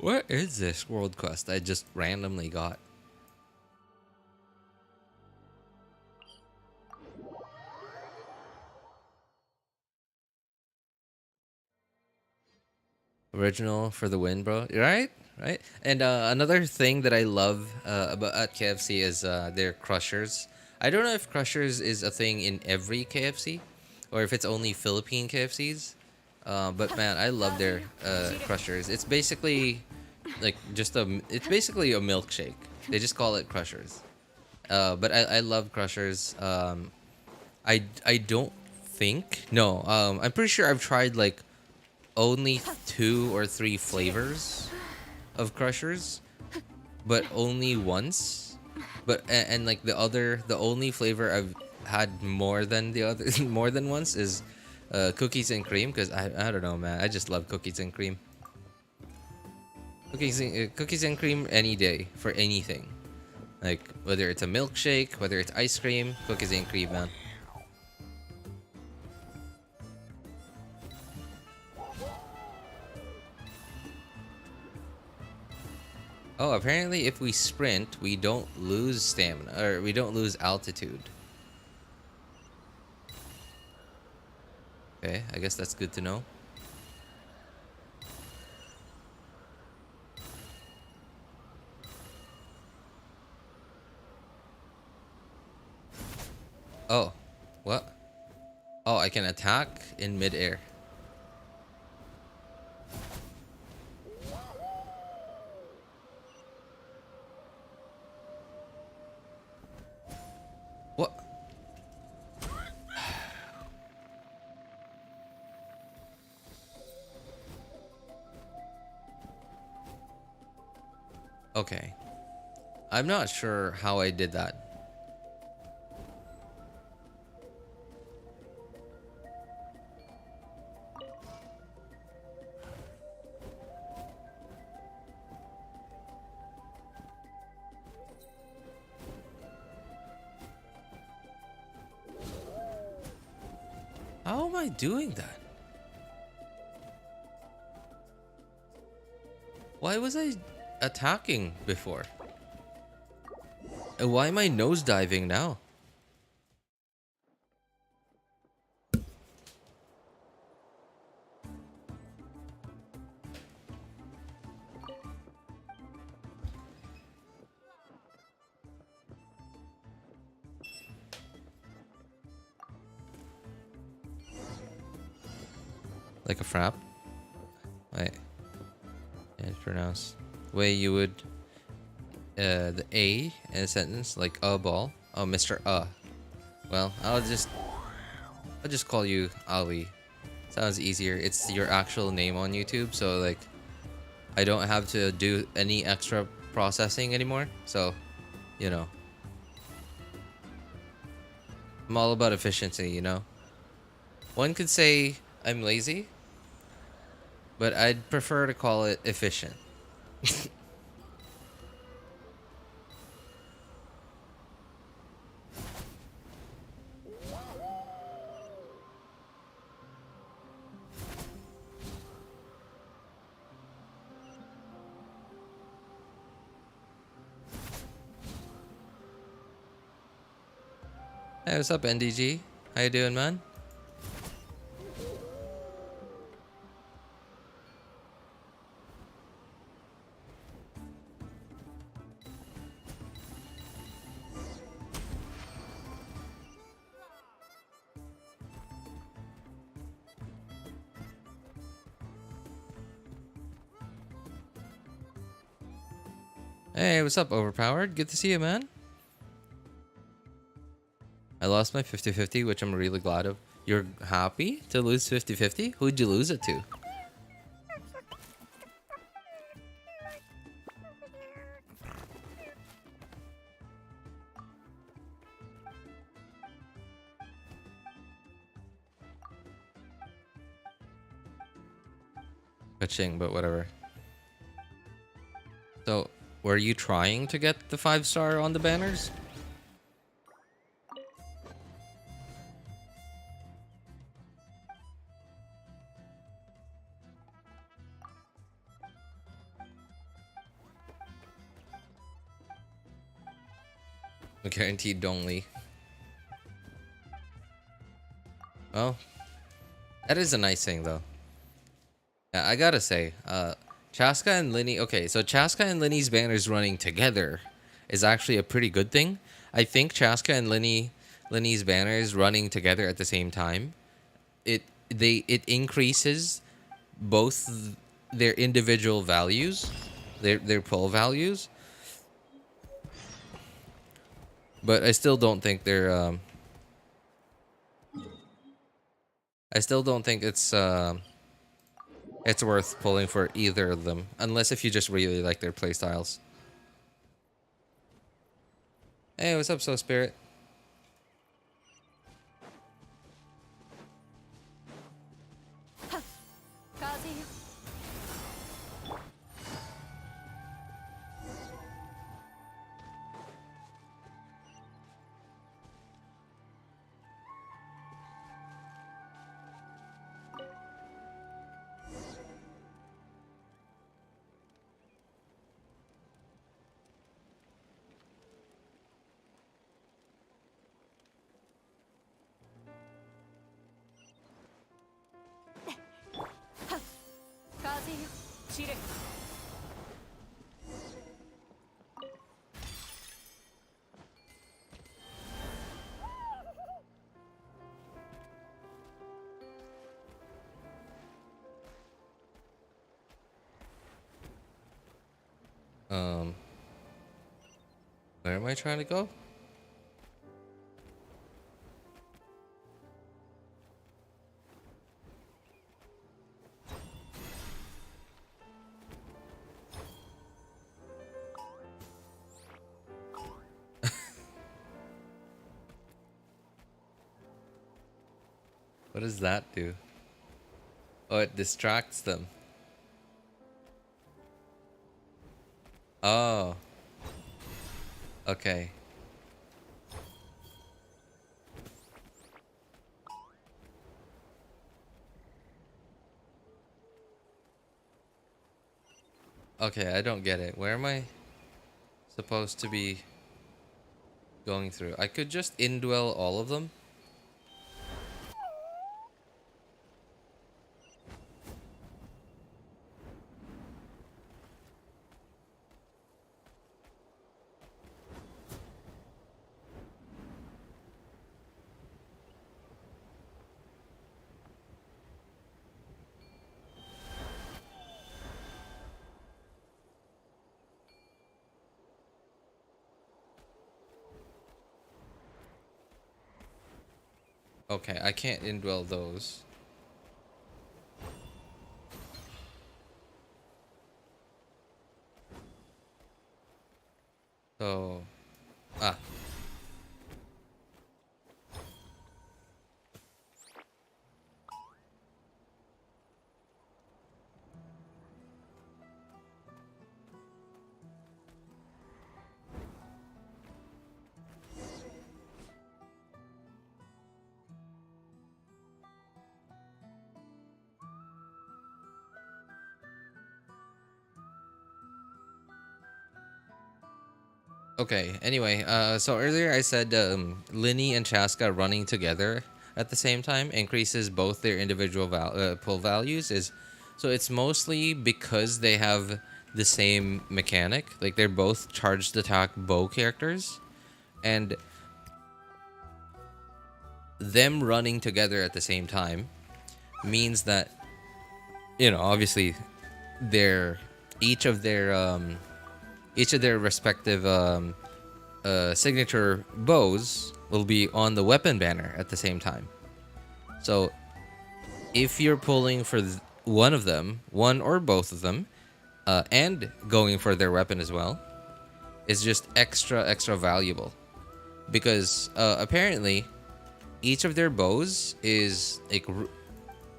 What is this world quest I just randomly got? Original for the win, bro. Right? Right? And another thing that I love about at KFC is their crushers. I don't know if crushers is a thing in every KFC or if it's only Philippine KFCs. But man, I love their crushers. It's basically like it's basically a milkshake. They just call it crushers. But I love crushers. I don't think no. I'm pretty sure I've tried like only 2 or 3 flavors of crushers, but only once. But and like the only flavor I've had more than the other more than once is cookies and cream, because I don't know, man. I just love cookies and cream. Cookies and cream any day for anything. Like whether it's a milkshake, whether it's ice cream, cookies and cream, man. Oh, apparently if we sprint, we don't lose stamina, or we don't lose altitude. Okay, I guess that's good to know. Oh, what? Oh, I can attack in midair. What? Okay. I'm not sure how I did that. How am I doing that? Why was I attacking before? And why am I nosediving now? Like a frap? Wait. Yeah, it's pronounced. Way you would the A in a sentence, like a ball. Oh, Mr. Well, I'll just call you Ali. Sounds easier. It's your actual name on YouTube, so like I don't have to do any extra processing anymore. So, you know. I'm all about efficiency, you know. One could say I'm lazy, but I'd prefer to call it efficient. Hey, what's up, NDG? How you doing, man? Hey, what's up, Overpowered? Good to see you, man. I lost my 50-50, which I'm really glad of. You're happy to lose 50-50? Who'd you lose it to? Pitching, but whatever. So, were you trying to get the 5-star on the banners? Guaranteed Zhongli. Well, that is a nice thing, though. Yeah, I gotta say, Chasca and Lyney. Okay, so Chasca and Lyney's banners running together is actually a pretty good thing. I think Chasca and Lyney's banners running together at the same time, it increases both their individual values, their pull values. But I still don't think they're I still don't think it's worth pulling for either of them, unless if you just really like their playstyles. Hey, what's up, So Spirit? Um, where am I trying to go? What does that do? Oh, it distracts them. Oh, okay. Okay, I don't get it. Where am I supposed to be going through? I could just indwell all of them. Okay, I can't indwell those. So, ah, okay. Anyway, so earlier I said Lyney and Chasca running together at the same time increases both their individual pull values. So it's mostly because they have the same mechanic. Like they're both charged attack bow characters, and them running together at the same time means that obviously their each of their respective signature bows will be on the weapon banner at the same time. So if you're pulling for one of them, one or both of them, and going for their weapon as well, is just extra valuable, because apparently each of their bows is like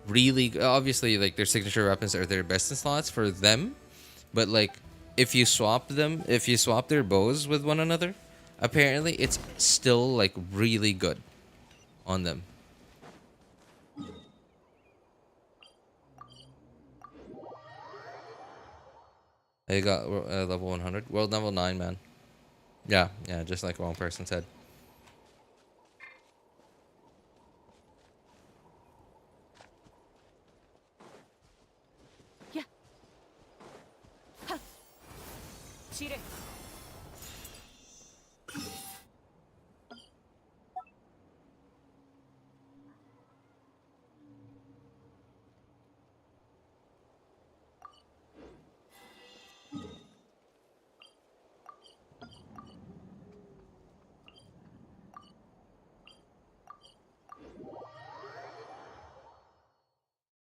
really obviously like their signature weapons are their best in slots for them, but like if you swap their bows with one another, apparently it's still like really good on them. They got level 100, world level 9, man. Yeah, just like wrong person said. Yeah. Ha. Chire.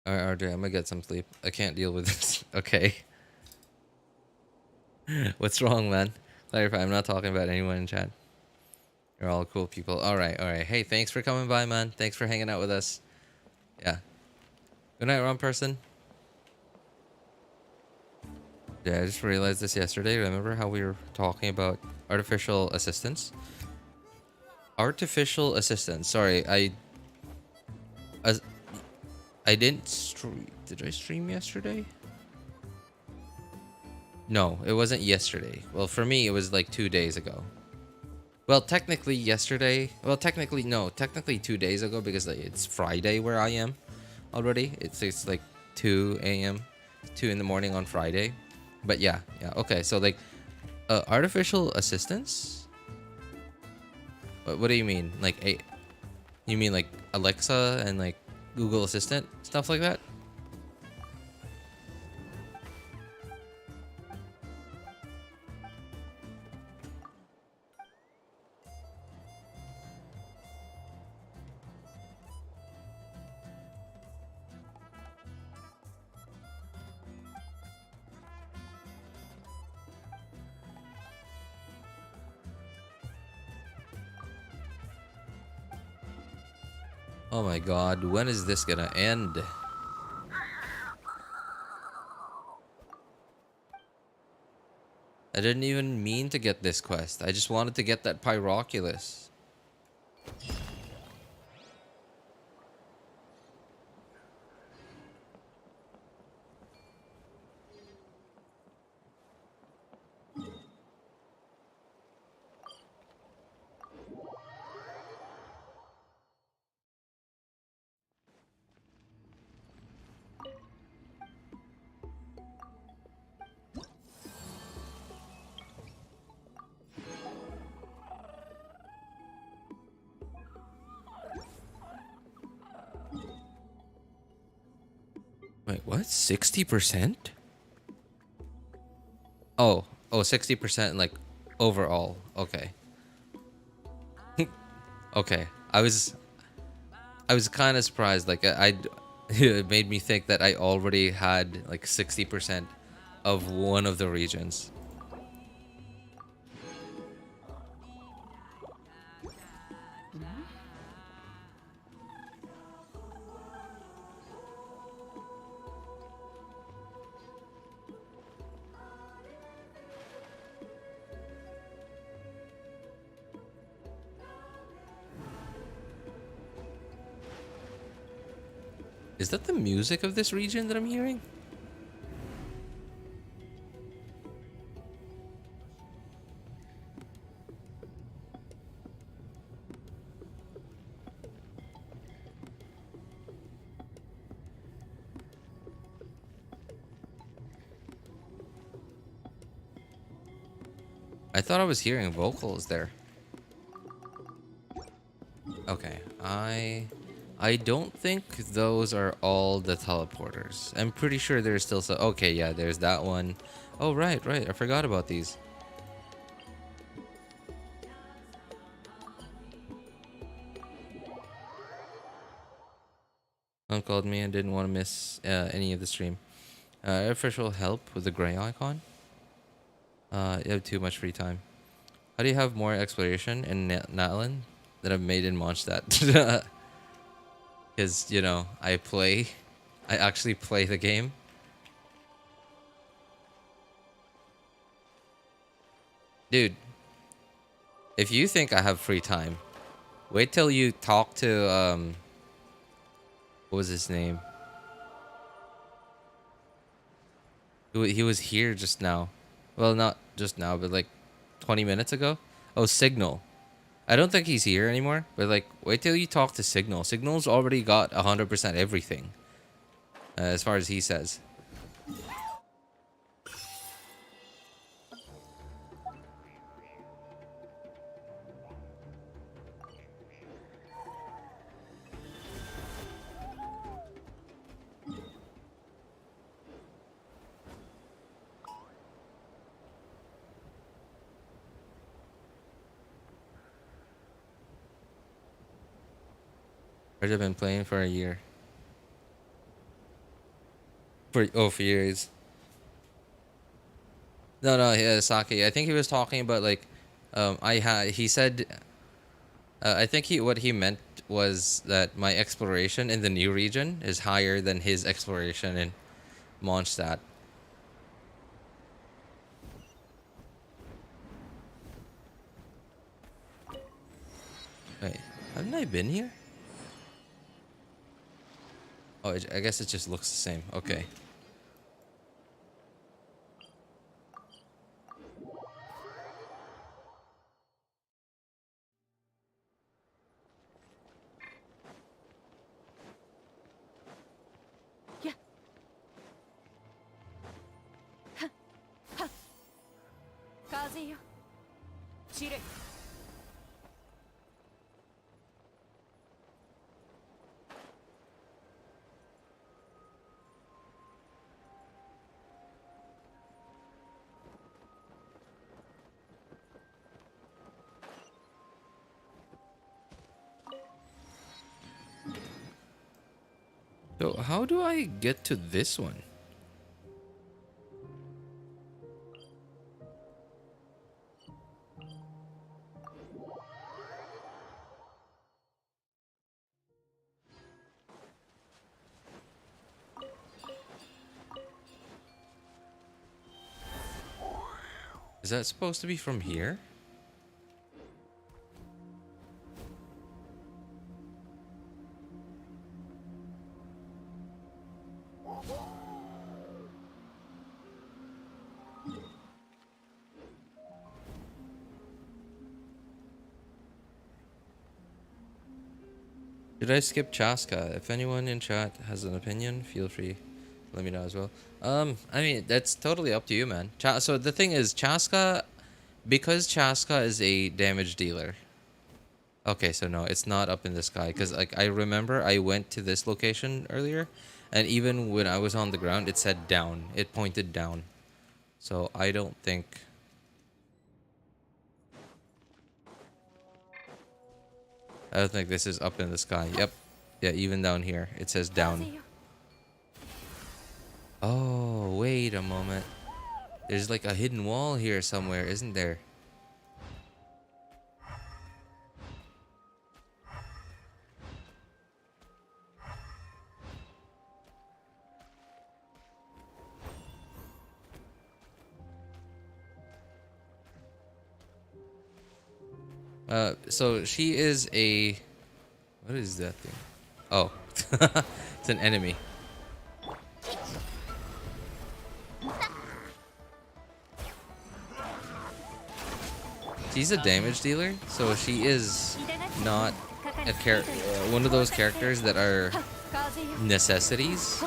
All right, RJ, I'm gonna get some sleep. I can't deal with this. Okay. What's wrong, man? Clarify, I'm not talking about anyone in chat. You're all cool people. All right. Hey, thanks for coming by, man. Thanks for hanging out with us. Yeah. Good night, wrong person. Yeah, I just realized this yesterday. Remember how we were talking about artificial assistance? Artificial assistance. Sorry, as I didn't stream. Did I stream yesterday? No, it wasn't yesterday. Well, for me, it was like 2 days ago. Well, technically yesterday. Well, technically no. Technically 2 days ago, because like, it's Friday where I am already. It's like 2 a.m. 2 in the morning on Friday. But yeah. Okay, so like artificial assistance? What do you mean? Like you mean like Alexa and like Google Assistant, stuff like that? Oh my god, when is this gonna end? I didn't even mean to get this quest. I just wanted to get that Pyroculus. Wait, what? 60%? Oh, 60% like overall. Okay. Okay. I was kind of surprised. Like it made me think that I already had like 60% of one of the regions. Is that the music of this region that I'm hearing? I thought I was hearing vocals there. Okay, I don't think those are all the teleporters. I'm pretty sure there's still some. Okay, yeah, there's that one. Oh, right, right. I forgot about these. Mom called me and didn't want to miss any of the stream. Official help with the gray icon. You have too much free time. How do you have more exploration in Natlan that I've made in Mondstadt? Because, you know, I actually play the game. Dude, if you think I have free time, wait till you talk to, what was his name? He was here just now. Well, not just now, but like 20 minutes ago. Oh, Signal. I don't think he's here anymore, but like, wait till you talk to Signal. Signal's already got 100% everything, as far as he says. I've been playing for a year. For years. No, no, yeah, Saki. I think he was talking about like, he said, I think what he meant was that my exploration in the new region is higher than his exploration in Mondstadt. Wait, haven't I been here? Oh, I guess it just looks the same. Okay. Yeah. 風よ散れ So how do I get to this one? Is that supposed to be from here? Should I skip Chasca? If anyone in chat has an opinion, feel free to let me know as well. I mean, that's totally up to you, man. So the thing is, Chasca, because Chasca is a damage dealer. Okay, so no, it's not up in the sky. Because, like, I remember I went to this location earlier, and even when I was on the ground, it said down. It pointed down. So I don't think... I don't think this is up in the sky. Yep. Yeah, even down here, it says down. Oh, wait a moment. There's like a hidden wall here somewhere, isn't there? So she is a... What is that thing? Oh. It's an enemy. She's a damage dealer, so she is not a one of those characters that are necessities.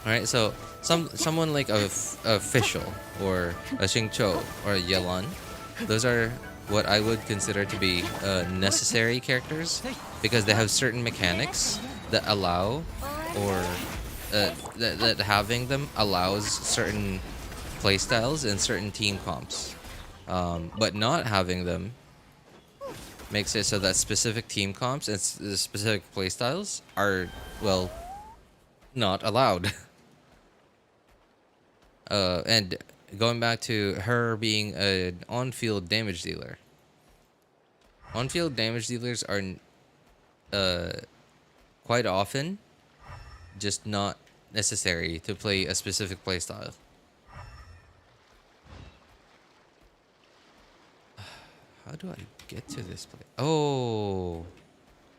Alright, so someone like a official or a Xingqiu or a Yelan, those are what I would consider to be necessary characters because they have certain mechanics that allow or that having them allows certain playstyles and certain team comps. But not having them makes it so that specific team comps and specific playstyles are, well, not allowed. And going back to her being an on-field damage dealer. On-field damage dealers are quite often just not necessary to play a specific playstyle. How do I get to this place? Oh,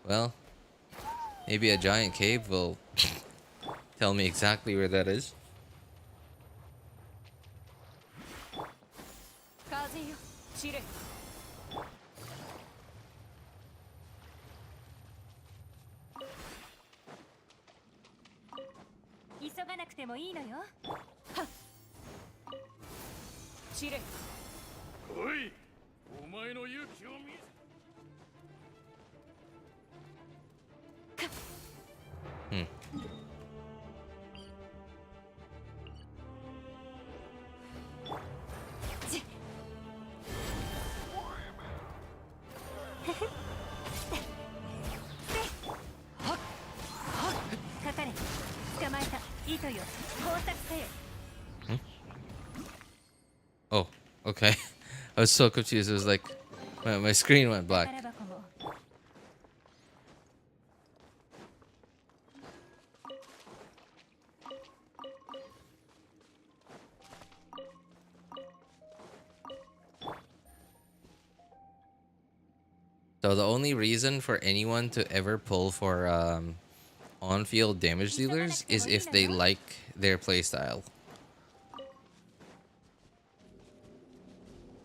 well, maybe a giant cave will tell me exactly where that is. Oh, okay. I was so confused. It was like my screen went black. So the only reason for anyone to ever pull for on-field damage dealers is if they like their playstyle.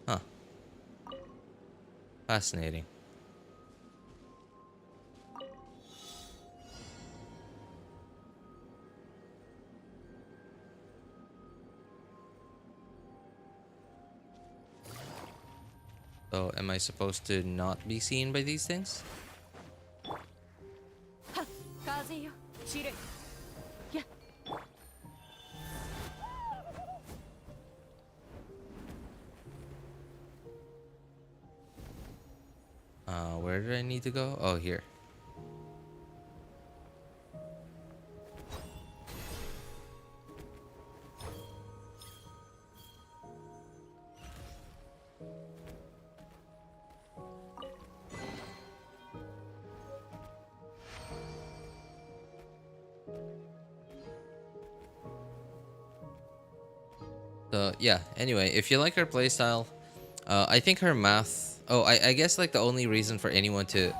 Huh. Fascinating. So, am I supposed to not be seen by these things? Where did I need to go? Oh, here. So yeah. Anyway, if you like her playstyle, I think her math. Oh, I guess like the only reason for anyone to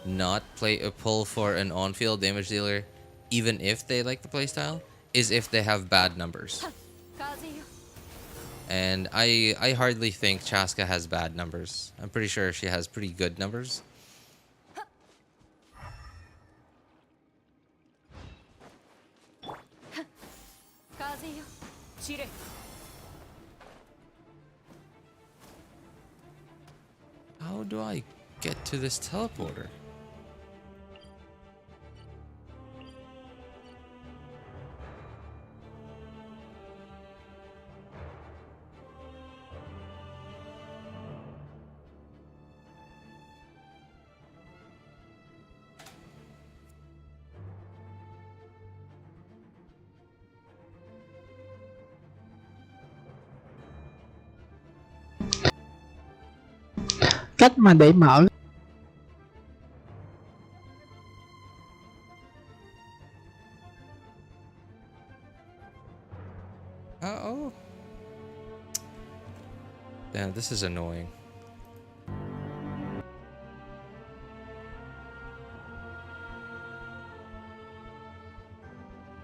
not play a pull for an on-field damage dealer, even if they like the playstyle, is if they have bad numbers. And I hardly think Chasca has bad numbers. I'm pretty sure she has pretty good numbers. How do I get to this teleporter? Cách mà để mở Oh. Damn, this is annoying.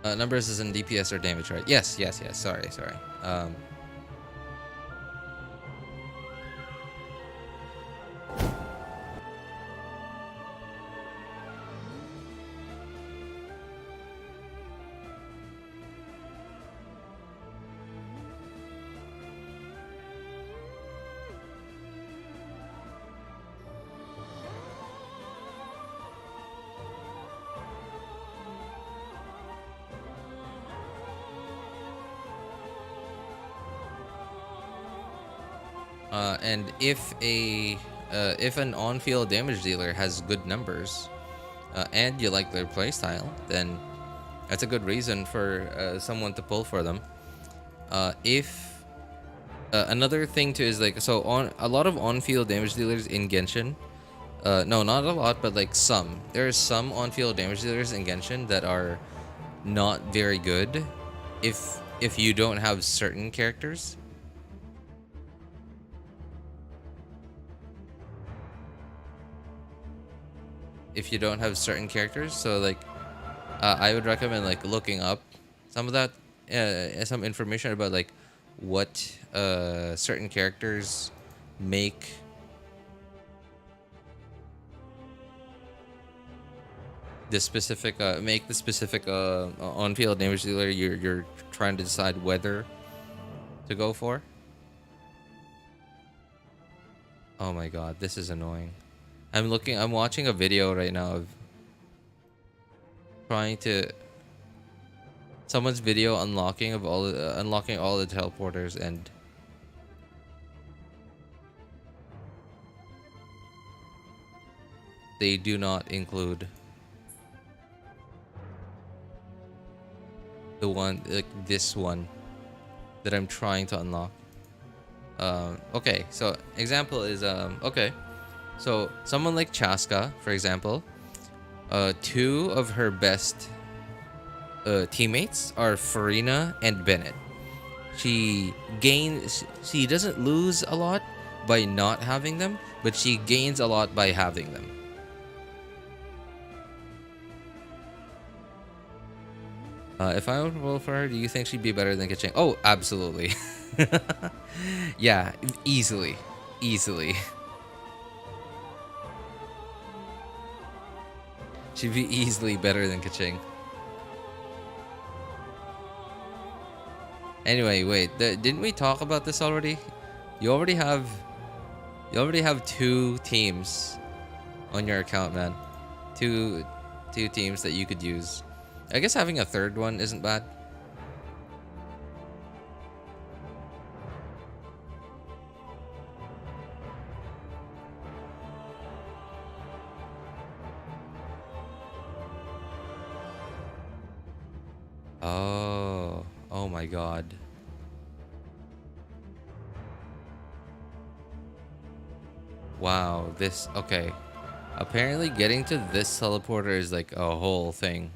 Numbers is in DPS or damage, right? Yes. Sorry. And if an on-field damage dealer has good numbers, and you like their playstyle, then that's a good reason for someone to pull for them. If another thing too is like, so on a lot of on-field damage dealers in Genshin, no, not a lot, but like some. There are some on-field damage dealers in Genshin that are not very good if you don't have certain characters. If you don't have certain characters, so like I would recommend like looking up some of that some information about like what certain characters make the specific on-field damage dealer you're trying to decide whether to go for. Oh my god, this is annoying. I'm watching a video right now of someone's video unlocking all the teleporters, and they do not include the one, like this one that I'm trying to unlock. Okay, so example is okay. So someone like Chasca, for example, two of her best teammates are Farina and Bennett. She doesn't lose a lot by not having them, but she gains a lot by having them. If I would roll for her, do you think she'd be better than Kaching? Oh, absolutely. Yeah, easily. She'd be easily better than Kaching. Anyway, wait. Didn't we talk about this already? You already have two teams on your account, man. Two teams that you could use. I guess having a third one isn't bad. Oh my god. Wow, okay. Apparently getting to this teleporter is like a whole thing.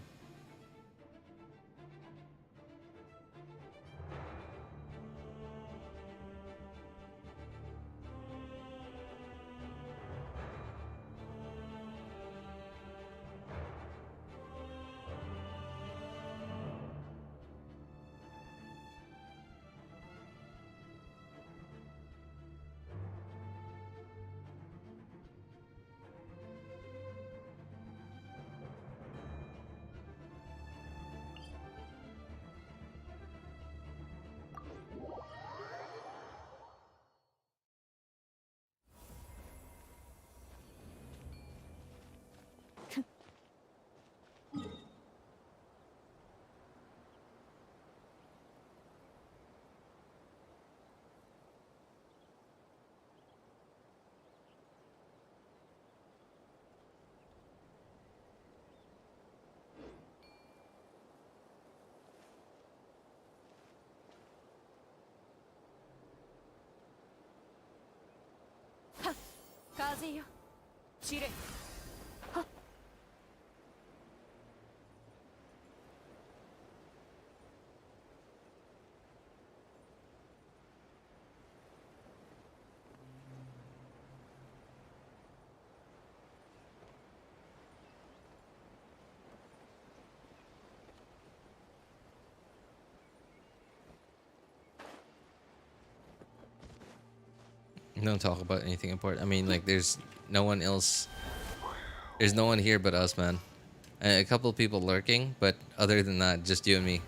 風よ散れ。 Don't talk about anything important. I mean, like, there's no one else. There's no one here but us, man. A couple of people lurking, but other than that, just you and me.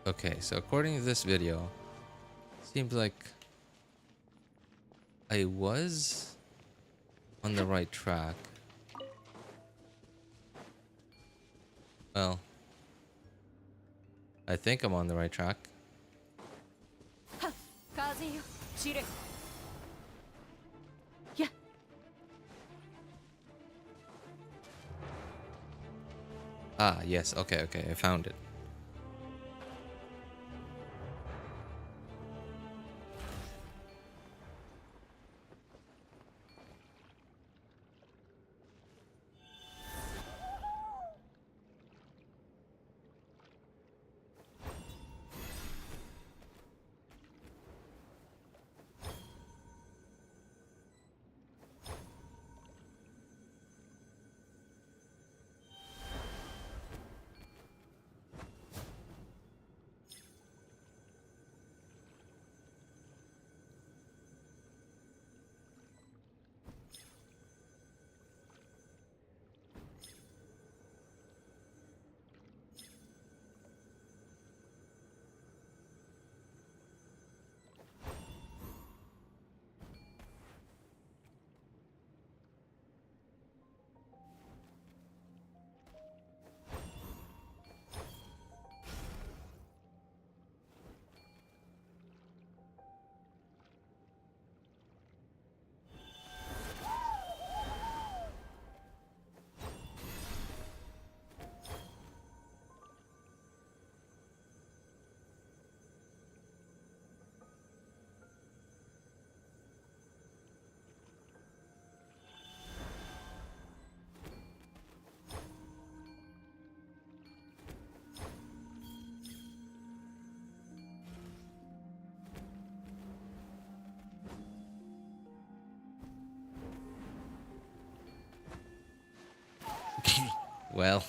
Okay, so according to this video, seems like I was on the right track. Well, I think I'm on the right track. 風よ散れ。や。 Ah, yes. Okay, okay. I found it. Well,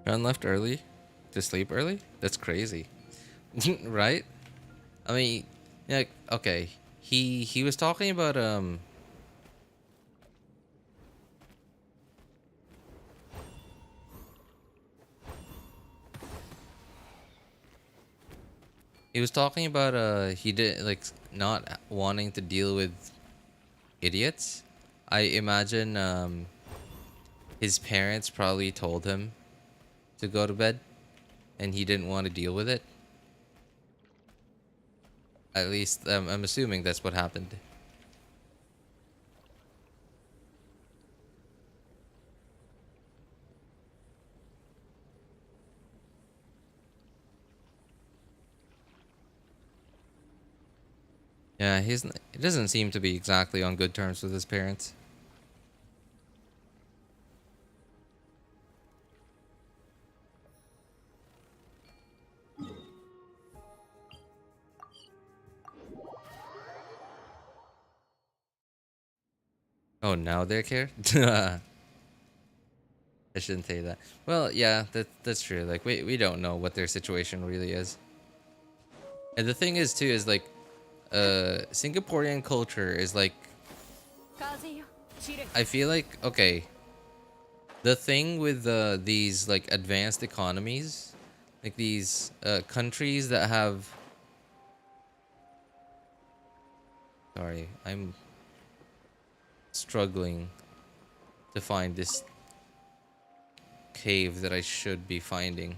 Ron left early to sleep early? That's crazy. Right? I mean, yeah, okay. He was talking about he was talking about he did like not wanting to deal with idiots. I imagine his parents probably told him to go to bed and he didn't want to deal with it. At least I'm assuming that's what happened. Yeah, he doesn't seem to be exactly on good terms with his parents. Oh, now they care. I shouldn't say that. Well, yeah, that's true. Like we don't know what their situation really is. And the thing is too is like Singaporean culture is like I feel like okay, the thing with these like advanced economies, like these countries that have sorry, I'm struggling to find this cave that I should be finding.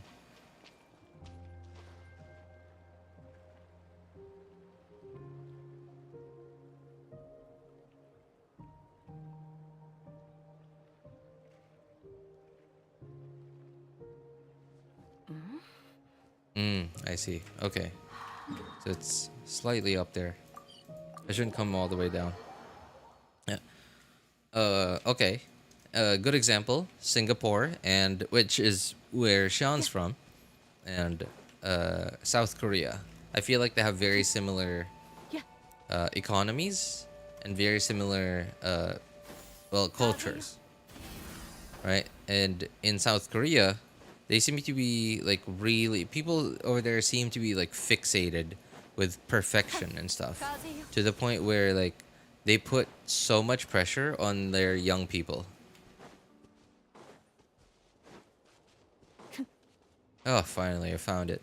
I see. Okay. So it's slightly up there. I shouldn't come all the way down. Yeah. Okay. Good example, Singapore, and which is where Sean's from, and South Korea. I feel like they have very similar economies and very similar well cultures, right? And in South Korea, they seem to be like really people over there seem to be like fixated with perfection and stuff to the point where like they put so much pressure on their young people. Oh, finally I found it.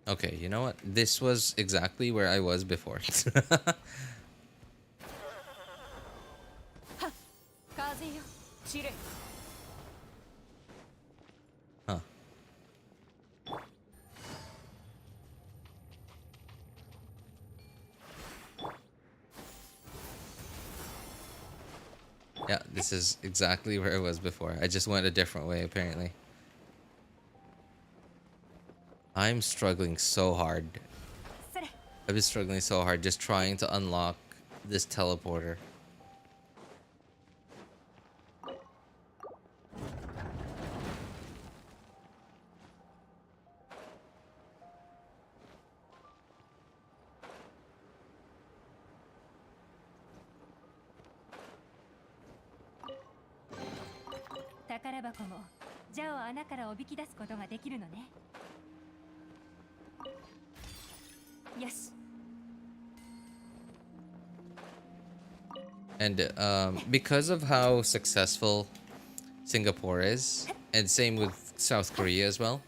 Okay, you know what? This was exactly where I was before. Huh. Yeah, this is exactly where I was before. I just went a different way, apparently. I'm struggling so hard. I've been struggling so hard just trying to unlock this teleporter. And because of how successful Singapore is, and same with South Korea as well,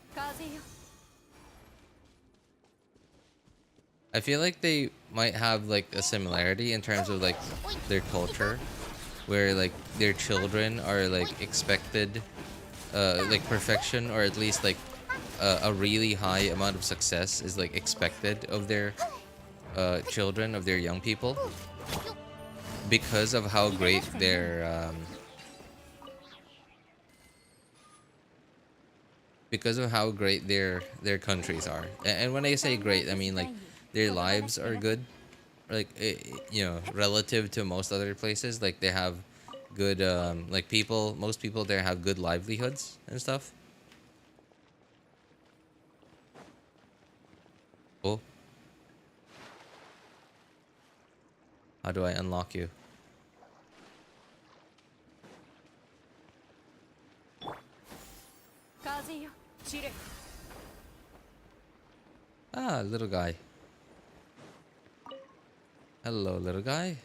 I feel like they might have like a similarity in terms of like their culture, where like their children are like expected like perfection, or at least like a really high amount of success is like expected of their children, of their young people, because of how great their countries are. And when I say great, I mean like their lives are good, like you know, relative to most other places. Like they have good like most people there have good livelihoods and stuff. Oh, how do I unlock you? Ah, little guy. Hello, little guy.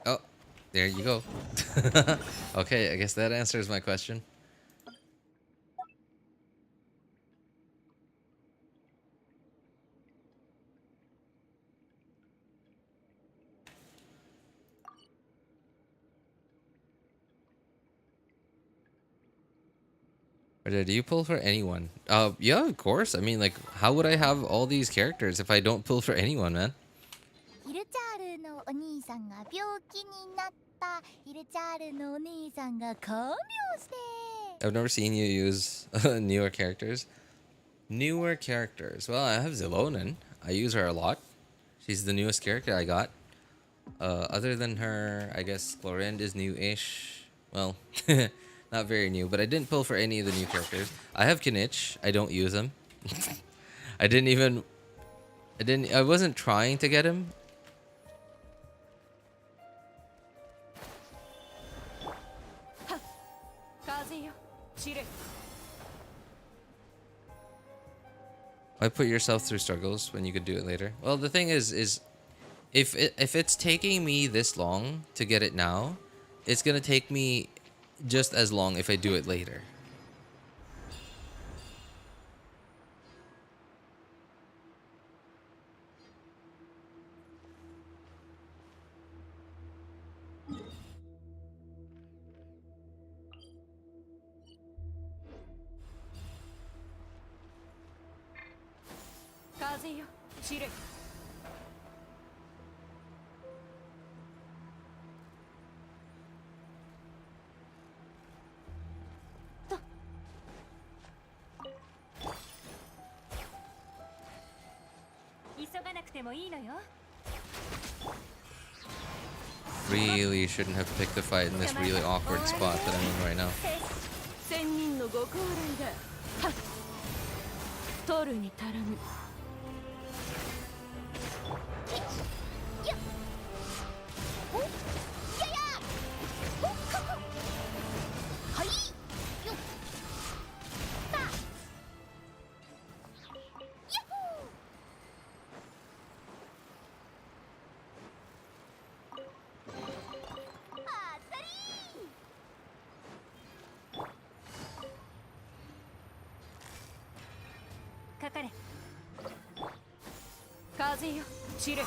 Oh, there you go. Okay, I guess that answers my question. Or did you pull for anyone? Yeah, of course. I mean, like, how would I have all these characters if I don't pull for anyone, man? ヒルチャールのお兄さんが病気になった。ヒルチャールのお兄さんが看病して。I've never seen you use newer characters. Newer characters. Well, I have Zelonin. I use her a lot. She's the newest character I got. Other than her, I guess Chlorinde is new-ish. Well, not very new, but I didn't pull for any of the new characters. I have Kinich. I don't use him. I wasn't trying to get him. Why put yourself through struggles when you could do it later? Well, the thing is if it's taking me this long to get it now, it's gonna take me just as long if I do it later. Really shouldn't have picked a fight in this really awkward spot that I'm in right now. 千人のご高齢だ。はっ。取るに足らぬ。風よ、散れ。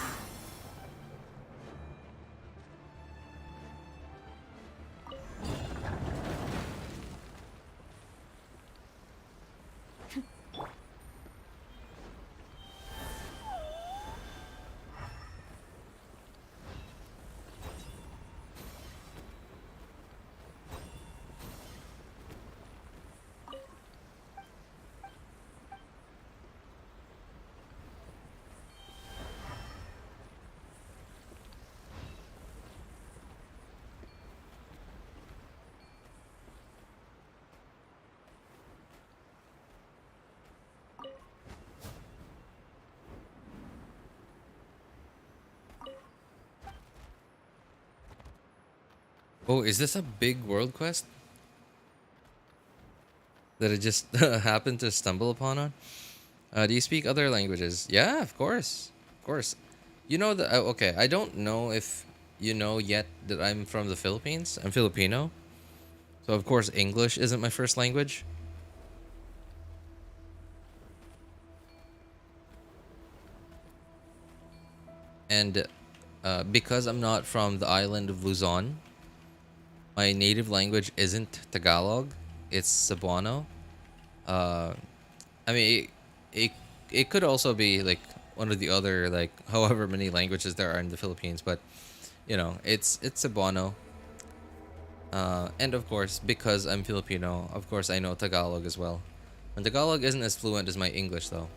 Oh, is this a big world quest that I just happened to stumble upon on? Do you speak other languages? Yeah, of course. Of course. You know that, okay, I don't know if you know yet that I'm from the Philippines. I'm Filipino. So, of course, English isn't my first language. And because I'm not from the island of Luzon, my native language isn't Tagalog, it's Cebuano. I mean, it could also be like one of the other, like, however many languages there are in the Philippines, but you know, it's Cebuano. And of course, because I'm Filipino, of course I know Tagalog as well. And Tagalog isn't as fluent as my English though.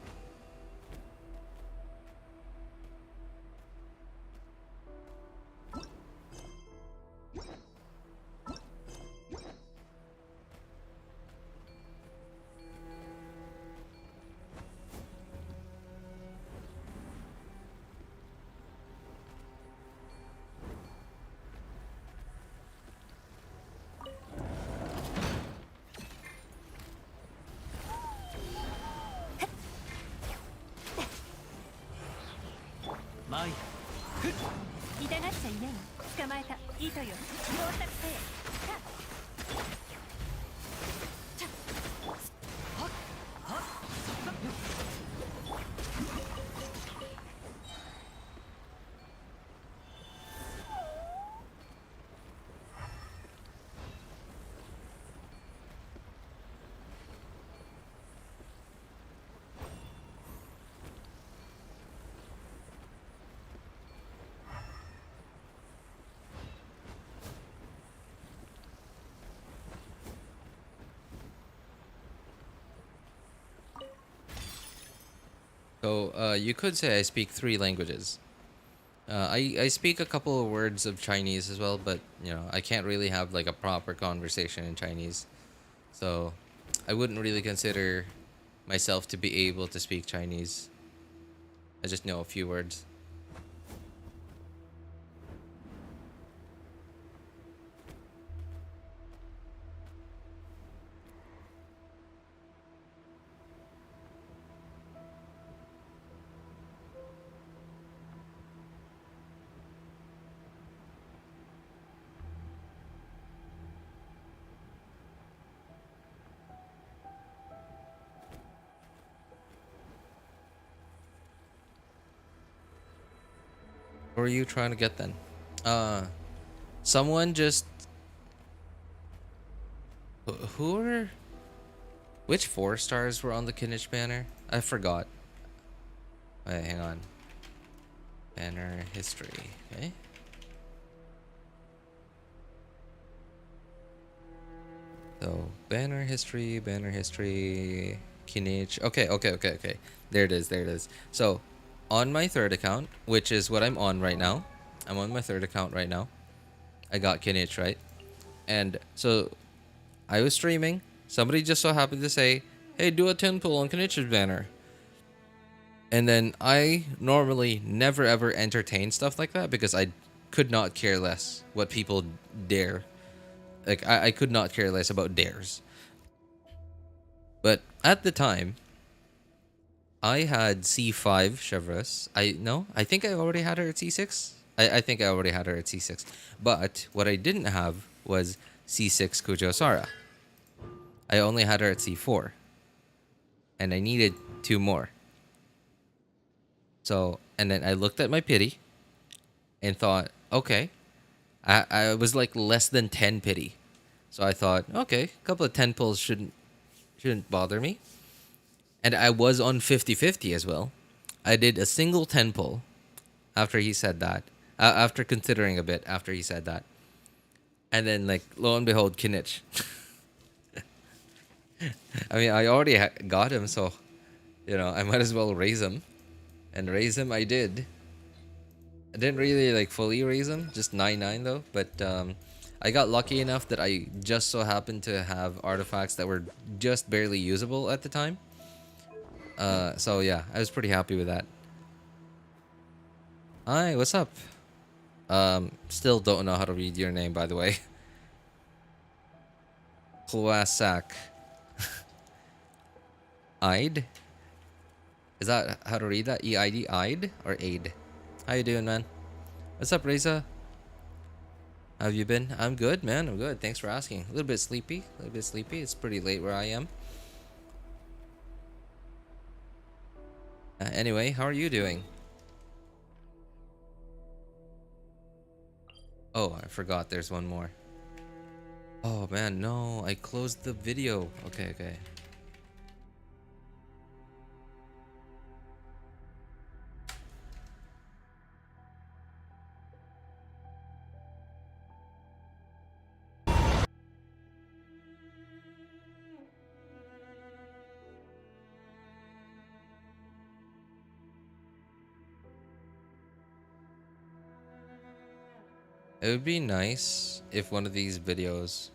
So you could say I speak 3 languages. I speak a couple of words of Chinese as well, but I can't really have like a proper conversation in Chinese. So I wouldn't really consider myself to be able to speak Chinese. I just know a few words. What are you trying to get then? Someone just who are which 4 stars were on the Kinich banner? I forgot. Wait, hang on. Banner history. Okay. So banner history, Kinich. Okay. There it is. So on my 3rd account, which is what I'm on right now. I'm on my 3rd account right now. I got Kinich, right? And so I was streaming. Somebody just so happened to say, hey, do a 10 pull on Kenich's banner. And then I normally never ever entertain stuff like that because I could not care less what people dare. Like, I could not care less about dares. But at the time, I had C5 Chevrolet. I think I already had her at C6. I think I already had her at C6. But what I didn't have was C6 Kujo Sara. I only had her at C4. And I needed 2 more. So, and then I looked at my pity and thought, okay, I was like less than 10 pity. So I thought, okay, a couple of 10 pulls shouldn't bother me. And I was on 50-50 as well. I did a single 10 pull after he said that. After considering a bit after he said that. And then, like, lo and behold, Kinich. I mean, I already got him, so, I might as well raise him. And raise him I did. I didn't really, like, fully raise him. Just 9-9, though. But, I got lucky enough that I just so happened to have artifacts that were just barely usable at the time. So yeah, I was pretty happy with that. Hi, what's up? Still don't know how to read your name, by the way. Klasak. Ide? Is that how to read that? E-I-D? Ide? Or Aid? How you doing, man? What's up, Reza? How have you been? I'm good, man. I'm good. Thanks for asking. A little bit sleepy. It's pretty late where I am. Anyway, how are you doing? Oh, I forgot there's one more. Oh man, no, I closed the video. Okay. It would be nice if one of these videos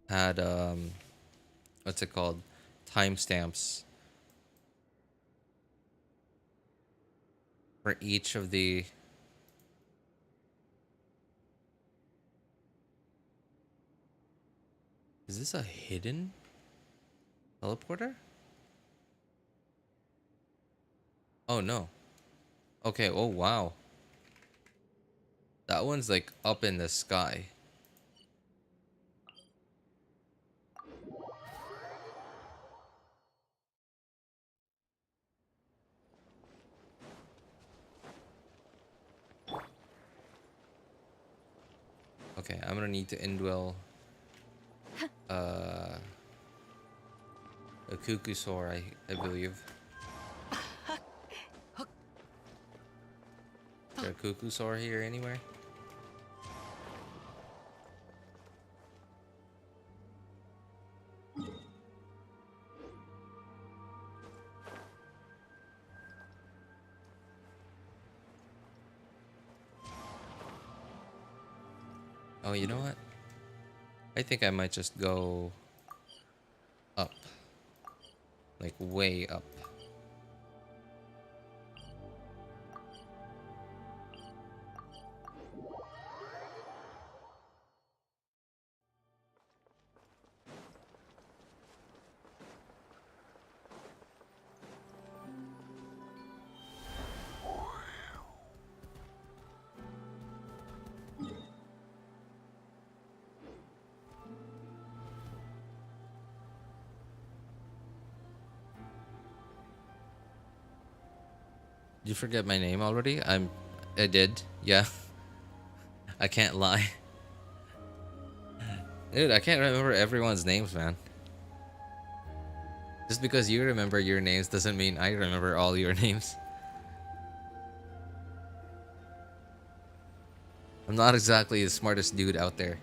had what's it called? Timestamps for each of the Is this a hidden teleporter? Oh no. Okay, oh wow. That one's like up in the sky. Okay, I'm gonna need to indwell a Kukusaur, I believe. Is there a Kukusaur here anywhere? Oh, you know what? I think I might just go up. Like way up. Did you forget my name already? I did. Yeah. I can't lie. Dude, I can't remember everyone's names, man. Just because you remember your names doesn't mean I remember all your names. I'm not exactly the smartest dude out there.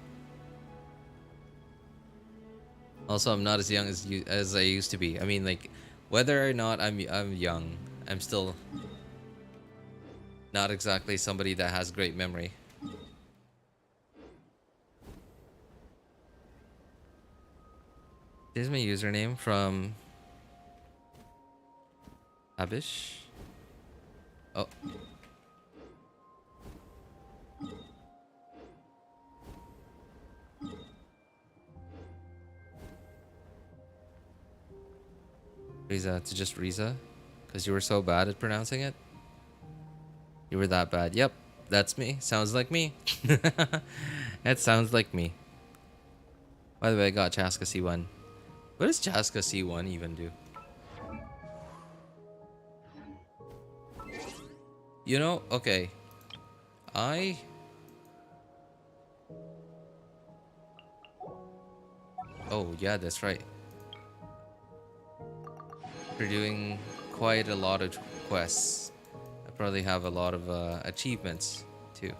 Also, I'm not as young as I used to be. I mean, like, whether or not I'm young, I'm still not exactly somebody that has great memory. Here's my username from Abish. Oh. Riza, it's just Riza? Because you were so bad at pronouncing it? You were that bad. Yep, that's me. Sounds like me. That sounds like me. By the way, I got Chasca C1. What does Chasca C1 even do? You know, okay. Oh, yeah, that's right. We're doing quite a lot of quests. I probably have a lot of achievements, too.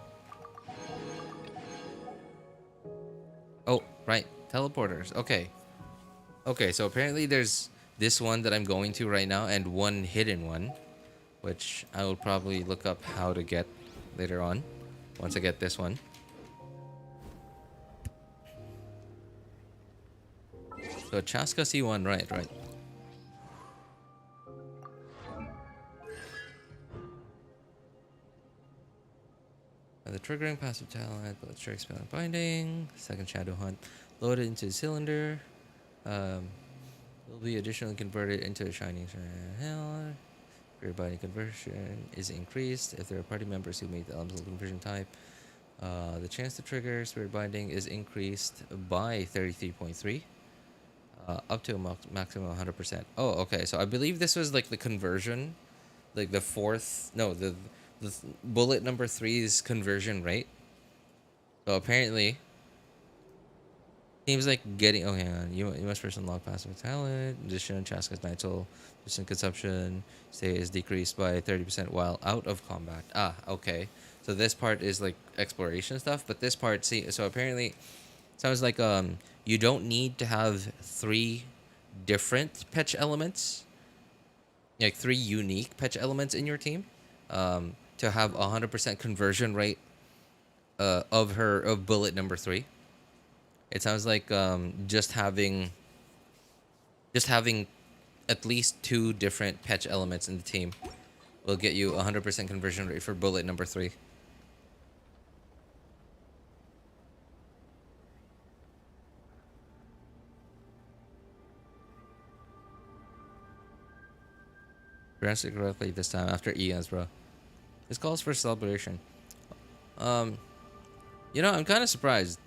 Oh, right. Teleporters. Okay. Okay, so apparently there's this one that I'm going to right now and one hidden one, which I will probably look up how to get later on once I get this one. So Chasca C1, right. The triggering passive talent, but trigger spell and binding. Second shadow hunt. Load it into the cylinder. Will be additionally converted into a shining hell. Your binding conversion is increased if there are party members who meet the elemental conversion type. The chance to trigger spirit binding is increased by 33.3, up to a maximum of 100%. Oh, okay. So I believe this was like the conversion, like the fourth. No, the bullet number 3's conversion rate. So apparently, seems like getting. Oh, hang on. You must first unlock passive talent. Addition, Chasca's Nightsoul. Distant consumption say is decreased by 30% while out of combat. Ah, okay. So this part is like exploration stuff, but this part, see, so apparently, sounds like you don't need to have 3 different patch elements, like 3 unique patch elements in your team, to have 100% conversion rate of bullet number 3. It sounds like just having at least 2 different patch elements in the team will get you 100% conversion rate for bullet number 3. Pronounced it correctly this time after Ian's, bro. This calls for celebration. You know, I'm kind of surprised.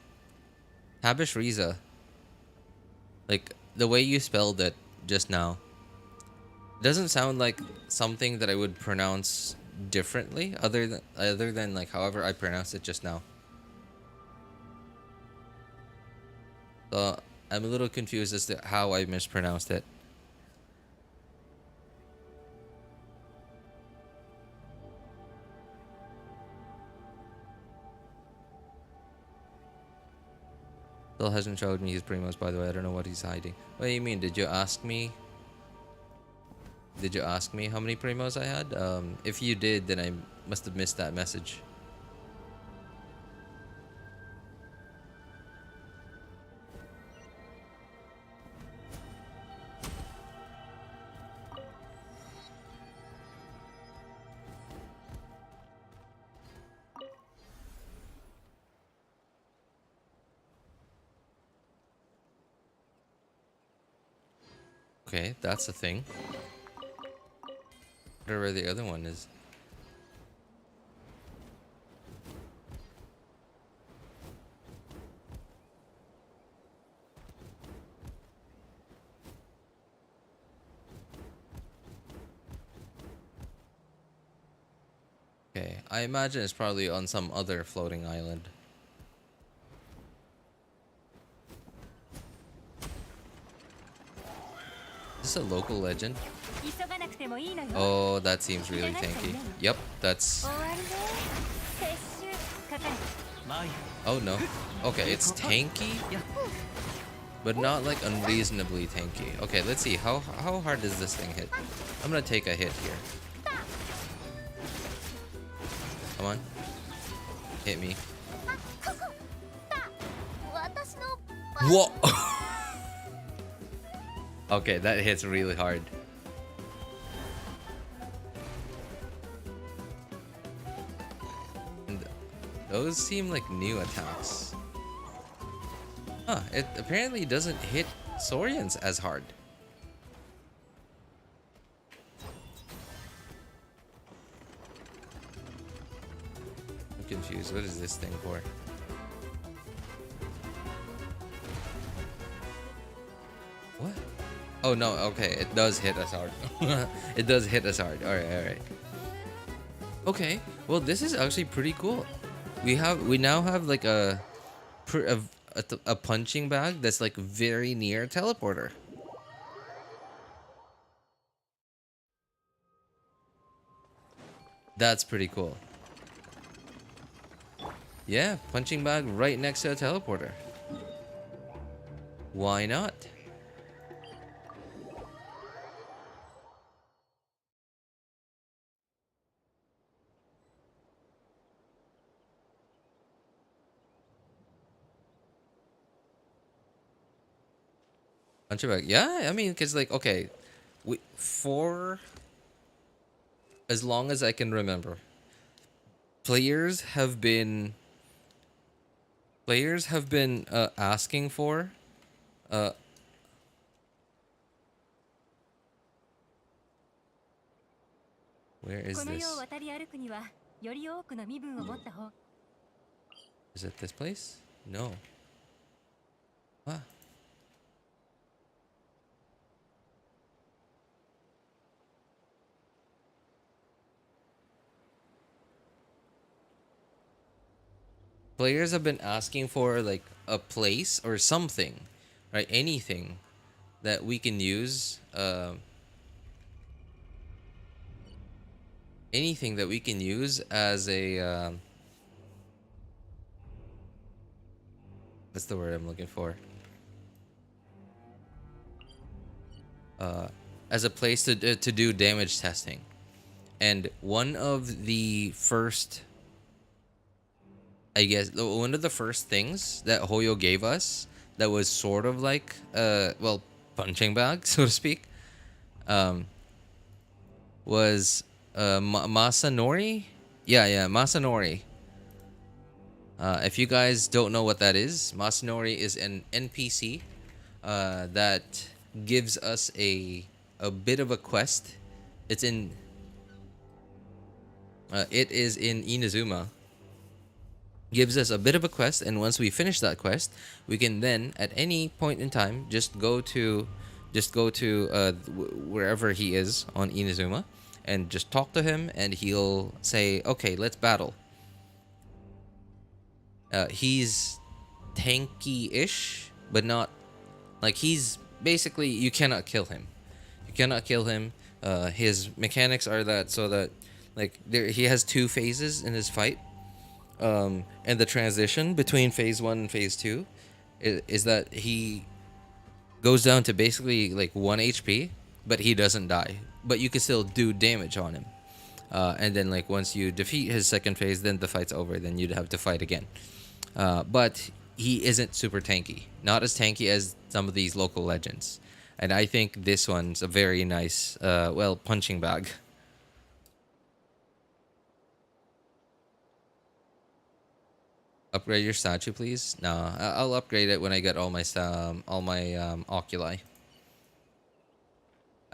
Habish Riza. Like, the way you spelled it just now doesn't sound like something that I would pronounce differently other than like however I pronounced it just now. So I'm a little confused as to how I mispronounced it. Still hasn't showed me his primos, by the way. I don't know what he's hiding. What do you mean? Did you ask me? Did you ask me how many primos I had? If you did, then I must have missed that message. Okay, that's a thing. Whatever the other one is. Okay, I imagine it's probably on some other floating island. Is this a local legend? 急がなくてもいいのよ。 Oh, that seems really tanky. Yep, that's... 終わりね。撤収かかる。 Oh no. Okay, it's tanky, but not like unreasonably tanky. Okay, let's see. How hard does this thing hit? I'm gonna take a hit here. Come on. Hit me. 私の Whoa! Okay, that hits really hard. And those seem like new attacks. Huh, it apparently doesn't hit Saurians as hard. I'm confused. What is this thing for? What? Oh no, okay, it does hit us hard. It does hit us hard. Alright, alright. Okay, well this is actually pretty cool. We now have like a punching bag that's like very near teleporter. That's pretty cool. Yeah, punching bag right next to a teleporter. Why not? Punching bag. Yeah, I mean, because like, okay, for as long as I can remember, players have been asking for where is この世を this? 渡り歩くにはより多くの身分を持った方。 Is it this place? No. Ah. Players have been asking for like a place or something, right? Anything that we can use. Anything that we can use as a. That's the word I'm looking for. As a place to do damage testing, and one of the first. I guess one of the first things that Hoyo gave us that was sort of like well, punching bag, so to speak, was Masanori. Yeah, Masanori. If you guys don't know what that is, Masanori is an NPC that gives us a bit of a quest. It is in Inazuma. Gives us a bit of a quest, and once we finish that quest, we can then at any point in time just go to wherever he is on Inazuma and just talk to him, and he'll say, okay, let's battle. He's tanky-ish, but not like, he's basically, you cannot kill him. His mechanics are that so that like he has two phases in his fight. And the transition between phase 1 and phase 2 is that he goes down to basically like 1 HP, but he doesn't die. But you can still do damage on him. And then like once you defeat his second phase, then the fight's over. Then you'd have to fight again. But he isn't super tanky. Not as tanky as some of these local legends. And I think this one's a very nice, punching bag. Upgrade your statue, please. No, I'll upgrade it when I get all my oculi.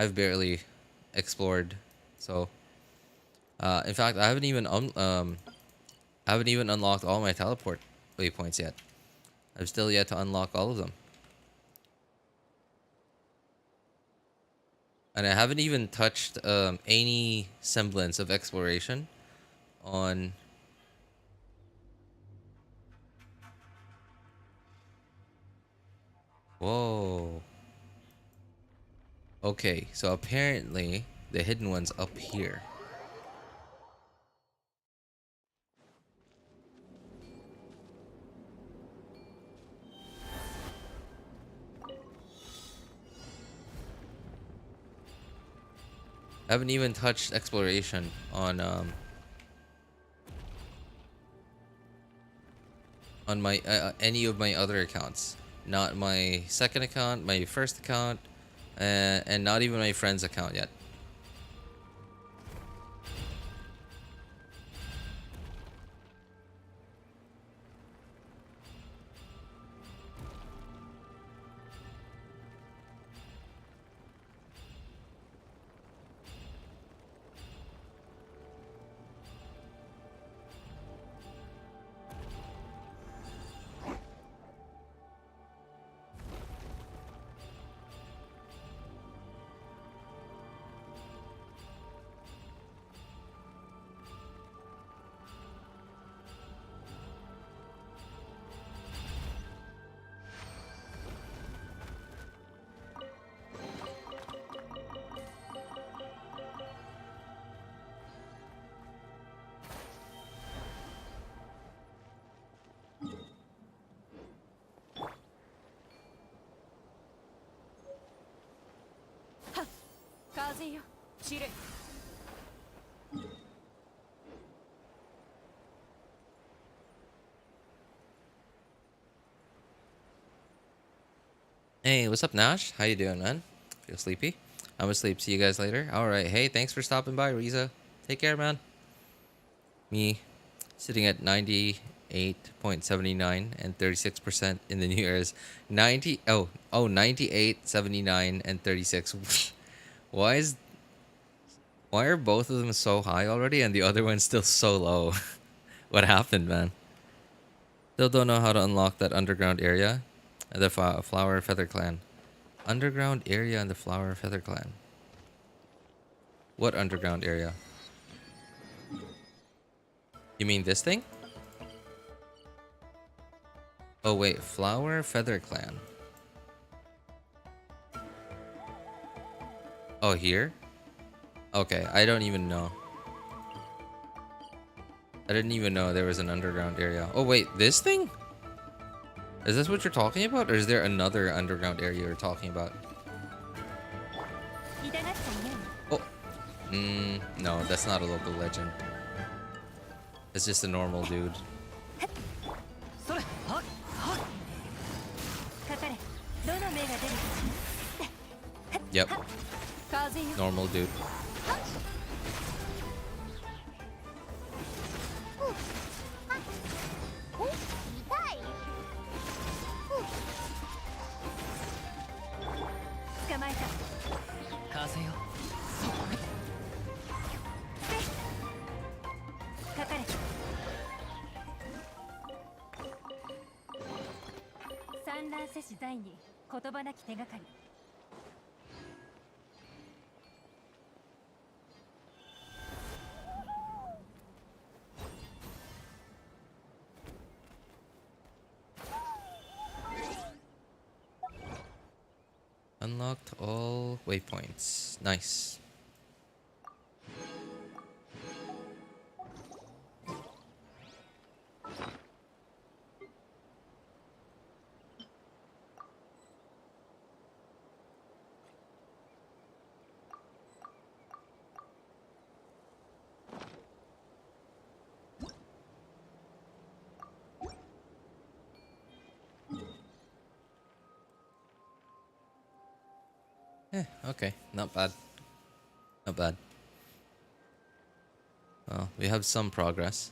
I've barely explored. So, in fact, I haven't even unlocked all my teleport waypoints yet. I've still yet to unlock all of them. And I haven't even touched any semblance of exploration on... Whoa. Okay, so apparently the hidden one's up here. I haven't even touched exploration on my any of my other accounts. Not my second account, my first account, and not even my friend's account yet. Hey, what's up, Nash? How you doing, man? Feel sleepy? I'm asleep. See you guys later. All right. Hey, thanks for stopping by, Riza. Take care, man. Me, sitting at 98.79 and 36% in the new era's 98, 79, and 36. Why are both of them so high already and the other one's still so low? What happened, man? Still don't know how to unlock that underground area. The Flower Feather Clan. Underground area in the Flower Feather Clan. What underground area? You mean this thing? Oh wait, Flower Feather Clan. Oh, here? Okay, I don't even know. I didn't even know there was an underground area. Oh wait, this thing? Is this what you're talking about? Or is there another underground area you're talking about? Oh. No, that's not a local legend. It's just a normal dude. Yep. Normal dude. Unlocked all waypoints. Nice. Okay, not bad. Not bad. Well, we have some progress.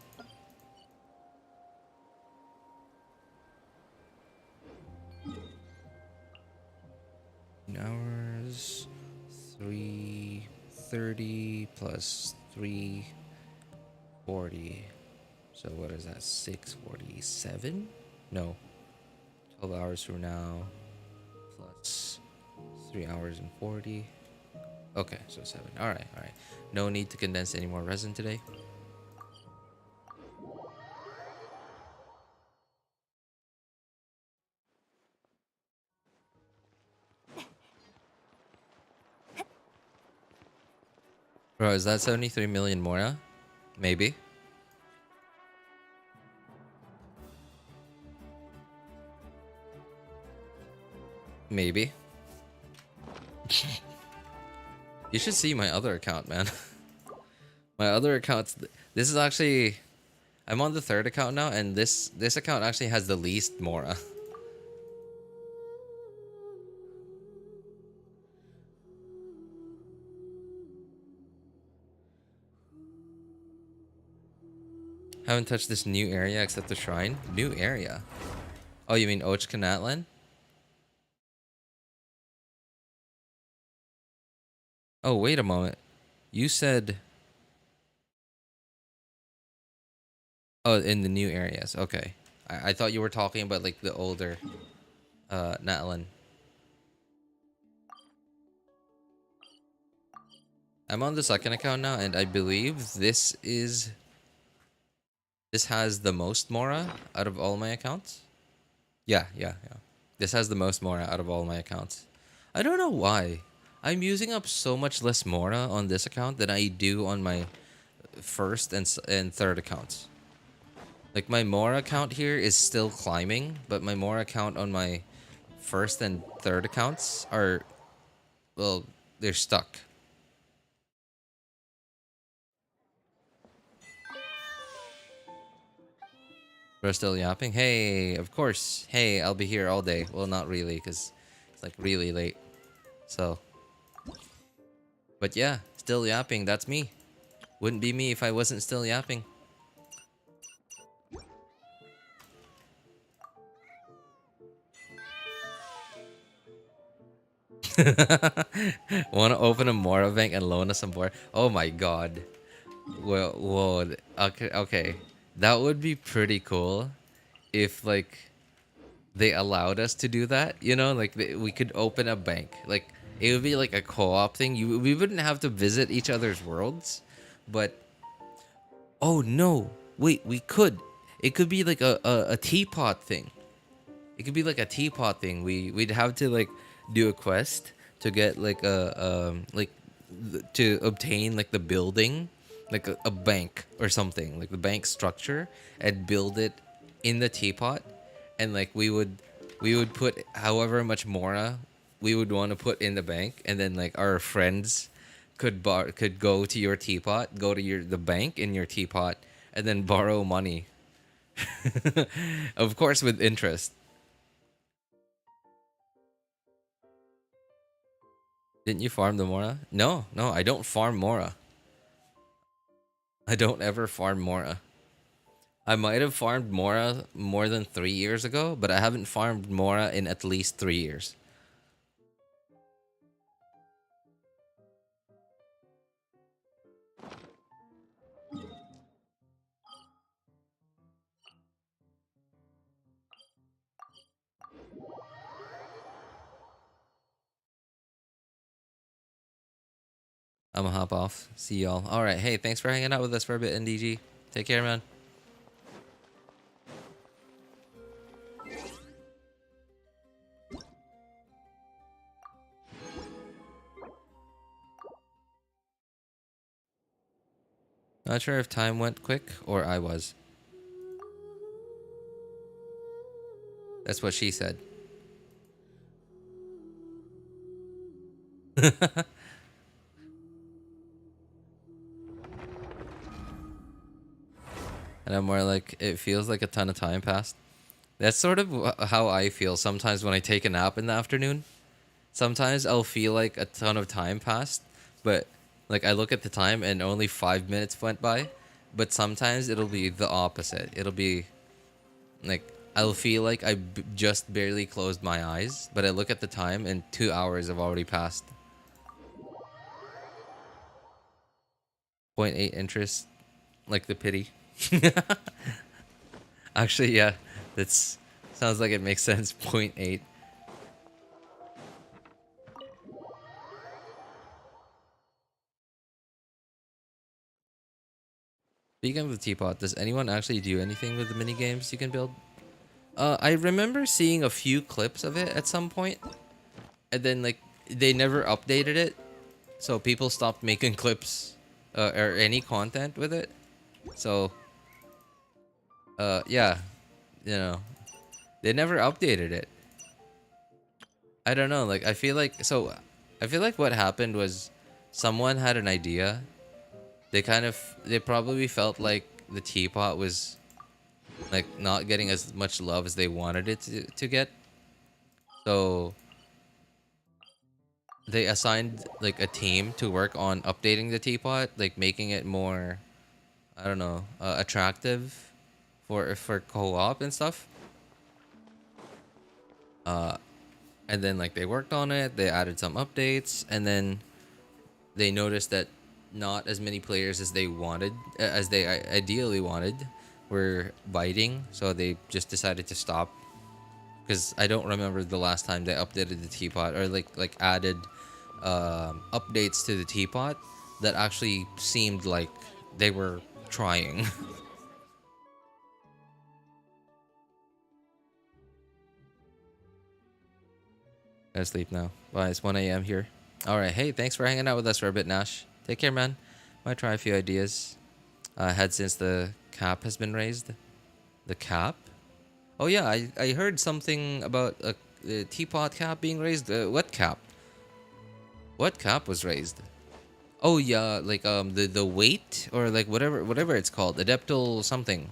Hours, 3 30 plus 340. So what is that? 647? No. 12 hours from now plus 3 hours and 40. Okay, so 7. All right. No need to condense any more resin today. Bro, is that 73 million Mora? Maybe. Maybe. You should see my other account, man. My other accounts. This is actually, I'm on the 3rd account now, and this account actually has the least Mora. Haven't touched this new area except the shrine. New area? Oh, you mean Ochkanatlan? Oh, wait a moment. You said... Oh, in the new areas. Okay. I thought you were talking about like the older Natlan. I'm on the 2nd account now, and I believe this has the most Mora out of all my accounts. Yeah. This has the most Mora out of all my accounts. I don't know why. I'm using up so much less Mora on this account than I do on my 1st and 3rd accounts. Like my Mora account here is still climbing, but my Mora account on my 1st and 3rd accounts are, well, they're stuck. We're still yapping? Hey, of course. Hey, I'll be here all day. Well, not really, because it's like really late. So. But yeah, still yapping. That's me. Wouldn't be me if I wasn't still yapping. Want to open a Mora bank and loan us some more? Oh my god. Well, whoa. Okay. That would be pretty cool if, like, they allowed us to do that. You know, like, we could open a bank. Like, it would be like a co-op thing. We wouldn't have to visit each other's worlds. But... Oh, no. Wait, we could. It could be like a teapot thing. It could be like a teapot thing. We'd have to, like, do a quest to get, like, to obtain, like, the building, like a bank or something, like the bank structure, and build it in the teapot. And, like, we would put however much Mora we would want to put in the bank, and then, like, our friends could go to your teapot, go to the bank in your teapot, and then borrow money. Of course, with interest. Didn't you farm the Mora? No, I don't farm Mora. I don't ever farm Mora. I might have farmed Mora more than 3 years ago, but I haven't farmed Mora in at least 3 years. I'm gonna hop off. See y'all. All right. Hey, thanks for hanging out with us for a bit, NDG. Take care, man. Not sure if time went quick or I was. That's what she said. And I'm more like, it feels like a ton of time passed. That's sort of how I feel sometimes when I take a nap in the afternoon. Sometimes I'll feel like a ton of time passed, but like I look at the time and only 5 minutes went by. But sometimes it'll be the opposite. It'll be like I'll feel like I just barely closed my eyes, but I look at the time and 2 hours have already passed. 0.8 interest, like the pity. Actually, yeah, that's sounds like it makes sense. 0.8. Speaking of the teapot, does anyone actually do anything with the mini games you can build? I remember seeing a few clips of it at some point, and then like they never updated it, so people stopped making clips or any content with it. So, yeah, you know, they never updated it. I don't know. Like, I feel like what happened was someone had an idea. They probably felt like the teapot was like not getting as much love as they wanted it to get. So they assigned like a team to work on updating the teapot, like making it more, I don't know, attractive for co-op and stuff. And then like they worked on it, they added some updates, and then they noticed that not as many players as they wanted, as they ideally wanted, were biting. So they just decided to stop. Because I don't remember the last time they updated the teapot or like added updates to the teapot that actually seemed like they were trying. Gotta sleep now. Bye. It's 1 a.m. here. All right. Hey, thanks for hanging out with us for a bit, Nash. Take care, man. Might try a few ideas. Had since the cap has been raised. The cap? Oh yeah, I heard something about a teapot cap being raised. What cap? What cap was raised? Oh yeah, like the weight or like whatever it's called, adeptal something.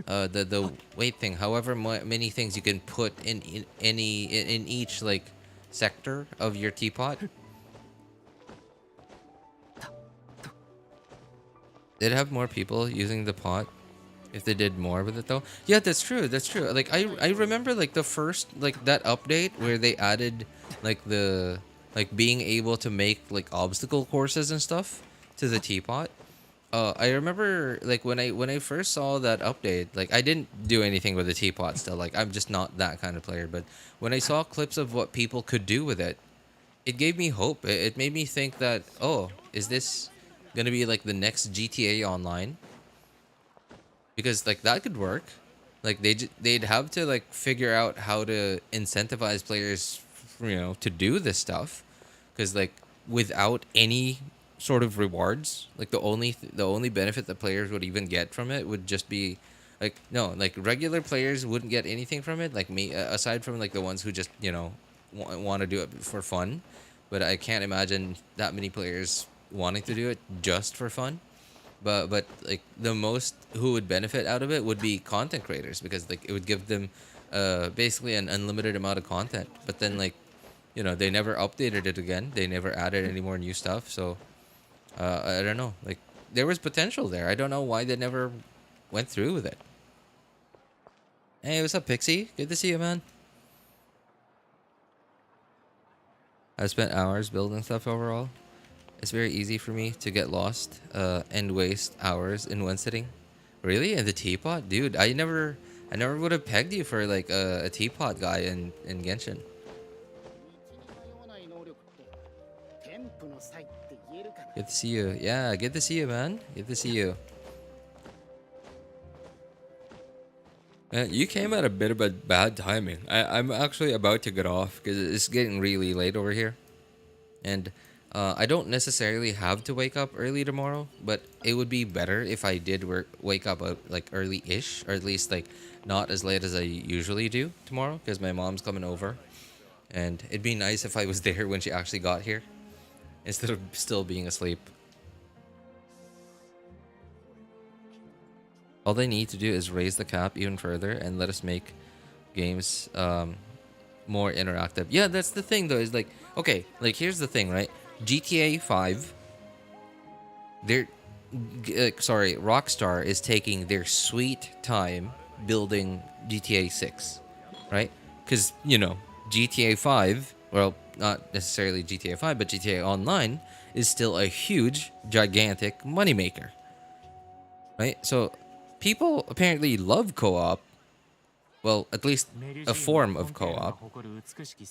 The weight thing. However many things you can put in each like sector of your teapot. They'd have more people using the pot if they did more with it though. Yeah, that's true. That's true. Like I remember like the first like that update where they added like the like being able to make like obstacle courses and stuff to the teapot. I remember like when I first saw that update, like I didn't do anything with the teapot still. Like I'm just not that kind of player. But when I saw clips of what people could do with it, it gave me hope. It made me think that, oh, is this gonna be like the next GTA Online? Because like that could work. Like they'd have to like figure out how to incentivize players, to do this stuff. Because like without any sort of rewards, like the only benefit that players would even get from it would just be like, no, like regular players wouldn't get anything from it. Like me, aside from like the ones who just want to do it for fun. But I can't imagine that many players wanting to do it just for fun. But like the most who would benefit out of it would be content creators, because like it would give them basically an unlimited amount of content. But then like they never updated it again, they never added any more new stuff. So I don't know, like there was potential there. I don't know why they never went through with it. Hey, what's up, Pixie? Good to see you, man. I spent hours building stuff overall. It's very easy for me to get lost and waste hours in one sitting. Really? In the teapot? Dude, I never would have pegged you for like a teapot guy in Genshin. Good to see you. Yeah, good to see you, man. Good to see you. You came at a bit of a bad timing. I'm actually about to get off because it's getting really late over here. And I don't necessarily have to wake up early tomorrow, but it would be better if I did wake up like early-ish, or at least like not as late as I usually do tomorrow, because my mom's coming over. And it'd be nice if I was there when she actually got here, instead of still being asleep. All they need to do is raise the cap even further and let us make games more interactive. Yeah, that's the thing though, is like, okay, like here's the thing, right? GTA 5, Rockstar is taking their sweet time building GTA 6, right? Because, GTA 5, well, not necessarily GTA 5, but GTA Online is still a huge, gigantic moneymaker, right? So people apparently love co-op. Well, at least a form of co-op,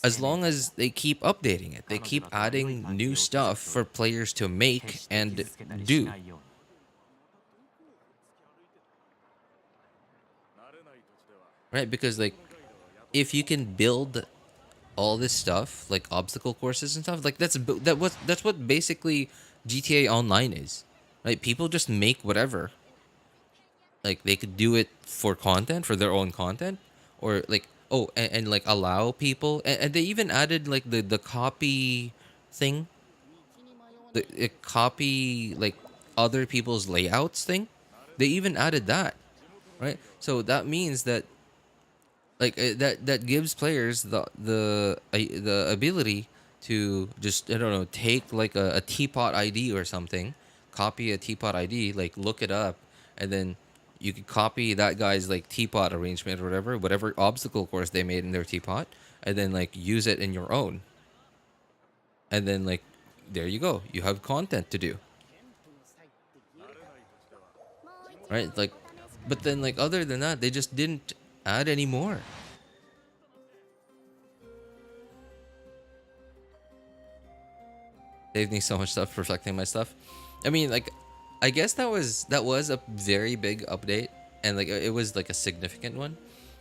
as long as they keep updating it. They keep adding new stuff for players to make and do. Right? Because like if you can build all this stuff, like obstacle courses and stuff, like that's what basically GTA Online is. Right? People just make whatever. Like they could do it for content, for their own content, or like and like allow people, and they even added like the copy thing, the copy like other people's layouts thing. They even added that, right? So that means that like that gives players the ability to just, I don't know, take like a teapot ID or something, copy a teapot ID, like look it up, and then you could copy that guy's like teapot arrangement or whatever obstacle course they made in their teapot, and then like use it in your own, and then like there you go, you have content to do, right? Like, but then like other than that, they just didn't add any more. Saved me so much stuff reflecting my stuff. I mean, like, I guess that was a very big update, and like it was like a significant one.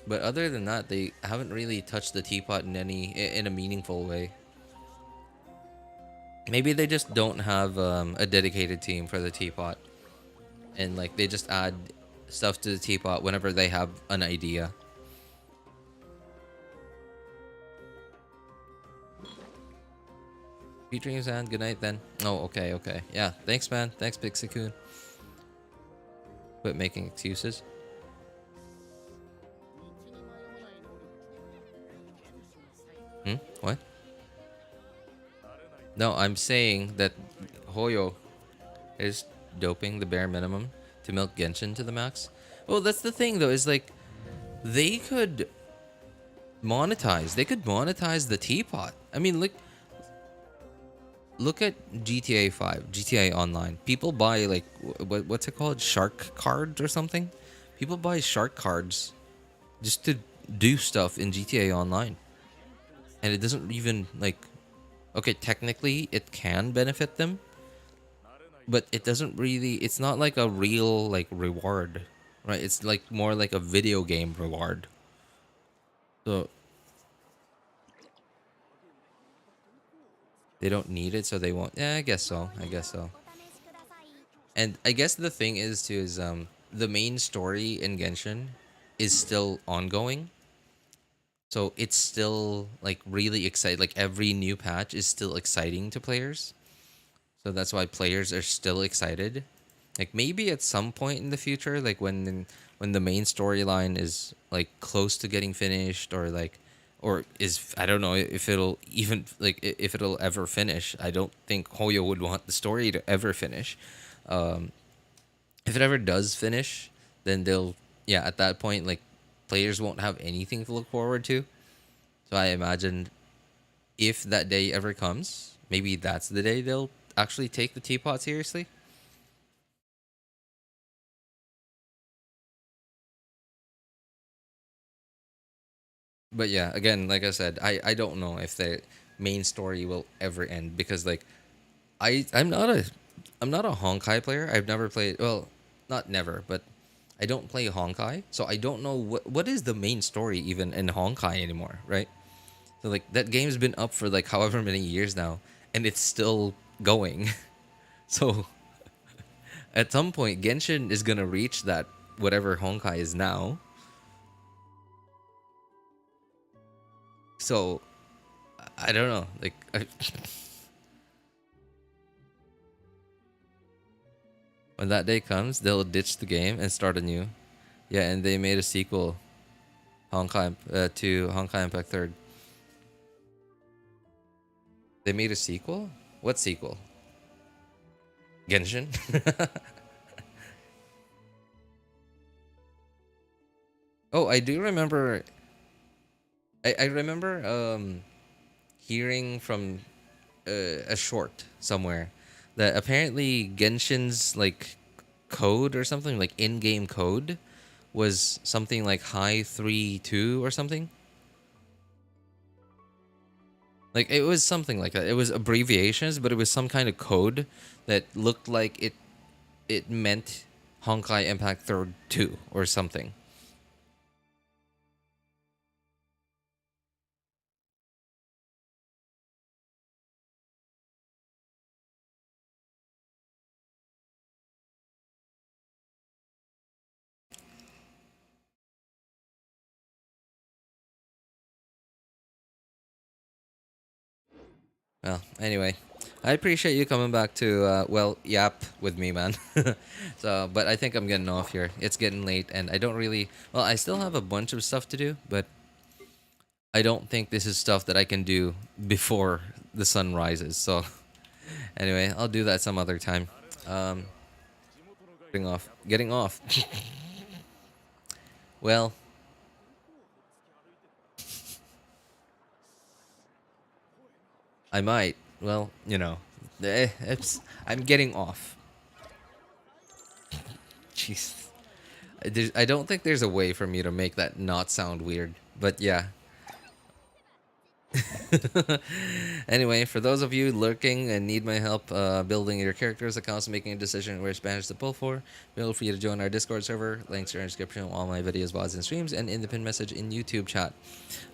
But other than that, they haven't really touched the teapot in a meaningful way. Maybe they just don't have a dedicated team for the teapot, and like they just add stuff to the teapot whenever they have an idea. Sweet dreams, and good night then. Oh, okay, okay. Yeah, thanks, man. Thanks, Pixie-kun. Quit making excuses. What? No, I'm saying that Hoyo is doping the bare minimum to milk Genshin to the max. Well, that's the thing, though, is like they could monetize. They could monetize the teapot. I mean, like, look at GTA 5, GTA Online. People buy like what's it called? Shark cards or something? People buy shark cards just to do stuff in GTA Online. And it doesn't even like, okay, technically it can benefit them, but it doesn't really, it's not like a real like reward, right? It's like more like a video game reward. So they don't need it, so they won't. Yeah, I guess so. I guess so. And I guess the thing is too is the main story in Genshin is still ongoing. So it's still like really exciting. Like every new patch is still exciting to players. So that's why players are still excited. Like maybe at some point in the future, like when the main storyline is like close to getting finished, or like, or is, I don't know if it'll even like if it'll ever finish. I don't think Hoyo would want the story to ever finish. If it ever does finish, then they'll, yeah, at that point like players won't have anything to look forward to. So I imagine if that day ever comes, maybe that's the day they'll actually take the teapot seriously. But yeah, again, like I said, I don't know if the main story will ever end, because like I'm not a Honkai player. I've never played, well, not never, but I don't play Honkai, so I don't know what is the main story even in Honkai anymore, right? So like that game's been up for like however many years now, and it's still going. So at some point, Genshin is gonna reach that whatever Honkai is now. So I don't know, like when that day comes, they'll ditch the game and start anew. Yeah, and they made a sequel, Honkai to Honkai Impact 3rd. They made a sequel? What sequel? Genshin? Oh, I do remember. I remember hearing from a short somewhere that apparently Genshin's like code or something, like in-game code, was something like high 3-2 or something. Like it was something like that. It was abbreviations, but it was some kind of code that looked like it meant Honkai Impact Third 2 or something. Well, anyway, I appreciate you coming back to yap with me, man. So, but I think I'm getting off here. It's getting late, and I don't really. Well, I still have a bunch of stuff to do, but I don't think this is stuff that I can do before the sun rises. So, anyway, I'll do that some other time. Um, getting off. Getting off. Well, I might. Well, you know, I'm getting off. Jeez. I don't think there's a way for me to make that not sound weird. But yeah. Anyway, for those of you lurking and need my help building your characters accounts, making a decision where Spanish to pull for, feel free to join our Discord server. Links are in the description of all my videos, VODs, and streams, and in the pinned message in YouTube chat.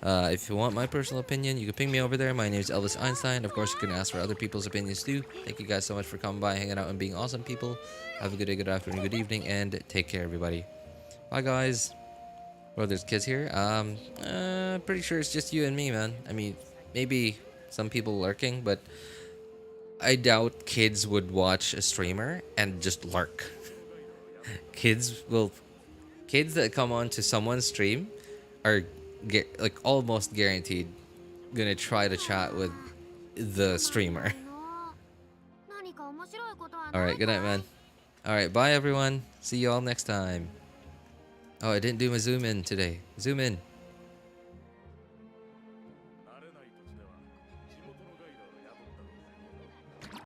If you want my personal opinion, you can ping me over there. My name is Elvis Einstein. Of course, you can ask for other people's opinions too. Thank you guys so much for coming by, hanging out, and being awesome people. Have a good day, good afternoon, good evening, and take care, everybody. Bye, guys. Well, there's kids here. Pretty sure it's just you and me, man. I mean, maybe some people lurking, but I doubt kids would watch a streamer and just lurk. Kids that come on to someone's stream are like almost guaranteed gonna try to chat with the streamer. All right, good night, man. All right, bye everyone. See you all next time. Oh, I didn't do my zoom in today. Zoom in.